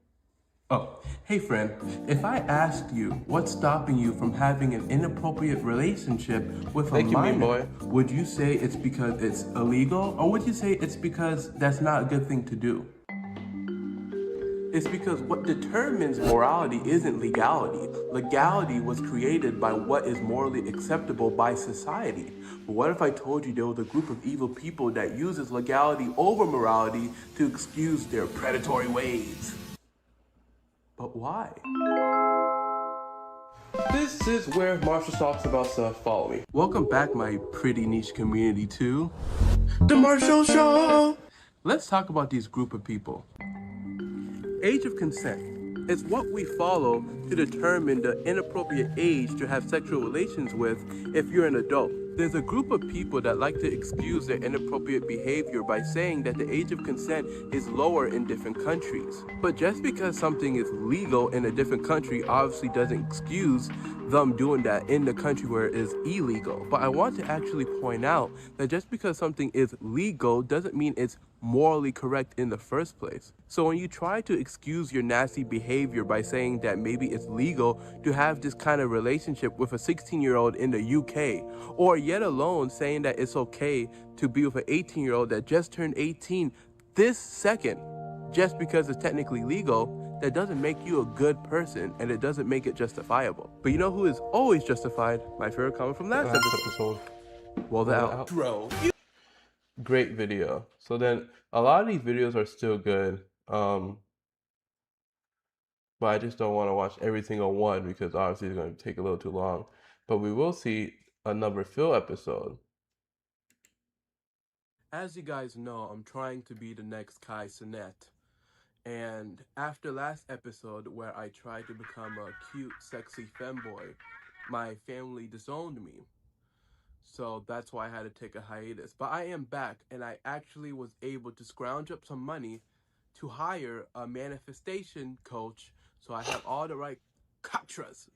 Oh, hey friend, if I asked you what's stopping you from having an inappropriate relationship with a minor, would you say it's because it's illegal, or would you say it's because that's not a good thing to do? It's because what determines morality isn't legality. Legality was created by what is morally acceptable by society. But what if I told you there was a group of evil people that uses legality over morality to excuse their predatory ways? But why? This is where Marshall talks about stuff. Follow me. Welcome back, my pretty niche community, to The Marshall Show. Let's talk about these group of people. Age of consent. It's what we follow to determine the inappropriate age to have sexual relations with if you're an adult. There's a group of people that like to excuse their inappropriate behavior by saying that the age of consent is lower in different countries. But just because something is legal in a different country obviously doesn't excuse them doing that in the country where it is illegal. But I want to actually point out that just because something is legal doesn't mean it's morally correct in the first place. So when you try to excuse your nasty behavior by saying that maybe it's legal to have this kind of relationship with a 16-year-old in the UK, or yet alone saying that it's okay to be with an 18-year-old that just turned 18 this second, just because it's technically legal, that doesn't make you a good person, and it doesn't make it justifiable. But you know who is always justified? My favorite comment from last episode. Roll that out. Bro. Great video. So then a lot of these videos are still good, but I just don't want to watch every single one because obviously it's going to take a little too long. But we will see a number fill episode. As you guys know, I'm trying to be the next Kai Cenat. And after last episode where I tried to become a cute, sexy femboy, my family disowned me. So that's why I had to take a hiatus. But I am back, and I actually was able to scrounge up some money to hire a manifestation coach, so I have all the right chakras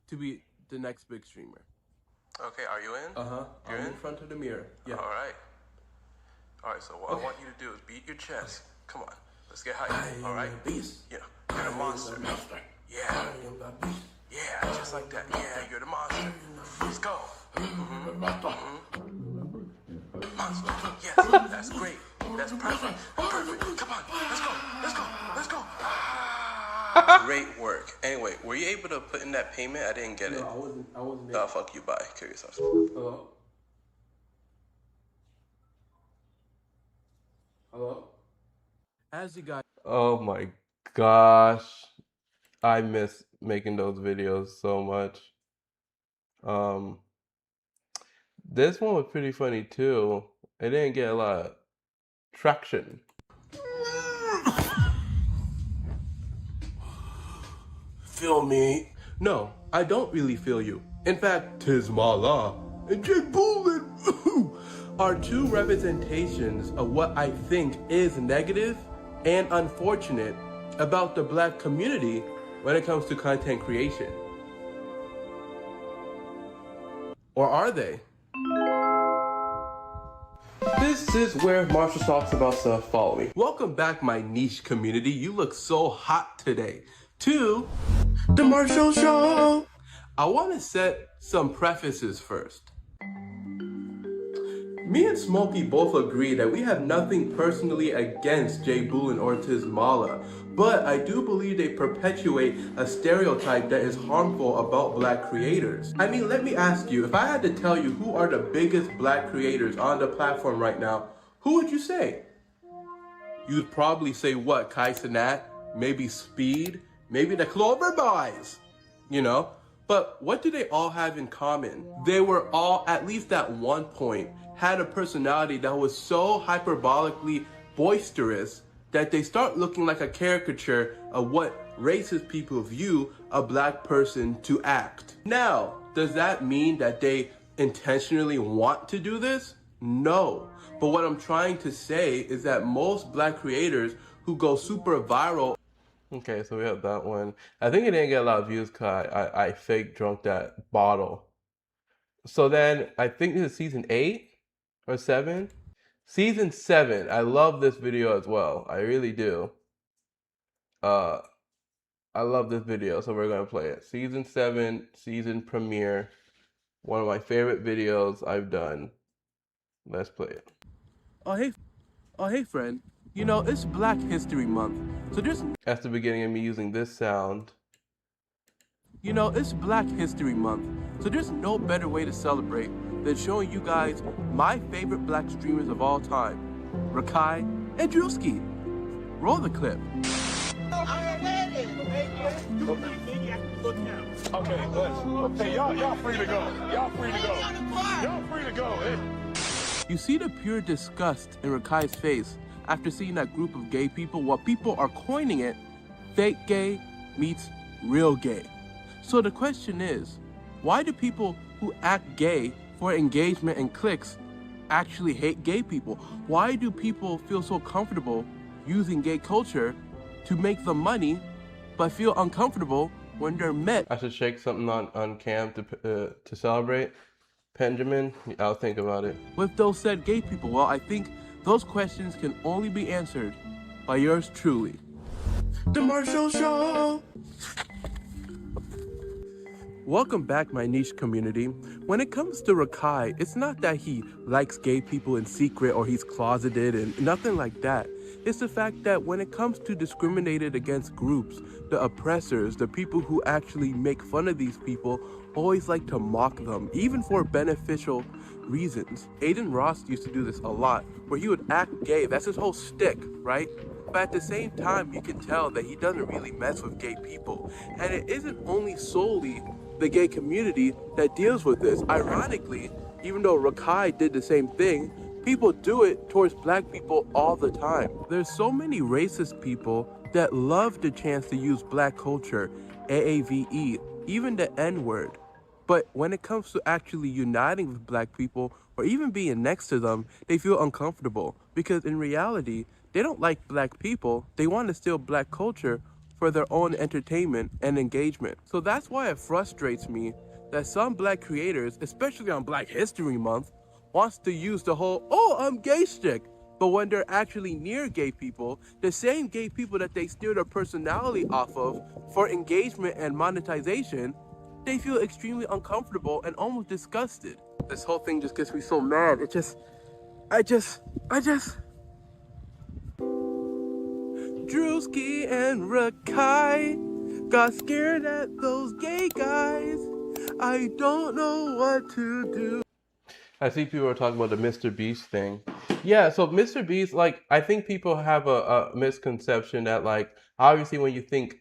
to be the next big streamer. Okay, are you in? You're in front of the mirror. Yeah. All right, so what I want you to do is beat your chest. Come on, let's get hyped. All right? Beast. Yeah, you're the monster. Yeah. Yeah, just like that. Yeah, you're the monster. Let's go. Monster. Yes, that's great. That's perfect. Perfect. Come on, let's go. Great work. Anyway, were you able to put in that payment? I didn't get it. No, I wasn't Oh, fuck you. Bye. Kill yourself. Hello? As you guys... Oh my gosh. I miss making those videos so much. This one was pretty funny too. It didn't get a lot of traction. Feel me? No, I don't really feel you. In fact, 'tis my law and Jake Bullet are two representations of what I think is negative and unfortunate about the Black community when it comes to content creation. Or are they? This This is where Marshall talks about stuff. Follow me. Welcome back, my niche community. You look so hot today. To the Marshall Show. I want to set some prefaces first. Me and Smokey both agree that we have nothing personally against J. Boo and Ortiz Mala, but I do believe they perpetuate a stereotype that is harmful about black creators. I mean, let me ask you, if I had to tell you who are the biggest black creators on the platform right now, who would you say? You'd probably say what, Kai Cenat, maybe Speed, maybe the Clover Boys, you know? But what do they all have in common? They were all, at least at one point, had a personality that was so hyperbolically boisterous that they start looking like a caricature of what racist people view a black person to act. Now, does that mean that they intentionally want to do this? No. But what I'm trying to say is that most black creators who go super viral. Okay, so we have that one. I think it didn't get a lot of views because I fake drunk that bottle. So then I think this is season 8 or 7. Season 7. I love this video as well. I really do. I love this video, so we're gonna play it. Season 7, season premiere. One of my favorite videos I've done. Let's play it. Oh hey friend. You know, it's Black History Month, so there's... That's the beginning of me using this sound. You know, it's Black History Month, so there's no better way to celebrate than showing you guys my favorite black streamers of all time, Rakai and Drewski. Roll the clip. Okay, hey, y'all free to go. Y'all free to go. Y'all free to go. Hey. You see the pure disgust in Rakai's face after seeing that group of gay people. What people are coining it, fake gay meets real gay. So the question is, why do people who act gay for engagement and clicks actually hate gay people? Why do people feel so comfortable using gay culture to make them money, but feel uncomfortable when they're met? I should shake something on cam to celebrate. Benjamin, I'll think about it. With those said gay people, well, I think those questions can only be answered by yours truly. The Marshall Show! Welcome back, my niche community. When it comes to Rakai, it's not that he likes gay people in secret or he's closeted and nothing like that. It's the fact that when it comes to discriminated against groups, the oppressors, the people who actually make fun of these people, always like to mock them, even for beneficial reasons. Aiden Ross used to do this a lot, where he would act gay. That's his whole shtick, right? But at the same time, you can tell that he doesn't really mess with gay people. And it isn't only solely the gay community that deals with this. Ironically, even though Rakai did the same thing, people do it towards black people all the time. There's so many racist people that love the chance to use black culture, AAVE, even the N-word. But when it comes to actually uniting with black people or even being next to them, they feel uncomfortable because in reality, they don't like black people. They want to steal black culture for their own entertainment and engagement. So that's why it frustrates me that some black creators, especially on Black History Month, wants to use the whole, oh, I'm gay shtick. But when they're actually near gay people, the same gay people that they steal their personality off of for engagement and monetization, they feel extremely uncomfortable and almost disgusted. This whole thing just gets me so mad. I just. Drewski and Rakai got scared at those gay guys. I don't know what to do. I see people are talking about the Mr. Beast thing. Yeah, so Mr. Beast, like, I think people have a misconception that, like, obviously when you think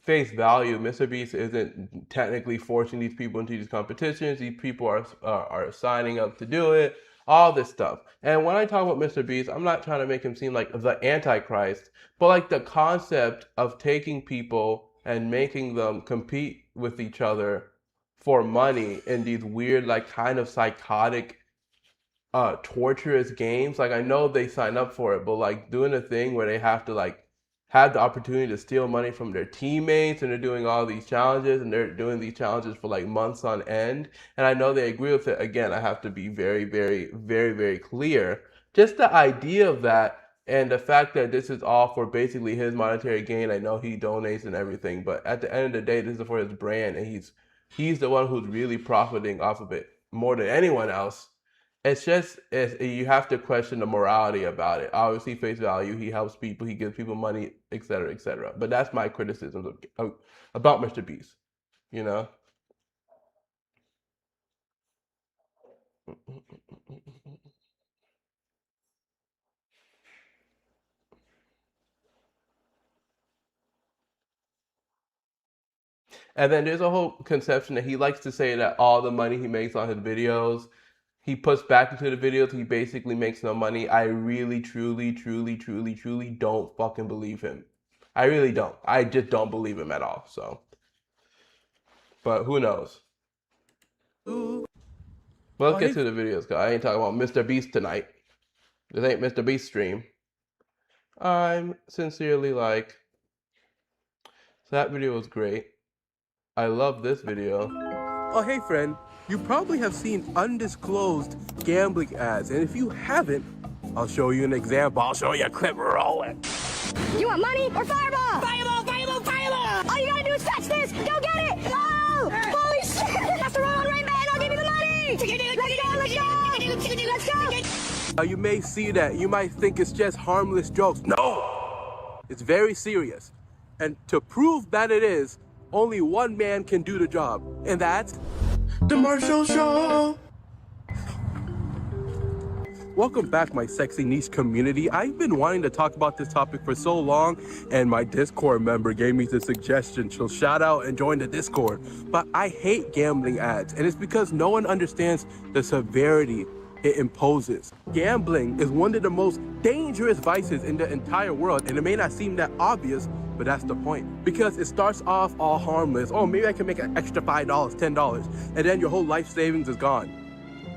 face value, Mr. Beast isn't technically forcing these people into these competitions. These people are signing up to do it, all this stuff. And when I talk about Mr. Beast, I'm not trying to make him seem like the Antichrist, but like the concept of taking people and making them compete with each other for money in these weird, like, kind of psychotic, torturous games. Like, I know they sign up for it, but like doing a thing where they have to like have the opportunity to steal money from their teammates, and they're doing all these challenges, and they're doing these challenges for like months on end. And I know they agree with it. Again, I have to be very, very, very, very clear. Just the idea of that and the fact that this is all for basically his monetary gain. I know he donates and everything, but at the end of the day, this is for his brand, and he's the one who's really profiting off of it more than anyone else. It's just you have to question the morality about it. Obviously, face value, he helps people, he gives people money, etc., etc. But that's my criticism about Mr. Beast, you know. And then there's a whole conception that he likes to say that all the money he makes on his videos, he puts back into the videos. He basically makes no money. I really, truly, truly, truly, truly don't fucking believe him. I really don't. I just don't believe him at all. So, but who knows? Well, let's get to the videos, guys. I ain't talking about Mr. Beast tonight. This ain't Mr. Beast stream. I'm sincerely like, so that video was great. I love this video. Oh, hey friend, you probably have seen undisclosed gambling ads, and if you haven't, I'll show you an example. I'll show you a clip rolling. You want money or fireball? Fireball, fireball, fireball! All you gotta do is touch this! Go get it! Oh! Holy shit! That's the wrong right, man! I'll give you the money! Let's go! You may see that. You might think it's just harmless jokes. No! It's very serious. And to prove that it is, only one man can do the job, and that's the Marshall Show. Welcome back, my sexy niche community. I've been wanting to talk about this topic for so long, and my Discord member gave me the suggestion. So shout out and join the Discord. But I hate gambling ads, and it's because no one understands the severity it imposes. Gambling is one of the most dangerous vices in the entire world, and it may not seem that obvious, but that's the point. Because it starts off all harmless. Oh, maybe I can make an extra $5, $10, and then your whole life savings is gone.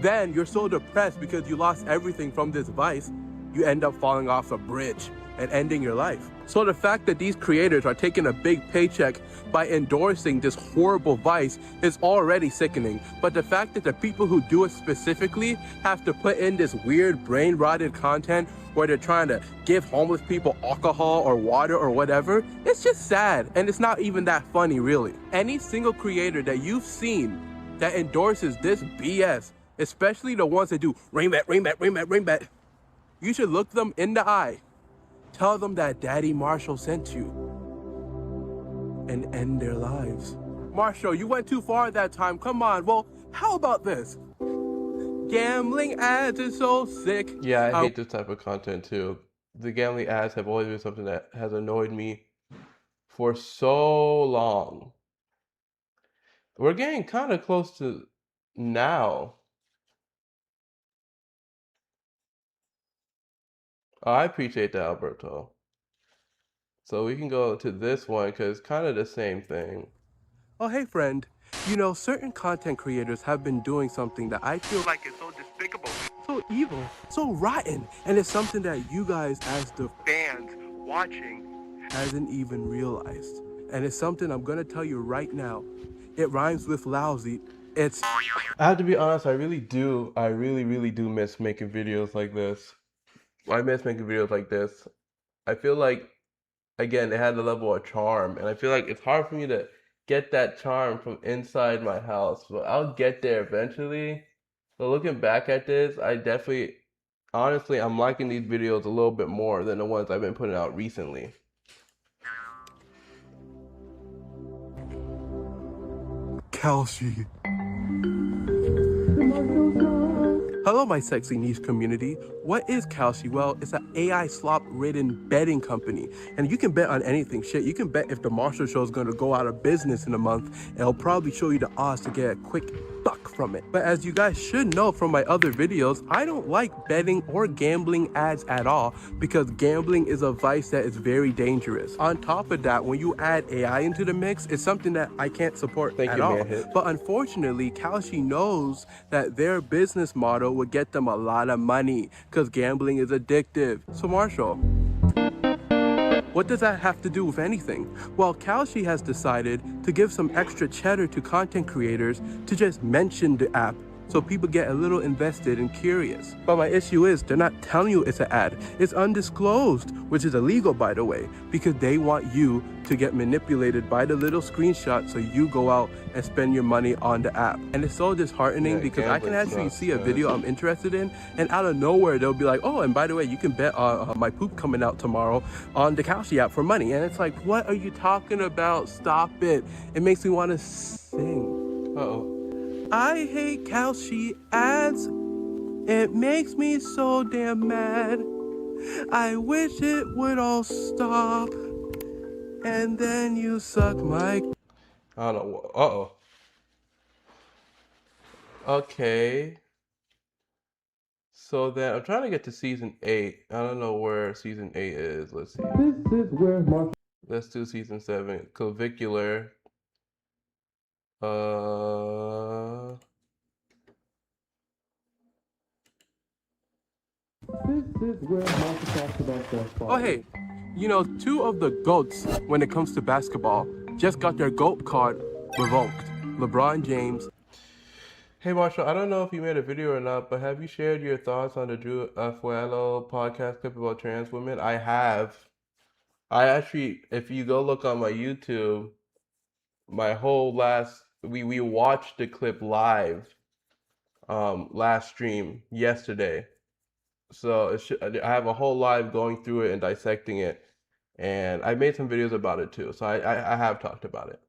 Then you're so depressed because you lost everything from this vice, you end up falling off a bridge and ending your life. So the fact that these creators are taking a big paycheck by endorsing this horrible vice is already sickening. But the fact that the people who do it specifically have to put in this weird brain-rotted content where they're trying to give homeless people alcohol or water or whatever, it's just sad, and it's not even that funny, really. Any single creator that you've seen that endorses this BS, especially the ones that do ring bet, ring bet, ring bet, ring bet, you should look them in the eye, tell them that Daddy Marshall sent you, and end their lives. Marshall, you went too far that time. Come on. Well, how about this? Gambling ads is so sick. Yeah, I hate this type of content too. The gambling ads have always been something that has annoyed me for so long. We're getting kind of close to now. Oh, I appreciate that, Alberto. So we can go to this one because it's kind of the same thing. Oh, hey, friend. You know, certain content creators have been doing something that I feel like is so despicable, so evil, so rotten, and it's something that you guys as the fans watching hasn't even realized. And it's something I'm going to tell you right now. It rhymes with lousy. It's... I have to be honest, I really do miss making videos like this. I miss making videos like this. I feel like, again, it had a level of charm, and I feel like it's hard for me to get that charm from inside my house, but I'll get there eventually. So looking back at this, I definitely, honestly, I'm liking these videos a little bit more than the ones I've been putting out recently. Kelsey. Hello, my sexy niche community. What is Kalshi? Well, it's an AI slop-ridden betting company, and you can bet on anything. Shit, you can bet if the Marshall Show is going to go out of business in a month, and it'll probably show you the odds to get a quick buck from it. But as you guys should know from my other videos, I don't like betting or gambling ads at all because gambling is a vice that is very dangerous. On top of that, when you add AI into the mix, it's something that I can't support at all. But unfortunately, Kalshi knows that their business model would get them a lot of money because gambling is addictive. So Marshall, What does that have to do with anything? Well, Kalshi has decided to give some extra cheddar to content creators to just mention the app so people get a little invested and curious. But my issue is they're not telling you it's an ad. It's undisclosed, which is illegal, by the way, because they want you to get manipulated by the little screenshot so you go out and spend your money on the app. And it's so disheartening because I can actually see a video I'm interested in, and out of nowhere they'll be like, oh, and by the way, you can bet on my poop coming out tomorrow on the Kalshi app for money. And it's like, what are you talking about? Stop it. It makes me want to sing. Uh-oh. I hate Kalshi ads. It makes me so damn mad. I wish it would all stop. And then you suck my... I don't know. Uh-oh. Okay. So then I'm trying to get to season 8. I don't know where season 8 is. Let's see. This is where Marshall... Let's do season 7. Clavicular. This is where Marshall talks about Transphobia. Oh, hey, you know, 2 of the GOATs when it comes to basketball just got their GOAT card revoked. LeBron James. Hey, Marshall, I don't know if you made a video or not, but have you shared your thoughts on the Drew Afuelo podcast clip about trans women? I have. I actually, if you go look on my YouTube, my whole we watched the clip live last stream yesterday. So I have a whole live going through it and dissecting it, and I made some videos about it too. So I have talked about it.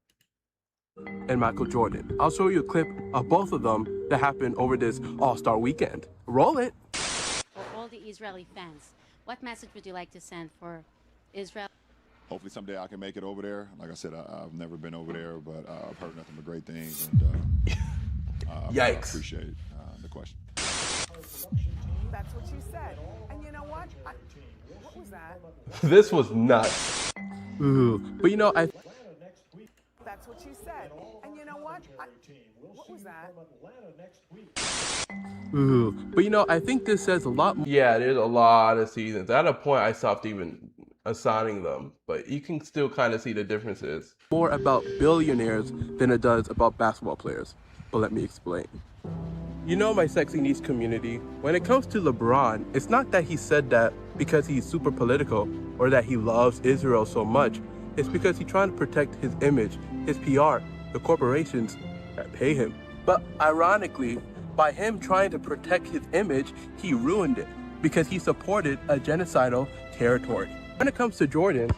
And Michael Jordan. I'll show you a clip of both of them that happened over this All-Star weekend. Roll it. For all the Israeli fans, what message would you like to send for Israel? Hopefully someday I can make it over there. Like I said, I've never been over there, but I've heard nothing but great things. And Yikes. I appreciate the question. That's what you said. And you know what? What was that? This was nuts. Ooh. But you know, That's what you said. And you know what? What was that? Ooh. But you know, I think this says a lot more. Yeah, there's a lot of seasons. At a point, I stopped even assigning them, but you can still kind of see the differences. More about billionaires than it does about basketball players. But let me explain. You know, my sexy niche community, when it comes to LeBron, it's not that he said that because he's super political or that he loves Israel so much. It's because he's trying to protect his image, his PR, the corporations that pay him. But ironically, by him trying to protect his image, he ruined it because he supported a genocidal territory. When it comes to Jordan,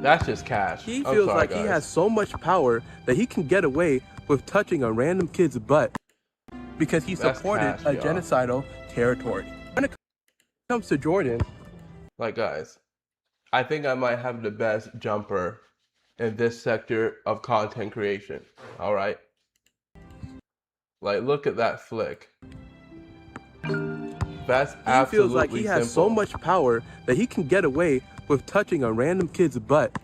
that's just cash. He feels like he has so much power that he can get away with touching a random kid's butt because he supported a genocidal territory. When it comes to Jordan, like guys, I think I might have the best jumper in this sector of content creation. All right. Like, look at that flick. That's absolutely simple. He feels like he has so much power that he can get away with touching a random kid's butt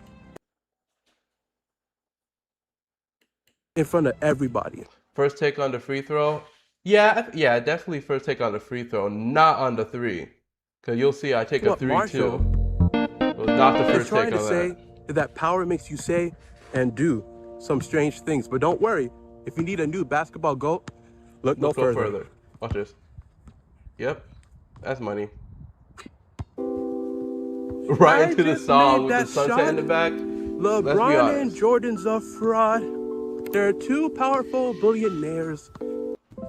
in front of everybody. First take on the free throw? Yeah, definitely first take on the free throw, not on the 3. Because you'll see I take a 3 Marshall, too. It was not the first take on that. Trying to say that power makes you say and do some strange things. But don't worry, if you need a new basketball GOAT, look no further. Watch this. Yep, that's money. Right into the song with the sunset in the back. LeBron and Jordan's a fraud. They're two powerful billionaires.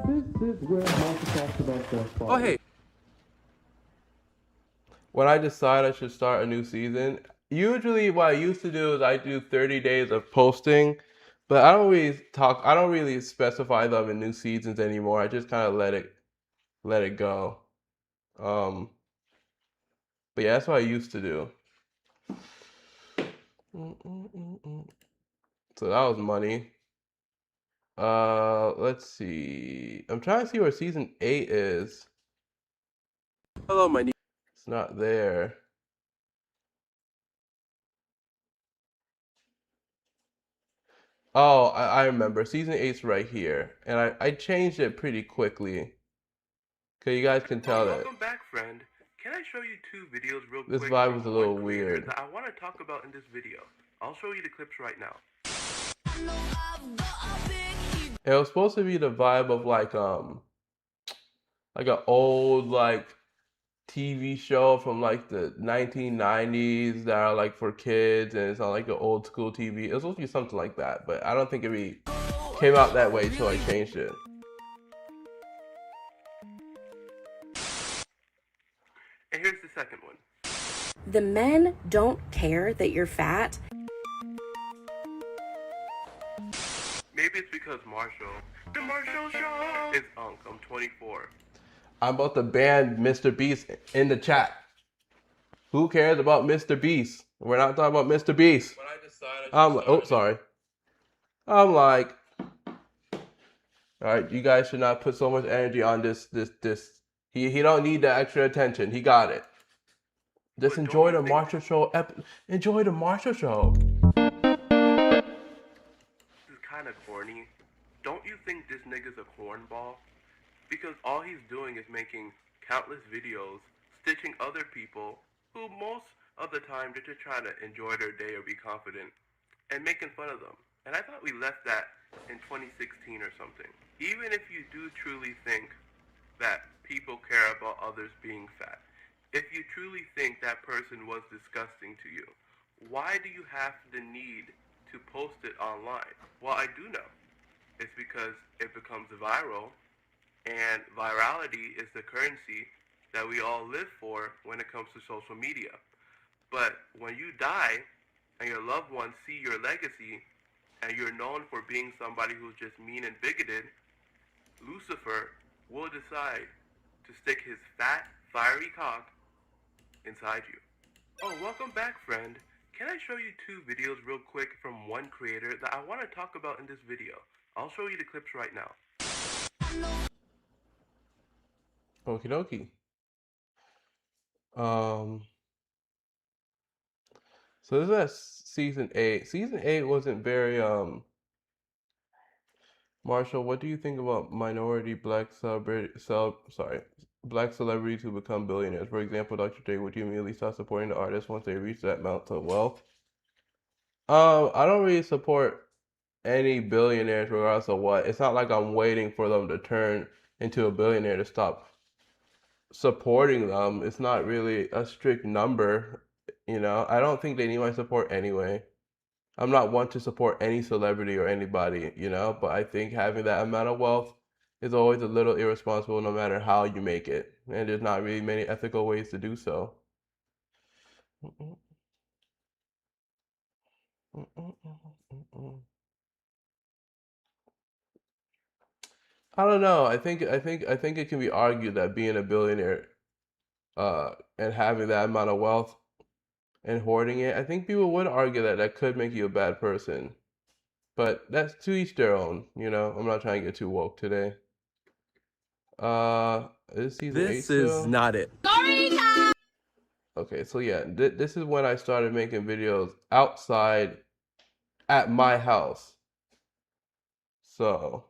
This is where Marshall talks about Transphobia. Oh, hey. When I decide I should start a new season, usually what I used to do is I do 30 days of posting, but I don't really specify them in new seasons anymore. I just kind of let it go. But yeah, that's what I used to do. So that was money. Let's see. I'm trying to see where season 8 is. Hello, my niece. It's not there. Oh, I remember. Season 8's right here. And I changed it pretty quickly. Okay, you guys can tell that. Welcome back, friend. Can I show you 2 videos real quick? This vibe was from a little one creator weird. that I want to talk about in this video. I'll show you the clips right now. It was supposed to be the vibe of like an old like TV show from like the 1990s that are like for kids, and it's on like an old school TV. It was supposed to be something like that, but I don't think it really came out that way until I changed it. And here's the second one. The men don't care that you're fat. Maybe it's because the Marshall Show is Unk. I'm 24. I'm about to ban Mr. Beast in the chat. Who cares about Mr. Beast? We're not talking about Mr. Beast. When I decided Oh, sorry. I'm like, all right, you guys should not put so much energy on this. He don't need the extra attention. He got it. Just enjoy the Marshall Show. Enjoy the Marshall Show. This is kind of corny. Don't you think this nigga's a cornball? Because all he's doing is making countless videos, stitching other people who most of the time they're just trying to enjoy their day or be confident, and making fun of them. And I thought we left that in 2016 or something. Even if you do truly think that people care about others being fat, if you truly think that person was disgusting to you, why do you have the need to post it online? Well, I do know. It's because it becomes viral, and virality is the currency that we all live for when it comes to social media. But when you die and your loved ones see your legacy and you're known for being somebody who's just mean and bigoted, Lucifer will decide to stick his fat, fiery cock inside you. Oh, welcome back, friend. Can I show you 2 videos real quick from one creator that I want to talk about in this video? I'll show you the clips right now. Okie dokie. So this is season 8. Season 8 wasn't very Marshall, what do you think about minority black celebrities who become billionaires? For example, Dr. Dre, would you immediately start supporting the artists once they reach that amount of wealth? I don't really support any billionaires regardless of what. It's not like I'm waiting for them to turn into a billionaire to stop supporting them. It's not really a strict number, you know. I don't think they need my support anyway. I'm not one to support any celebrity or anybody, you know, but I think having that amount of wealth is always a little irresponsible no matter how you make it. And there's not really many ethical ways to do so. I don't know. I think it can be argued that being a billionaire and having that amount of wealth and hoarding it, I think people would argue that that could make you a bad person. But that's to each their own, you know. I'm not trying to get too woke today. Is season 8 This still? is not it. Okay, so yeah, this is when I started making videos outside at my house. So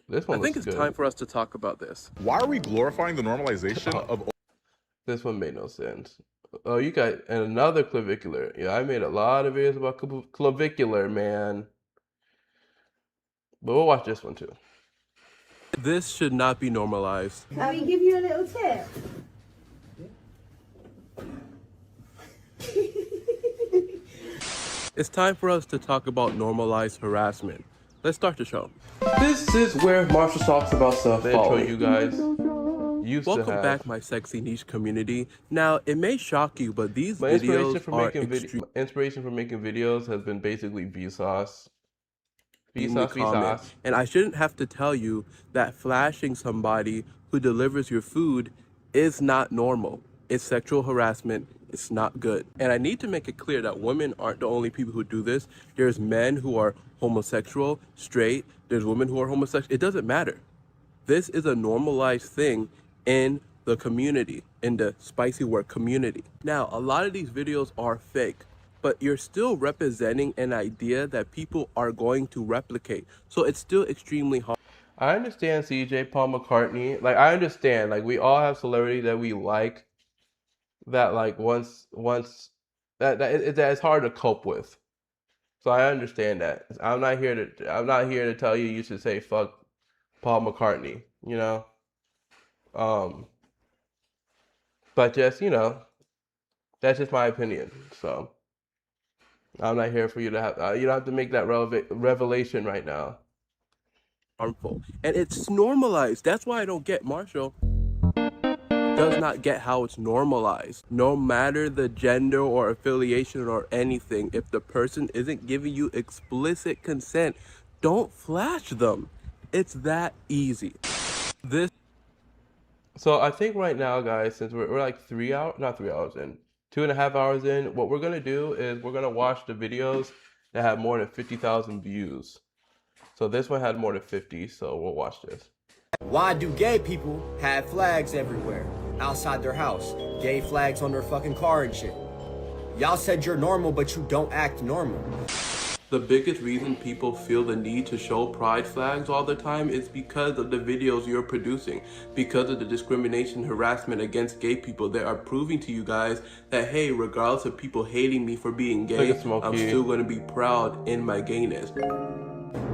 this one I think looks it's good. time for us to talk about this. Why are we glorifying the normalization of... This one made no sense. Oh, you got another clavicular. Yeah, I made a lot of videos about clavicular, man. But we'll watch this one too. This should not be normalized. Let me give you a little tip. It's time for us to talk about normalized harassment. Let's start the show. This is where Marshall talks about stuff. The intro you guys used to have. Welcome back, my sexy niche community. Now, it may shock you, but these videos are inspiration for making videos has been basically Vsauce. Common. And I shouldn't have to tell you that flashing somebody who delivers your food is not normal. It's sexual harassment. It's not good. And I need to make it clear that women aren't the only people who do this. There's men who are homosexual, straight. There's women who are homosexual. It doesn't matter. This is a normalized thing in the community, in the spicy work community. Now, a lot of these videos are fake, but you're still representing an idea that people are going to replicate. So it's still extremely hard. I understand CJ, Paul McCartney. Like, I understand. Like, we all have celebrities that we like that, like, that it's hard to cope with. So I understand that. I'm not here to tell you should say fuck Paul McCartney, you know? Um, but just, that's just my opinion. So I'm not here for you to have, you don't have to make that revelation right now. Harmful. And it's normalized. That's why I don't get Marshall. Does not get how it's normalized. No matter the gender or affiliation or anything, if the person isn't giving you explicit consent, don't flash them. It's that easy. So I think right now, guys, since we're like 3 hours, not 3 hours in, 2.5 hours in, what we're gonna do is we're gonna watch the videos that have more than 50,000 views. So this one had more than 50, so we'll watch this. Why do gay people have flags everywhere? Outside their house. Gay flags on their fucking car and shit. Y'all said you're normal, but you don't act normal. The biggest reason people feel the need to show pride flags all the time is because of the videos you're producing, because of the discrimination, harassment against gay people. They are proving to you guys that, hey, regardless of people hating me for being gay, I'm still going to be proud in my gayness.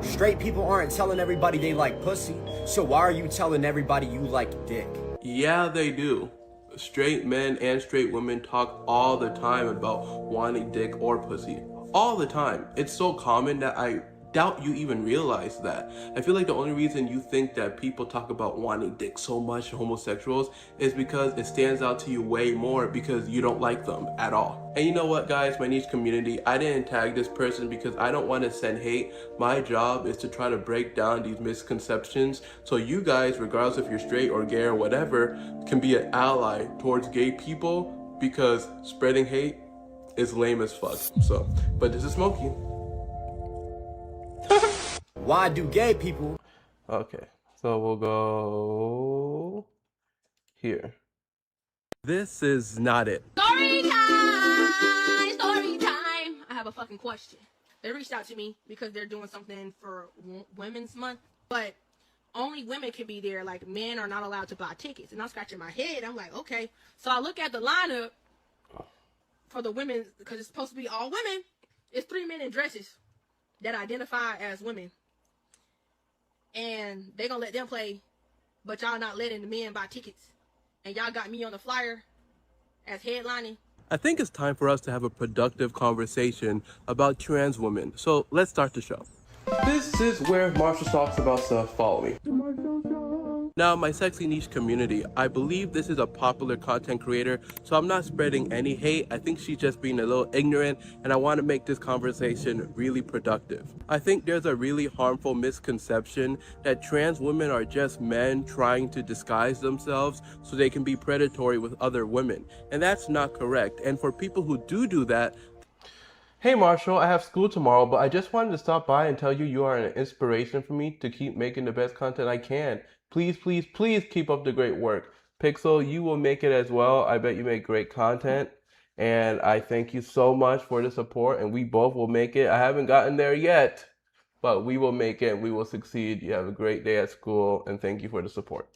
Straight people aren't telling everybody they like pussy, so why are you telling everybody you like dick? Yeah, they do. Straight men and straight women talk all the time about wanting dick or pussy. All the time. It's so common that I doubt you even realize that. I feel like the only reason you think that people talk about wanting dick so much, homosexuals, is because it stands out to you way more because you don't like them at all. And you know what, guys, my niche community, I didn't tag this person because I don't want to send hate. My job is to try to break down these misconceptions so you guys, regardless if you're straight or gay or whatever, can be an ally towards gay people, because spreading hate is lame as fuck. So, but this is Smokey. Why do gay people? Okay, so we'll go here. This is not it. Story time! Story time! I have a fucking question. They reached out to me because they're doing something for Women's Month, but only women can be there. Like, men are not allowed to buy tickets. And I'm scratching my head. I'm like, okay. So I look at the lineup for the women, because it's supposed to be all women. It's 3 men in dresses that identify as women. And they gonna let them play, but y'all not letting the men buy tickets. And y'all got me on the flyer as headlining. I think it's time for us to have a productive conversation about trans women. So let's start the show. This is where Marshall talks about stuff. Follow me. Now, my sexy niche community, I believe this is a popular content creator, so I'm not spreading any hate. I think she's just being a little ignorant, and I want to make this conversation really productive. I think there's a really harmful misconception that trans women are just men trying to disguise themselves so they can be predatory with other women, and that's not correct. And for people who do that, hey Marshall, I have school tomorrow, but I just wanted to stop by and tell you you are an inspiration for me to keep making the best content I can. Please, please, please keep up the great work. Pixel, you will make it as well. I bet you make great content. And I thank you so much for the support, and we both will make it. I haven't gotten there yet, but we will make it and we will succeed. You have a great day at school, and thank you for the support.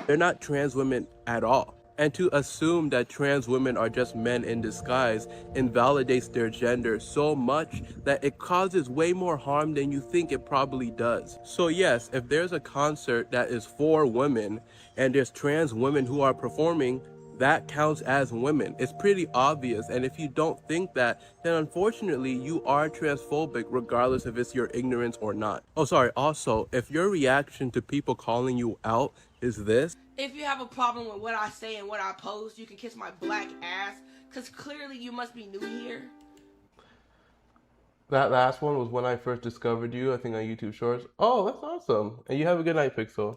They're not trans women at all. And to assume that trans women are just men in disguise invalidates their gender so much that it causes way more harm than you think it probably does. So yes, if there's a concert that is for women and there's trans women who are performing, that counts as women. It's pretty obvious. And if you don't think that, then unfortunately you are transphobic regardless if it's your ignorance or not. Oh, sorry. Also, if your reaction to people calling you out is this, If you have a problem with what I say and what I post, you can kiss my black ass, because clearly you must be new here. That last one was when I first discovered you, I think on YouTube Shorts. Oh, that's awesome. And you have a good night, Pixel.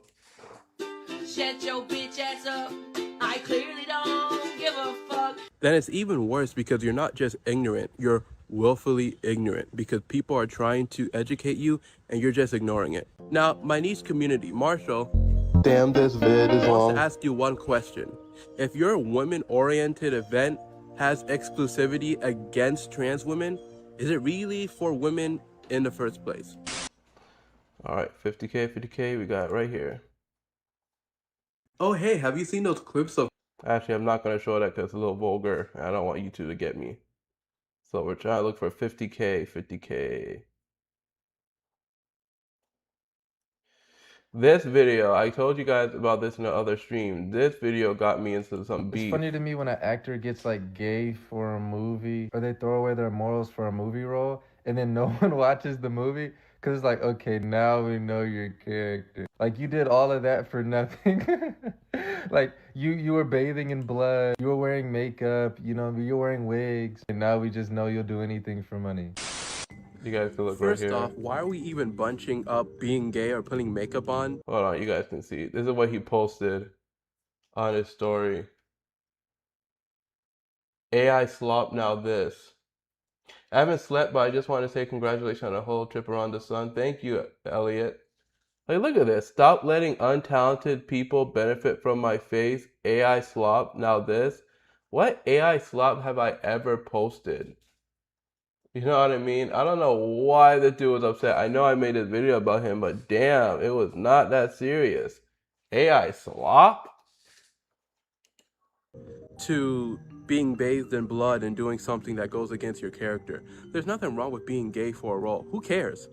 Shut your bitch ass up. I clearly don't give a fuck. Then it's even worse because you're not just ignorant, you're willfully ignorant because people are trying to educate you and you're just ignoring it. Now, my niche community, Marshall, damn, this vid is long. I want to ask you one question. If your women-oriented event has exclusivity against trans women, is it really for women in the first place? All right, 50K, 50K, we got it right here. Oh, hey, have you seen those clips of... Actually, I'm not going to show that because it's a little vulgar. I don't want YouTube to get me. So we're trying to look for 50K, 50K. This video, I told you guys about this in the other stream. This video got me into some beef. It's funny to me when an actor gets like gay for a movie, or they throw away their morals for a movie role, and then no one watches the movie because it's like, okay, now we know your character. Like you did all of that for nothing. Like you were bathing in blood, you were wearing makeup, you know, you're wearing wigs, and now we just know you'll do anything for money. You guys can look First right here. off, why are we even bunching up being gay or putting makeup on? Hold on, you guys can see. This is what he posted on his story. AI slop now this. I haven't slept, but I just want to say congratulations on the whole trip around the sun. Thank you, Elliot. Like, look at this. Stop letting untalented people benefit from my face. AI slop, now this. What AI slop have I ever posted? You know what I mean? I don't know why the dude was upset. I know I made a video about him, but damn, it was not that serious. AI slop? To being bathed in blood and doing something that goes against your character. There's nothing wrong with being gay for a role. Who cares?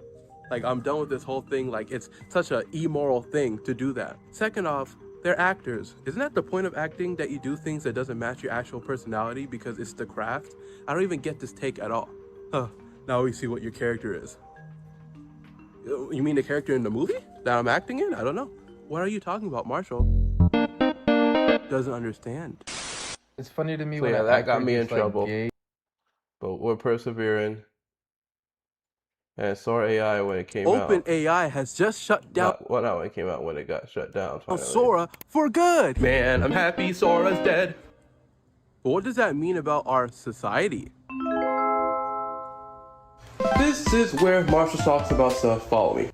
Like, I'm done with this whole thing. Like, it's such an immoral thing to do that. Second off, they're actors. Isn't that the point of acting, that you do things that doesn't match your actual personality because it's the craft? I don't even get this take at all. Huh, now we see what your character is. You mean the character in the movie that I'm acting in? I don't know. What are you talking about, Marshall? Doesn't understand. It's funny to me So when yeah, an that actor got me in gets, like, trouble. gay. But we're persevering. And Sora AI when it came out. OpenAI has just shut down. Not when it came out, when it got shut down. Finally. Sora for good. Man, I'm happy Sora's dead. But what does that mean about our society? This is where Marshall talks about stuff. Follow me.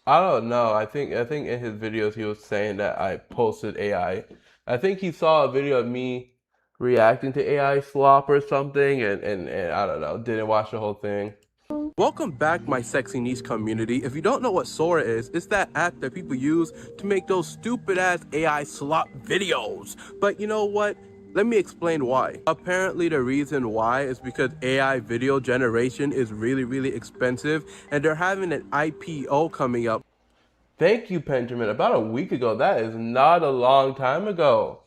I don't know. I think in his videos he was saying that I posted AI. I think he saw a video of me reacting to AI slop or something, and I don't know. Didn't watch the whole thing. Welcome back, my sexy niche community. If you don't know what Sora is, it's that app that people use to make those stupid ass AI slop videos. But you know what? Let me explain why. Apparently the reason why is because AI video generation is really, really expensive, and they're having an IPO coming up. Thank you, Benjamin. About a week ago. That is not a long time ago.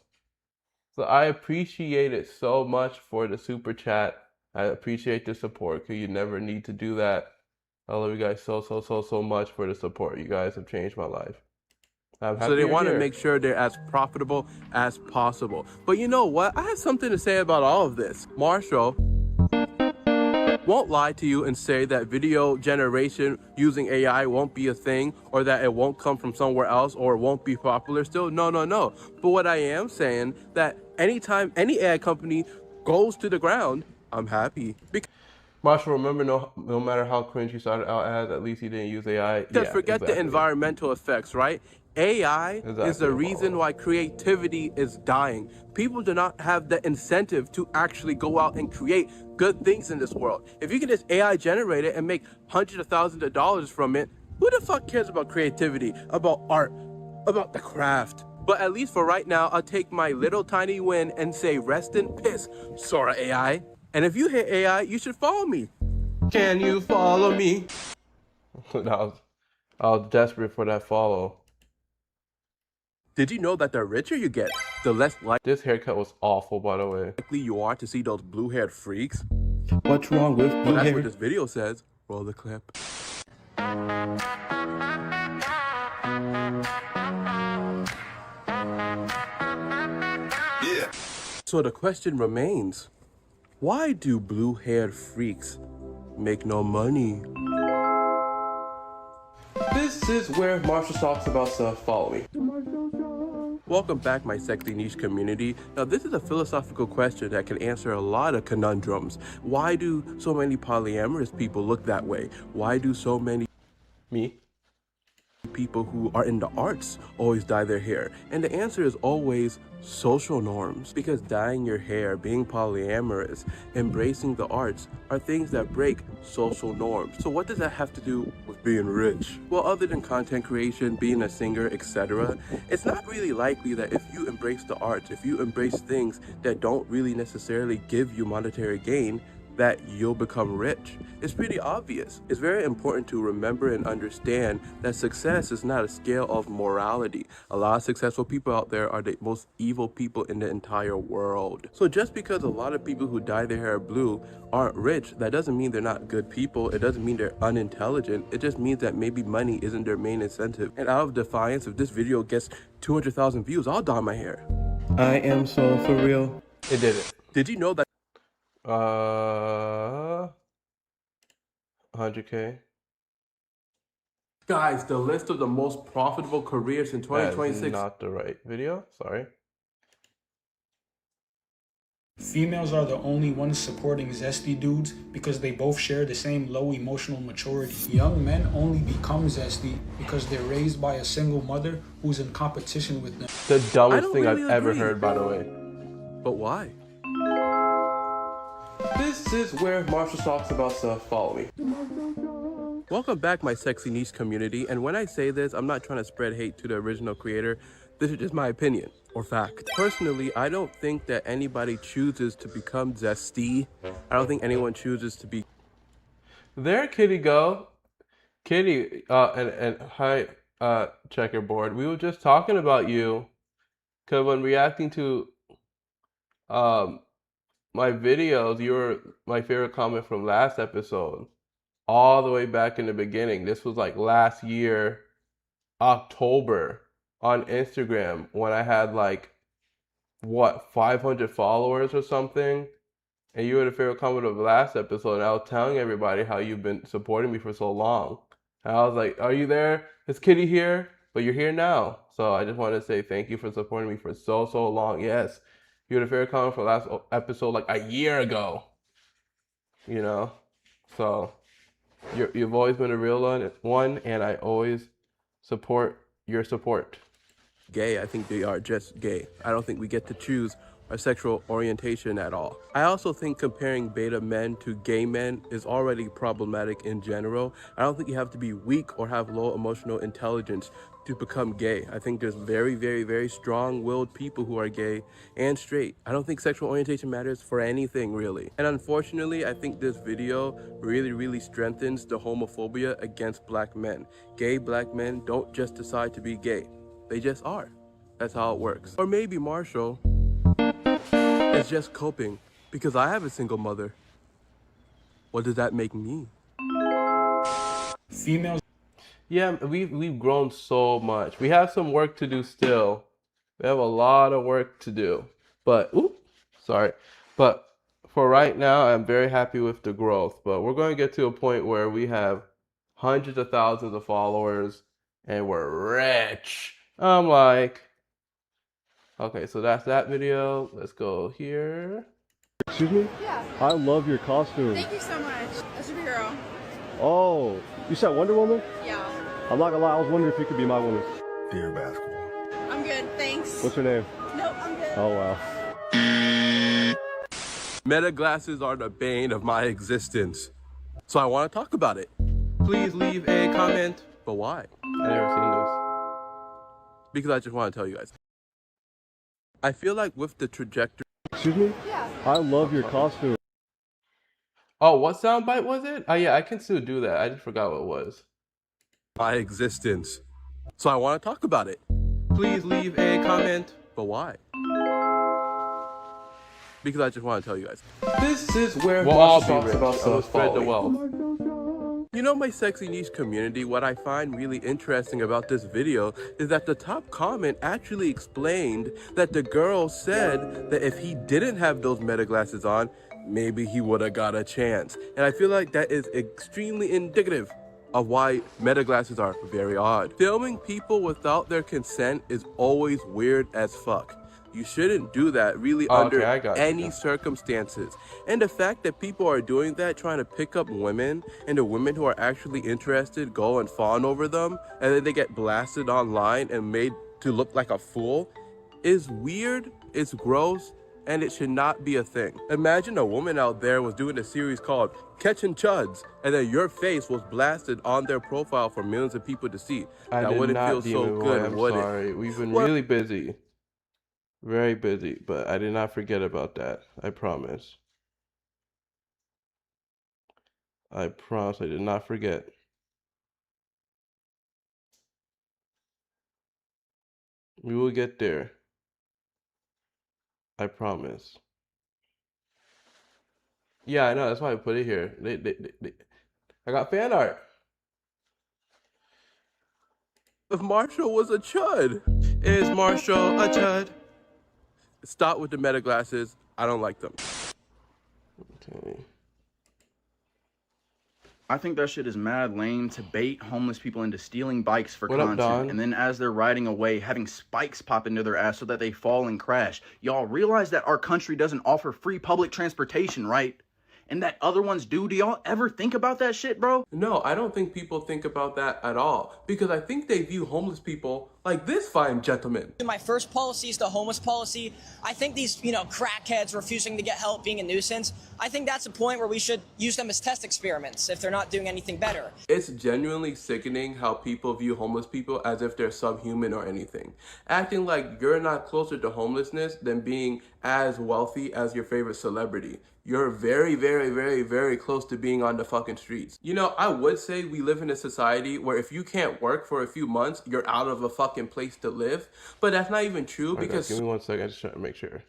So I appreciate it so much for the super chat. I appreciate the support, because you never need to do that. I love you guys so much for the support. You guys have changed my life. So they want to make sure they're as profitable as possible. But you know what? I have something to say about all of this. Marshall won't lie to you and say that video generation using AI won't be a thing, or that it won't come from somewhere else, or it won't be popular still. No. But what I am saying, that anytime any AI company goes to the ground, I'm happy. Marshall, remember, no matter how cringe you started out as, at least you didn't use AI. Because forget the environmental effects, right? AI is the reason why creativity is dying. People do not have the incentive to actually go out and create good things in this world. If you can just AI generate it and make hundreds of thousands of dollars from it, who the fuck cares about creativity, about art, about the craft? But at least for right now, I'll take my little tiny win and say rest in piss, Sora AI. And if you hate AI, you should follow me. Can you follow me? I was desperate for that follow. Did you know that the richer you get, the less likely... This haircut was awful, by the way. ...you are to see those blue-haired freaks? What's wrong with blue hair? That's what this video says. Roll the clip. Yeah. So the question remains, why do blue-haired freaks make no money? This is where Marshall talks about stuff. Follow me. Welcome back, my sexy niche community. Now, this is a philosophical question that can answer a lot of conundrums. Why do so many polyamorous people look that way? Why do so many people who are in the arts always dye their hair? And the answer is always social norms. Because dyeing your hair, being polyamorous, embracing the arts are things that break social norms. So what does that have to do with being rich? Well, other than content creation, being a singer, etc., it's not really likely that if you embrace the arts, if you embrace things that don't really necessarily give you monetary gain, that you'll become rich. It's pretty obvious. It's very important to remember and understand that success is not a scale of morality. A lot of successful people out there are the most evil people in the entire world. So just because a lot of people who dye their hair blue aren't rich, that doesn't mean they're not good people. It doesn't mean they're unintelligent. It just means that maybe money isn't their main incentive. And out of defiance, if this video gets 200,000 views, I'll dye my hair. I am so for real. It did it. Did you know that 100K. Guys, the list of the most profitable careers in 2026. That's not the right video. Sorry. Females are the only ones supporting zesty dudes because they both share the same low emotional maturity. Young men only become zesty because they're raised by a single mother who's in competition with them. The dumbest thing I've ever heard, by the way. But why? This is where Marshall talks about stuff. Follow me. Welcome back, my sexy niche community. And when I say this, I'm not trying to spread hate to the original creator. This is just my opinion or fact. Personally, I don't think that anybody chooses to become zesty. I don't think anyone chooses to be. There, Kitty, go. Kitty, and hi, checkerboard. We were just talking about you, because when reacting to my videos, you were my favorite comment from last episode, all the way back in the beginning. This was like last year, October, on Instagram, when I had like, what, 500 followers or something? And you were the favorite comment of the last episode, and I was telling everybody how you've been supporting me for so long. And I was like, are you there? Is Kitty here? But you're here now. So I just wanted to say thank you for supporting me for so long. Yes. You were the favorite comment from last episode like a year ago. You know? So you've always been a real one, and I always support your support. Gay, I think they are just gay. I don't think we get to choose our sexual orientation at all. I also think comparing beta men to gay men is already problematic in general. I don't think you have to be weak or have low emotional intelligence to become gay. I think there's very strong-willed people who are gay and straight. I don't think sexual orientation matters for anything, really. And unfortunately, I think this video really strengthens the homophobia against black men. Gay black men don't just decide to be gay. They just are. That's how it works. Or maybe Marshall is just coping because I have a single mother. What does that make me? Females. Yeah, we've grown so much. We have some work to do still. We have a lot of work to do. But But for right now, I'm very happy with the growth. But we're going to get to a point where we have hundreds of thousands of followers and we're rich. I'm like, okay, so that's that video. Let's go here. Excuse me? Yeah. I love your costume. Thank you so much. A superhero. Oh, you said Wonder Woman? Yeah. I'm not gonna lie, I was wondering if you could be my woman. Dear basketball. I'm good, thanks. What's your name? Nope, I'm good. Oh, wow. Meta glasses are the bane of my existence. So I want to talk about it. Please leave a comment. But why? I've never seen this. Because I just want to tell you guys. I feel like with the trajectory. Excuse me? Yeah. I love your costume. Oh, what soundbite was it? Oh yeah, I can still do that. I just forgot what it was. My existence. So I want to talk about it. Please leave a comment. But why? Because I just want to tell you guys. This is where we'll all be rich. About so spread the wealth. You know, my sexy niche community, what I find really interesting about this video is that the top comment actually explained that the girl said that if he didn't have those meta glasses on, maybe he would have got a chance. And I feel like that is extremely indicative of why meta glasses are very odd. Filming people without their consent is always weird as fuck. You shouldn't do that really under I got any you. circumstances. And the fact that people are doing that, trying to pick up women, and the women who are actually interested go and fawn over them, and then they get blasted online and made to look like a fool, is weird, it's gross, and it should not be a thing. Imagine a woman out there was doing a series called Catching Chuds, and then your face was blasted on their profile for millions of people to see. I That did wouldn't not, feel so Demon Boy. good, I'm would it? sorry. We've been really busy. Very busy, but I did not forget about that. I promise. I promise I did not forget. We will get there. I promise. Yeah, I know. That's why I put it here. I got fan art. If Marshall was a chud, is Marshall a chud? Stop with the meta glasses. I don't like them. Okay. I think that shit is mad lame to bait homeless people into stealing bikes for What up, content, Don? and then as they're riding away, having spikes pop into their ass so that they fall and crash. Y'all realize that our country doesn't offer free public transportation, right? And that other ones do. Do y'all ever think about that shit, bro? No, I don't think people think about that at all, because I think they view homeless people like this fine gentleman. My first policy is the homeless policy. I think these, crackheads refusing to get help being a nuisance, I think that's a point where we should use them as test experiments if they're not doing anything better. It's genuinely sickening how people view homeless people as if they're subhuman or anything. Acting like you're not closer to homelessness than being as wealthy as your favorite celebrity. You're very, very, very, very close to being on the fucking streets. I would say we live in a society where if you can't work for a few months, you're out of a fucking place to live. But that's not even true because... Give me 1 second. I'm just trying to make sure.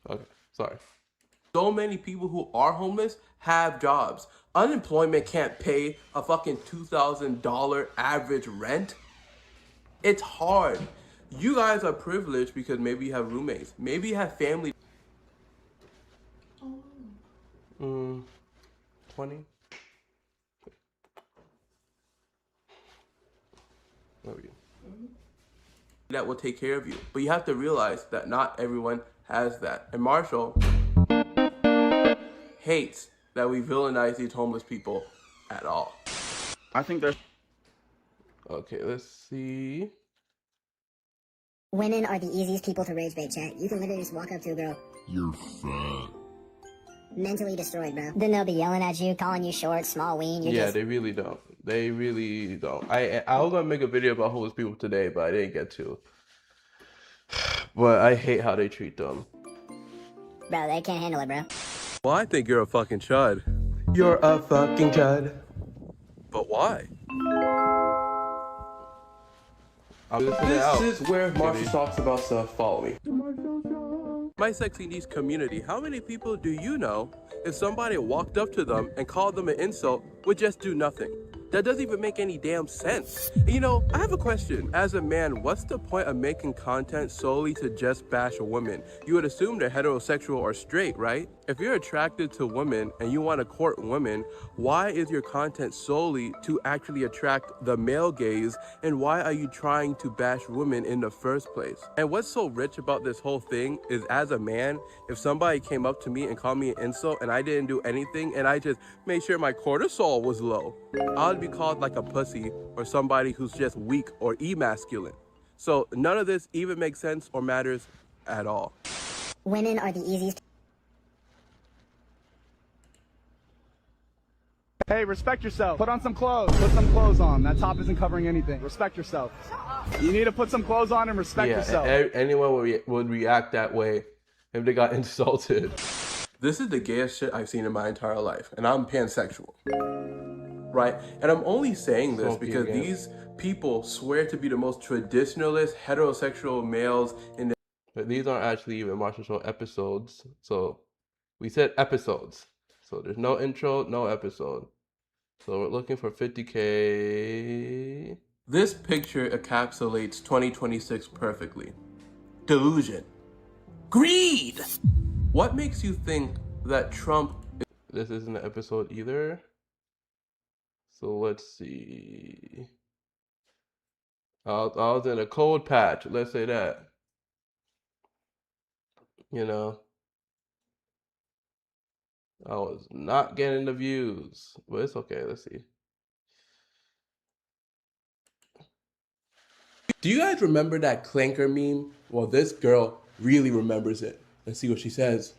Okay, sorry. So many people who are homeless have jobs. Unemployment can't pay a fucking $2,000 average rent. It's hard. You guys are privileged because maybe you have roommates. Maybe you have family. 20. Where are you? That will take care of you. But you have to realize that not everyone has that. And Marshall hates that we villainize these homeless people at all. I think that's... Okay, let's see. Women are the easiest people to rage bait, chat. You can literally just walk up to a girl. You're fat. Mentally destroyed, bro. Then they'll be yelling at you, calling you short, small, ween. Yeah, they really don't. They really don't. I was gonna make a video about homeless people today, but I didn't get to. But I hate how they treat them. Bro, they can't handle it, bro. Well, I think you're a fucking chud. You're a fucking chud. But why? This is where Marshall talks about stuff. Follow me. My sexy niche community, how many people do you know if somebody walked up to them and called them an insult would just do nothing? That doesn't even make any damn sense. I have a question. As a man, what's the point of making content solely to just bash a woman? You would assume they're heterosexual or straight, right? If you're attracted to women and you want to court women, why is your content solely to actually attract the male gaze? And why are you trying to bash women in the first place? And what's so rich about this whole thing is, as a man, if somebody came up to me and called me an insult and I didn't do anything and I just made sure my cortisol was low, I'd be called like a pussy or somebody who's just weak or emasculine. So none of this even makes sense or matters at all. Women are the easiest. Hey, respect yourself. Put on some clothes. Put some clothes on. That top isn't covering anything. Respect yourself. You need to put some clothes on and respect yourself. Anyone would react that way if they got insulted. This is the gayest shit I've seen in my entire life, and I'm pansexual, right? And I'm only saying this because these people swear to be the most traditionalist heterosexual males in the... But these aren't actually even Marshall episodes. So we said episodes. So there's no intro, no episode. So we're looking for 50K. This picture encapsulates 2026 perfectly. Delusion. Greed! What makes you think that Trump... this isn't an episode either. So let's see. I was in a cold patch, let's say that. You know, I was not getting the views, but it's okay. Let's see. Do you guys remember that clanker meme? Well, this girl really remembers it. Let's see what she says.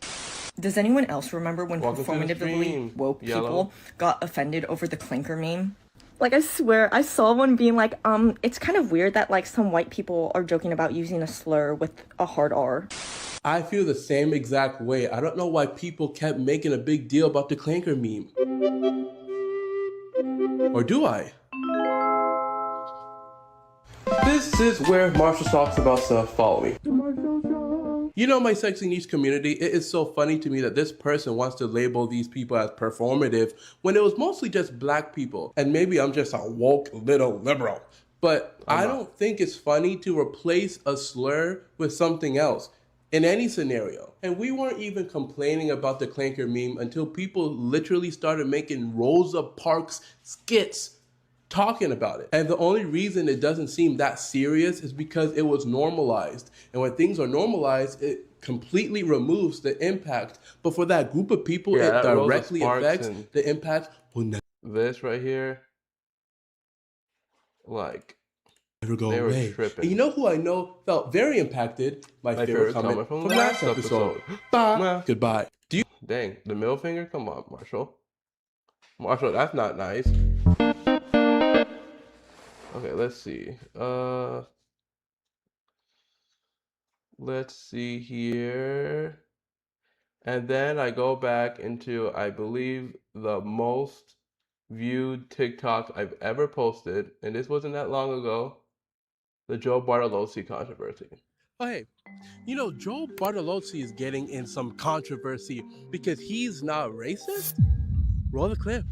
Does anyone else remember when Welcome to the performatively stream, woke Yellow. people got offended over the clanker meme? Like, I swear, I saw one being like, it's kind of weird that, like, some white people are joking about using a slur with a hard R. I feel the same exact way. I don't know why people kept making a big deal about the clanker meme. Or do I? This is where Marshall talks about stuff. Follow me. You know, my sexy niche community, it is so funny to me that this person wants to label these people as performative when it was mostly just black people. And maybe I'm just a woke little liberal. But I don't think it's funny to replace a slur with something else in any scenario. And we weren't even complaining about the clanker meme until people literally started making Rosa Parks skits talking about it. And the only reason it doesn't seem that serious is because it was normalized. And when things are normalized, it completely removes the impact. But for that group of people, it directly affects the impact. This right here, like, never go away. And you know who I know felt very impacted? My favorite comment from last episode. Bye. Goodbye. Dang, the middle finger? Come on, Marshall. Marshall, that's not nice. Okay, let's see. Let's see here. And then I go back into, I believe, the most viewed TikTok I've ever posted, and this wasn't that long ago, the Joe Bartolozzi controversy. Oh, hey, you know, Joe Bartolozzi is getting in some controversy because he's not racist? Roll the clip.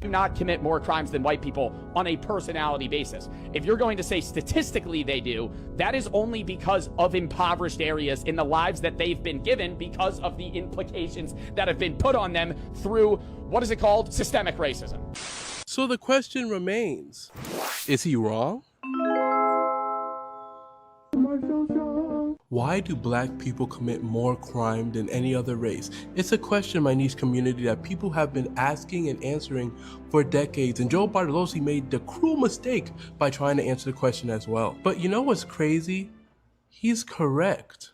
Do not commit more crimes than white people on a personality basis. If you're going to say statistically they do, that is only because of impoverished areas in the lives that they've been given because of the implications that have been put on them through, what is it called? Systemic racism. So the question remains, is he wrong? Why do black people commit more crime than any other race? It's a question in my niche community that people have been asking and answering for decades, and Joe Bartolozzi made the cruel mistake by trying to answer the question as well. But you know what's crazy? He's correct.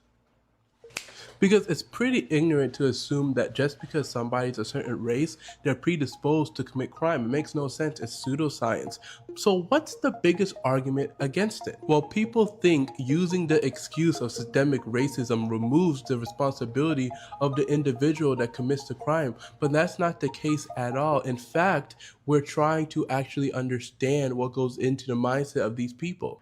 Because it's pretty ignorant to assume that just because somebody's a certain race, they're predisposed to commit crime. It makes no sense. It's pseudoscience. So what's the biggest argument against it? Well, people think using the excuse of systemic racism removes the responsibility of the individual that commits the crime, but that's not the case at all. In fact, we're trying to actually understand what goes into the mindset of these people.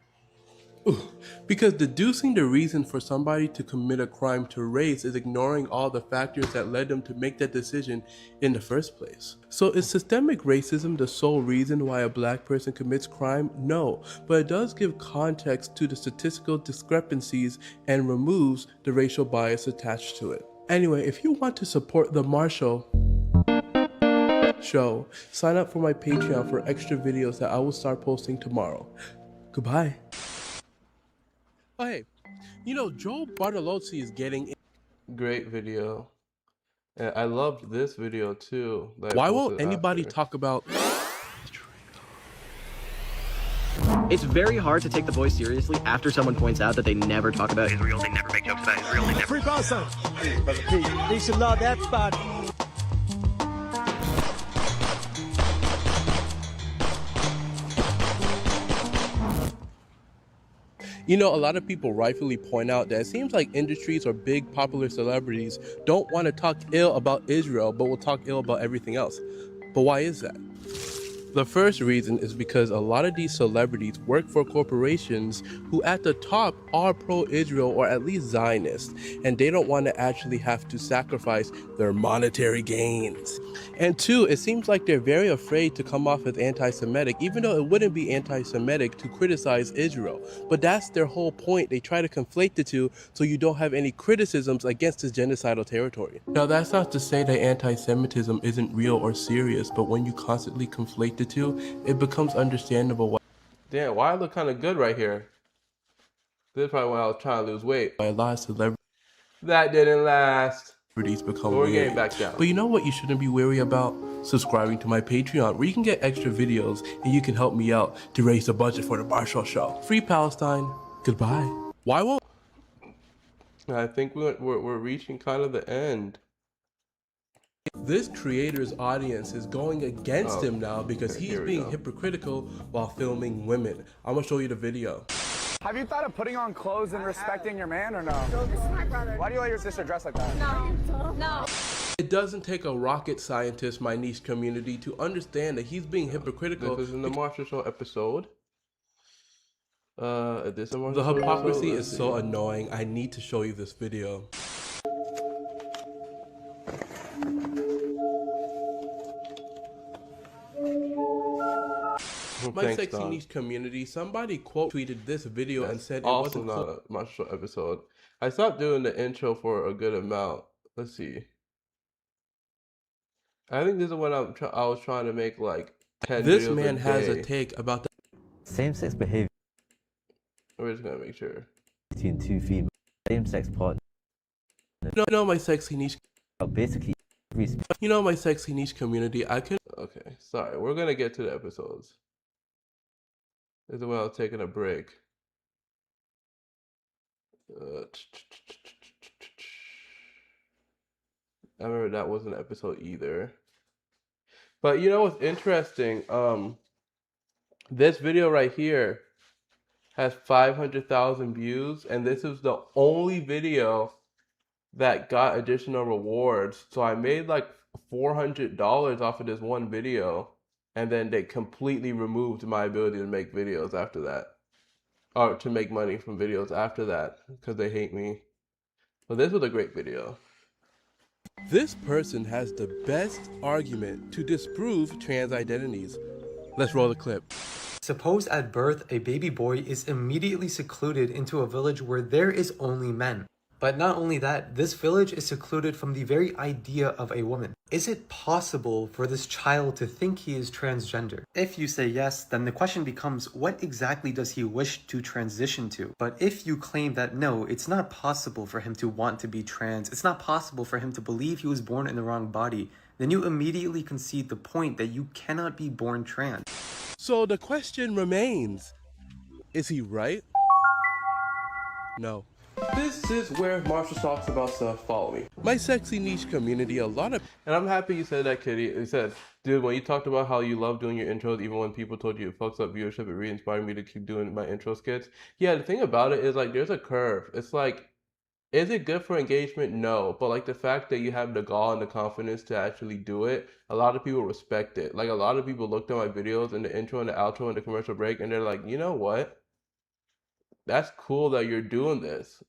Because deducing the reason for somebody to commit a crime to race is ignoring all the factors that led them to make that decision in the first place. So is systemic racism the sole reason why a black person commits crime? No, but it does give context to the statistical discrepancies and removes the racial bias attached to it. Anyway, if you want to support the Marshall show, sign up for my Patreon for extra videos that I will start posting tomorrow. Goodbye. Oh, hey, you know, Joe Bartolozzi is getting in. Great video. And I loved this video too. Why won't anybody talk about... It's very hard to take the boys seriously after someone points out that they never talk about Israel, they never make jokes about Israel, they never... Free Palestine! Brother Pete, peace and love, that spot. You know, a lot of people rightfully point out that it seems like industries or big popular celebrities don't want to talk ill about Israel, but will talk ill about everything else. But why is that? The first reason is because a lot of these celebrities work for corporations who at the top are pro-Israel or at least Zionist, and they don't want to actually have to sacrifice their monetary gains. And two, it seems like they're very afraid to come off as anti-Semitic, even though it wouldn't be anti-Semitic to criticize Israel. But that's their whole point. They try to conflate the two so you don't have any criticisms against this genocidal territory. Now that's not to say that anti-Semitism isn't real or serious, but when you constantly conflate the two, it becomes understandable why. Damn, why I look kind of good right here? This is probably when I was trying to lose weight. A lot of celebrities. That didn't last. Become We're weary. getting back down. But you know what you shouldn't be wary about? Subscribing to my Patreon, where you can get extra videos and you can help me out to raise the budget for the Marshall show. Free Palestine. Goodbye. Why won't? I think we're reaching kind of the end. This creator's audience is going against him now because he's being hypocritical while filming women. I'm gonna show you the video. Have you thought of putting on clothes and respecting your man or no? This is my brother. Why do you let your sister dress like that? No. It doesn't take a rocket scientist, my niche community, to understand that he's being hypocritical. This is in the Marshall episode. The hypocrisy is so annoying. I need to show you this video. My sexy niche community, somebody quote tweeted this video and said it also wasn't not a Marshall episode. I stopped doing the intro for a good amount. Let's see. I think this is when I was trying to make like 10 This videos man a has day. a take about the same-sex behavior. We're just gonna make sure. Between two female same-sex partners. No, my sexy niche. Basically, you know, my sexy niche community. I could. Okay, sorry. We're gonna get to the episodes. This is when I was taking a break. I remember that wasn't an episode either. But you know what's interesting? This video right here has 500,000 views, and this is the only video that got additional rewards. So I made like $400 off of this one video, and then they completely removed my ability to make videos after that, or to make money from videos after that, because they hate me. But this was a great video. This person has the best argument to disprove trans identities. Let's roll the clip. Suppose at birth a baby boy is immediately secluded into a village where there is only men. But not only that, this village is secluded from the very idea of a woman. Is it possible for this child to think he is transgender? If you say yes, then the question becomes, what exactly does he wish to transition to? But if you claim that no, it's not possible for him to want to be trans, it's not possible for him to believe he was born in the wrong body, then you immediately concede the point that you cannot be born trans. So the question remains, is he right? No. This is where Marshall talks about stuff. Follow me. My sexy niche community, a lot of... And I'm happy you said that, Kitty. You said, dude, when you talked about how you love doing your intros, even when people told you it fucks up viewership, it re-inspired me to keep doing my intro skits. Yeah, the thing about it is, like, there's a curve. It's like, is it good for engagement? No. But, like, the fact that you have the gall and the confidence to actually do it, a lot of people respect it. Like, a lot of people looked at my videos and the intro and the outro and the commercial break, and they're like, you know what? That's cool that you're doing this.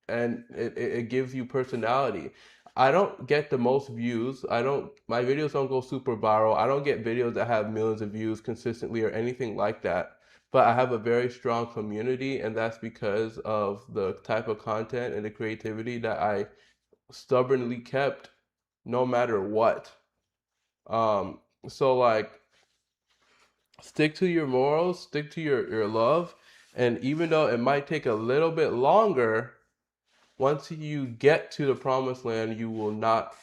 And it gives you personality. I don't get the most views. My videos don't go super viral. I don't get videos that have millions of views consistently or anything like that. But I have a very strong community, and that's because of the type of content and the creativity that I stubbornly kept no matter what. So like, stick to your morals, stick to your love, and even though it might take a little bit longer, once you get to the promised land, you will not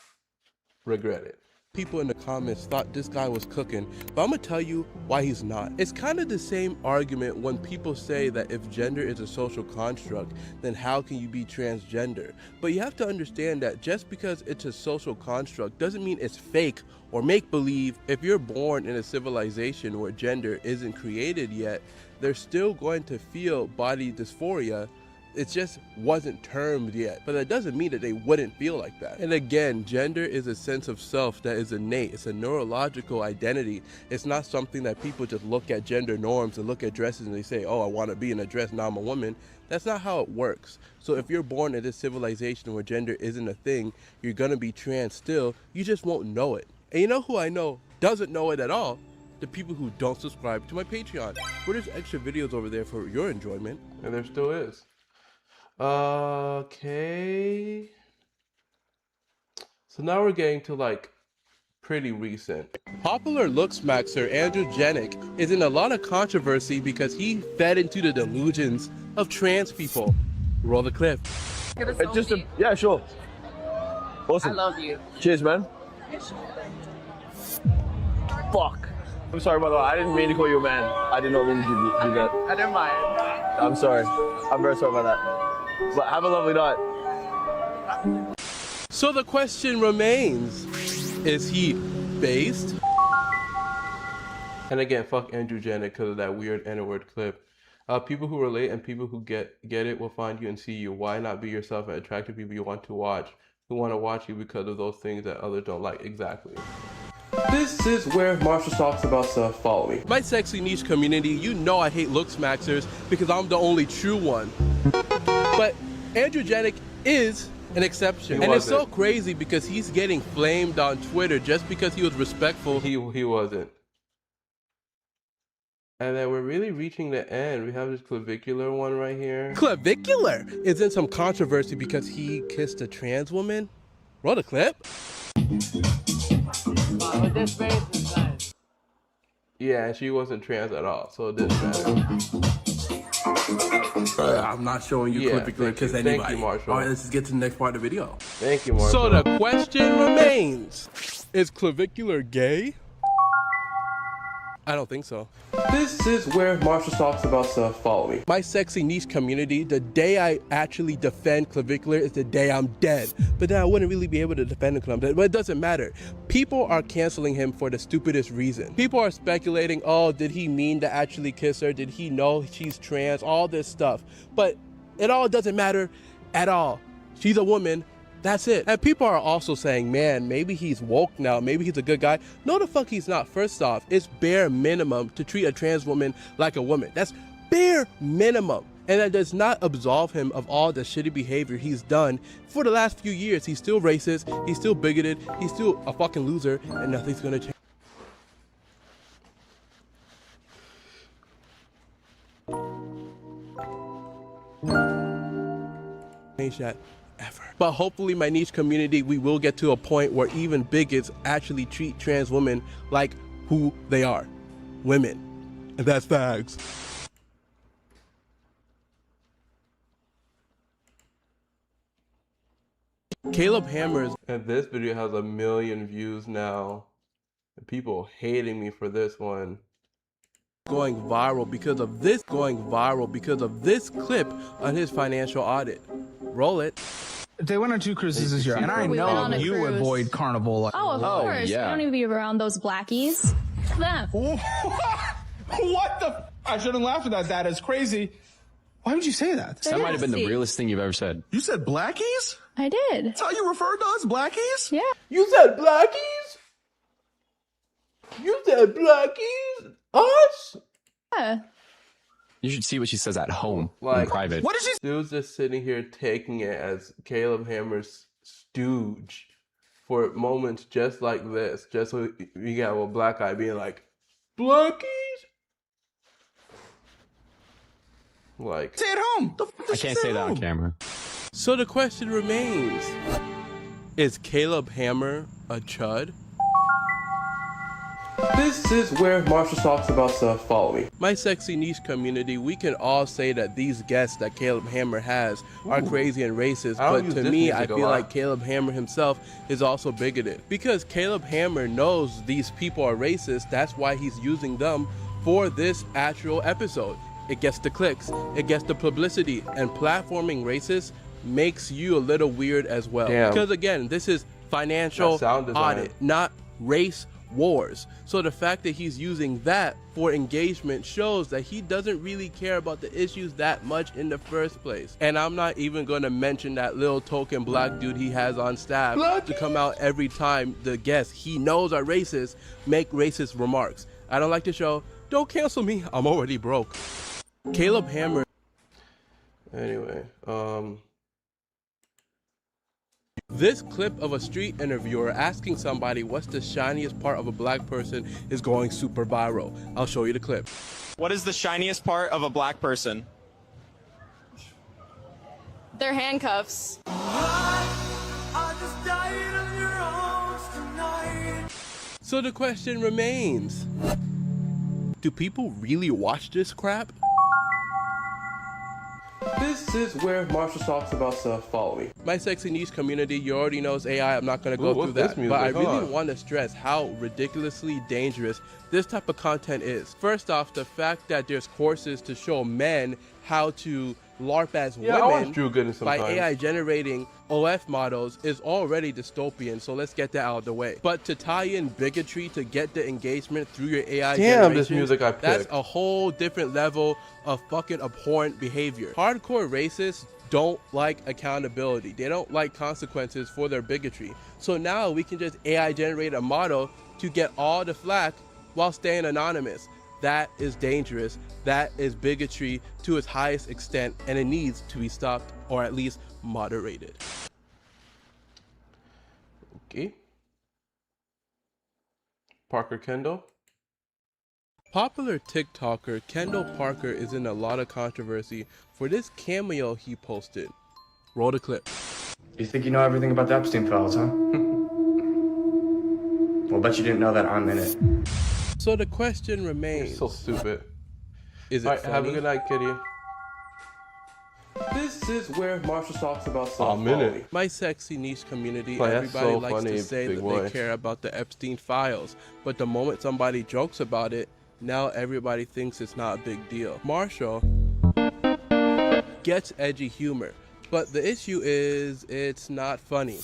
regret it. People in the comments thought this guy was cooking, but I'm gonna tell you why he's not. It's kind of the same argument when people say that if gender is a social construct, then how can you be transgender? But you have to understand that just because it's a social construct doesn't mean it's fake or make-believe. If you're born in a civilization where gender isn't created yet, they're still going to feel body dysphoria It just wasn't termed yet, but that doesn't mean that they wouldn't feel like that. And again, gender is a sense of self that is innate. It's a neurological identity. It's not something that people just look at gender norms and look at dresses and they say, oh, I want to be in a dress, now I'm a woman. That's not how it works. So if you're born in this civilization where gender isn't a thing, you're gonna be trans still, you just won't know it. And you know who I know doesn't know it at all? The people who don't subscribe to my Patreon, where there's extra videos over there for your enjoyment. And there still is. Okay. So now we're getting to like pretty recent. Popular looks maxer Andrew Janik is in a lot of controversy because he fed into the delusions of trans people. Roll the clip. Yeah, sure. Awesome. I love you. Cheers, man. Fuck. I'm sorry, by the way. I didn't mean to call you a man. I did not mean to do that. I don't mind. I'm sorry. I'm very sorry about that. But have a lovely night. So the question remains, is he based? And again, fuck Andrew Janik because of that weird N-word clip. People who relate and people who get it will find you and see you. Why not be yourself and attract the people you want to watch, who want to watch you because of those things that others don't like? Exactly. This is where Marshall talks about stuff. Follow me. My sexy niche community, you know I hate looks maxers because I'm the only true one. But Andrew Janik is an exception. And it's so crazy because he's getting flamed on Twitter just because he was respectful. He wasn't. And then we're really reaching the end. We have this clavicular one right here. Clavicular is in some controversy because he kissed a trans woman. Roll the clip. But this face is nice. Yeah, and she wasn't trans at all, so it didn't matter. I'm not showing you clavicular kiss anybody. Thank you, Marshall. All right, let's just get to the next part of the video. Thank you, Marshall. So the question remains, is clavicular gay? I don't think so. This is where Marshall talks about stuff. Follow me. My sexy niche community, the day I actually defend clavicular is the day I'm dead. But then I wouldn't really be able to defend him because I'm dead. But it doesn't matter. People are canceling him for the stupidest reason. People are speculating, oh, did he mean to actually kiss her? Did he know she's trans? All this stuff. But it all doesn't matter at all. She's a woman. That's it. And people are also saying, man, maybe he's woke now. Maybe he's a good guy. No, the fuck he's not. First off, it's bare minimum to treat a trans woman like a woman. That's bare minimum. And that does not absolve him of all the shitty behavior he's done for the last few years. He's still racist. He's still bigoted. He's still a fucking loser. And nothing's gonna change. That ever. But hopefully my niche community, we will get to a point where even bigots actually treat trans women like who they are, women. And that's facts. Caleb Hammers. And this video has 1 million views now. And people hating me for this one. Going viral because of this clip on his financial audit. Roll it. They went on 2 cruises this year, and I know you avoid Carnival. Oh, of course. Yeah. You don't need to be around those blackies. Them. What the? I shouldn't laugh at that. That is crazy. Why would you say that? That might have been the realest thing you've ever said. You said blackies? I did. That's how you referred to us, blackies? Yeah. You said blackies? You said blackies? Us? Yeah. You should see what she says at home, like, in private. What is she? Dude's just sitting here taking it as Caleb Hammer's stooge for moments just like this. Just so you got a black guy being like, blackies? Like, stay at home. I can't say that on camera. So the question remains, is Caleb Hammer a chud? This is where Marshall talks about stuff. Follow me. My sexy niche community, we can all say that these guests that Caleb Hammer has are crazy and racist, but to me, I feel like Caleb Hammer himself is also bigoted. Because Caleb Hammer knows these people are racist, that's why he's using them for this actual episode. It gets the clicks, it gets the publicity, and platforming racist makes you a little weird as well. Damn. Because again, this is financial audit, not race wars. So the fact that he's using that for engagement shows that he doesn't really care about the issues that much in the first place. And I'm not even going to mention that little token black dude he has on staff to come out every time the guests he knows are racist make racist remarks. I don't like the show. Don't cancel me. I'm already broke. Caleb Hammer. Anyway, This clip of a street interviewer asking somebody what's the shiniest part of a black person is going super viral. I'll show you the clip. What is the shiniest part of a black person? Their handcuffs. So the question remains, do people really watch this crap? this is where Marshall talks about stuff. Follow me. My sexy niche community, you already know it's AI. I'm not going to go through that. But I really want to stress how ridiculously dangerous this type of content is. First off, the fact that there's courses to show men how to LARP as women by AI generating OF models is already dystopian, so let's get that out of the way. But to tie in bigotry to get the engagement through your AI generation, this music I picked. That's a whole different level of fucking abhorrent behavior. Hardcore racists don't like accountability. They don't like consequences for their bigotry. So now we can just AI generate a model to get all the flack while staying anonymous. That is dangerous. That is bigotry to its highest extent, and it needs to be stopped or at least moderated. Okay. Parker Kendall. Popular TikToker Kendall Parker is in a lot of controversy for this cameo he posted. Roll the clip. You think you know everything about the Epstein files, huh? Well, bet you didn't know that I'm in it. So the question remains. You're so stupid. Is it All right, funny? have a good night, kitty. This is where Marshall talks about stuff. My sexy niche community, Like, everybody that's so likes funny, to say big that boy. they care about the Epstein files, but the moment somebody jokes about it, now everybody thinks it's not a big deal. Marshall gets edgy humor, but the issue is it's not funny.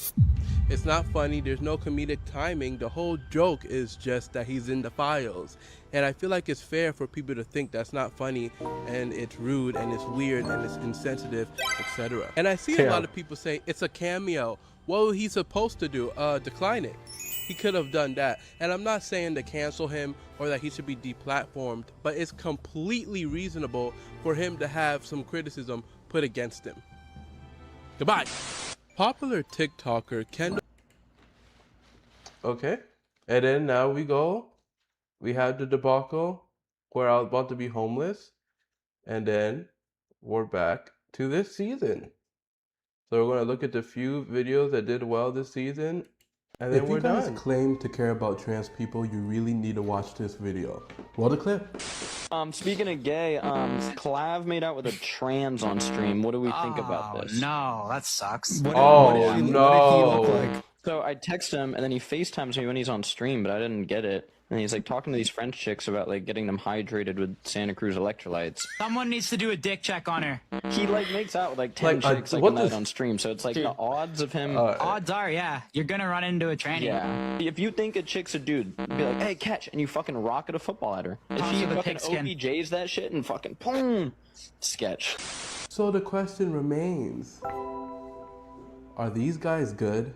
It's not funny, there's no comedic timing, the whole joke is just that he's in the files. And I feel like it's fair for people to think that's not funny, and it's rude, and it's weird, and it's insensitive, etc. And I see a lot of people say, it's a cameo. What was he supposed to do? Decline it. He could have done that. And I'm not saying to cancel him or that he should be deplatformed, but it's completely reasonable for him to have some criticism put against him. Goodbye. Popular TikToker Kendall. Okay. And then now we have the debacle where I was about to be homeless. And then we're back to this season. So we're going to look at the few videos that did well this season. And then we're done. If you guys claim to care about trans people, you really need to watch this video. Roll the clip. Speaking of gay, Clav made out with a trans on stream. What do we think about this? No, that sucks. What did he look like? So I text him, and then he FaceTimes me when he's on stream, but I didn't get it. And he's like talking to these French chicks about like getting them hydrated with Santa Cruz electrolytes. Someone needs to do a dick check on her. He like makes out with like 10 chicks like a night on stream, so it's like the odds of him. Odds are, yeah, you're gonna run into a tranny. Yeah. If you think a chick's a dude, be like, hey, catch, and you fucking rocket a football at her. If she fucking OBJs that shit and fucking boom, sketch. So the question remains, are these guys good?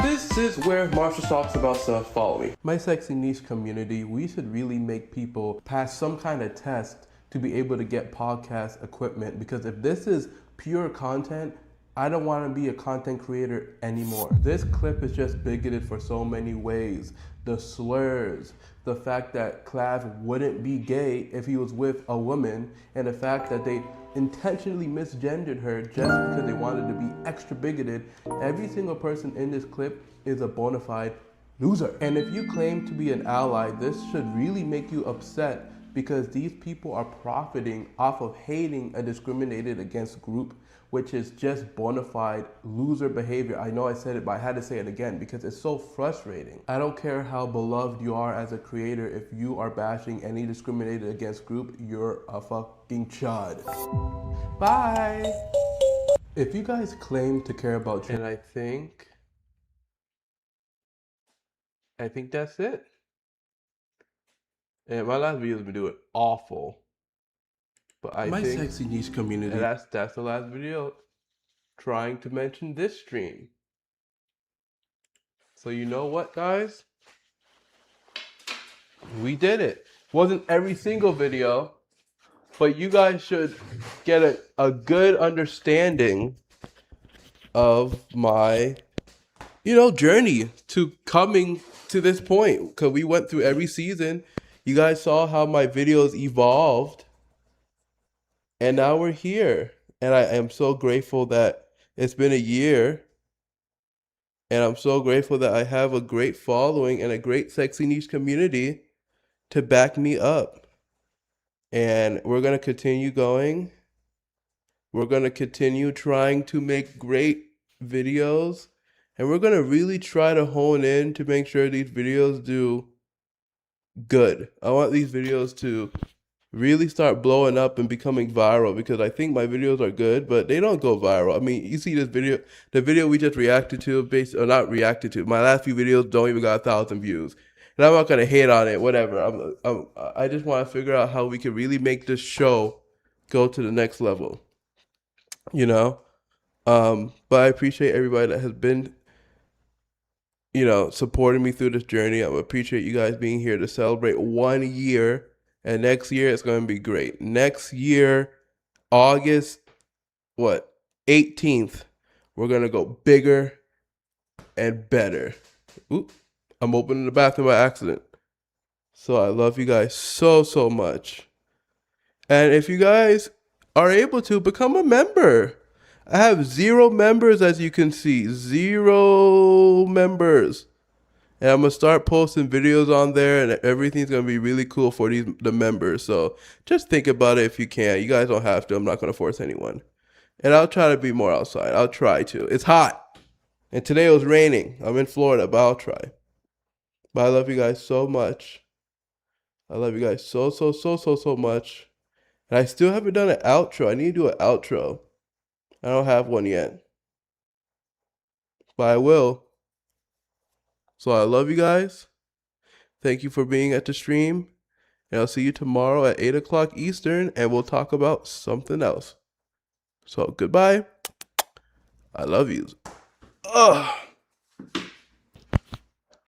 This is where Marshall talks about stuff. Follow me. My sexy niche community, we should really make people pass some kind of test to be able to get podcast equipment, because if this is pure content, I don't want to be a content creator anymore. This clip is just bigoted for so many ways. The slurs, the fact that Clav wouldn't be gay if he was with a woman, and the fact that they intentionally misgendered her just because they wanted to be extra bigoted. Every single person in this clip is a bona fide loser. And if you claim to be an ally, this should really make you upset, because these people are profiting off of hating a discriminated against group, which is just bona fide loser behavior. I know I said it, but I had to say it again because it's so frustrating. I don't care how beloved you are as a creator, if you are bashing any discriminated against group, you're a fucking chud. Bye! If you guys claim to care about trans, I think I think that's it. And my last video's been doing awful. But I My think sexy niche community. and that's the last video trying to mention this stream. So you know what, guys? We did it. Wasn't every single video, but you guys should get a good understanding of my, journey to coming to this point. Because we went through every season. You guys saw how my videos evolved. And now we're here. And I am so grateful that it's been a year. And I'm so grateful that I have a great following and a great sexy niche community to back me up. And we're going to continue going. We're going to continue trying to make great videos. And we're going to really try to hone in to make sure these videos do good. I want these videos to really start blowing up and becoming viral, because I think my videos are good, but they don't go viral. I mean, you see this video, the video we just reacted to, not reacted to, my last few videos don't even got 1,000 views. And I'm not going to hate on it, whatever. I just want to figure out how we can really make this show go to the next level, But I appreciate everybody that has been, supporting me through this journey. I appreciate you guys being here to celebrate 1 year. And next year, it's going to be great. Next year, August, 18th, we're going to go bigger and better. Oop, I'm opening the bathroom by accident. So I love you guys so, so much. And if you guys are able to, become a member. I have 0 members, as you can see. 0 members. And I'm going to start posting videos on there, and everything's going to be really cool for the members. So just think about it if you can. You guys don't have to. I'm not going to force anyone. And I'll try to be more outside. I'll try to. It's hot. And today it was raining. I'm in Florida, but I'll try. But I love you guys so much. I love you guys so, so, so, so, so much. And I still haven't done an outro. I need to do an outro. I don't have one yet. But I will. So I love you guys. Thank you for being at the stream. And I'll see you tomorrow at 8 o'clock Eastern, and we'll talk about something else. So goodbye. I love you. Ugh.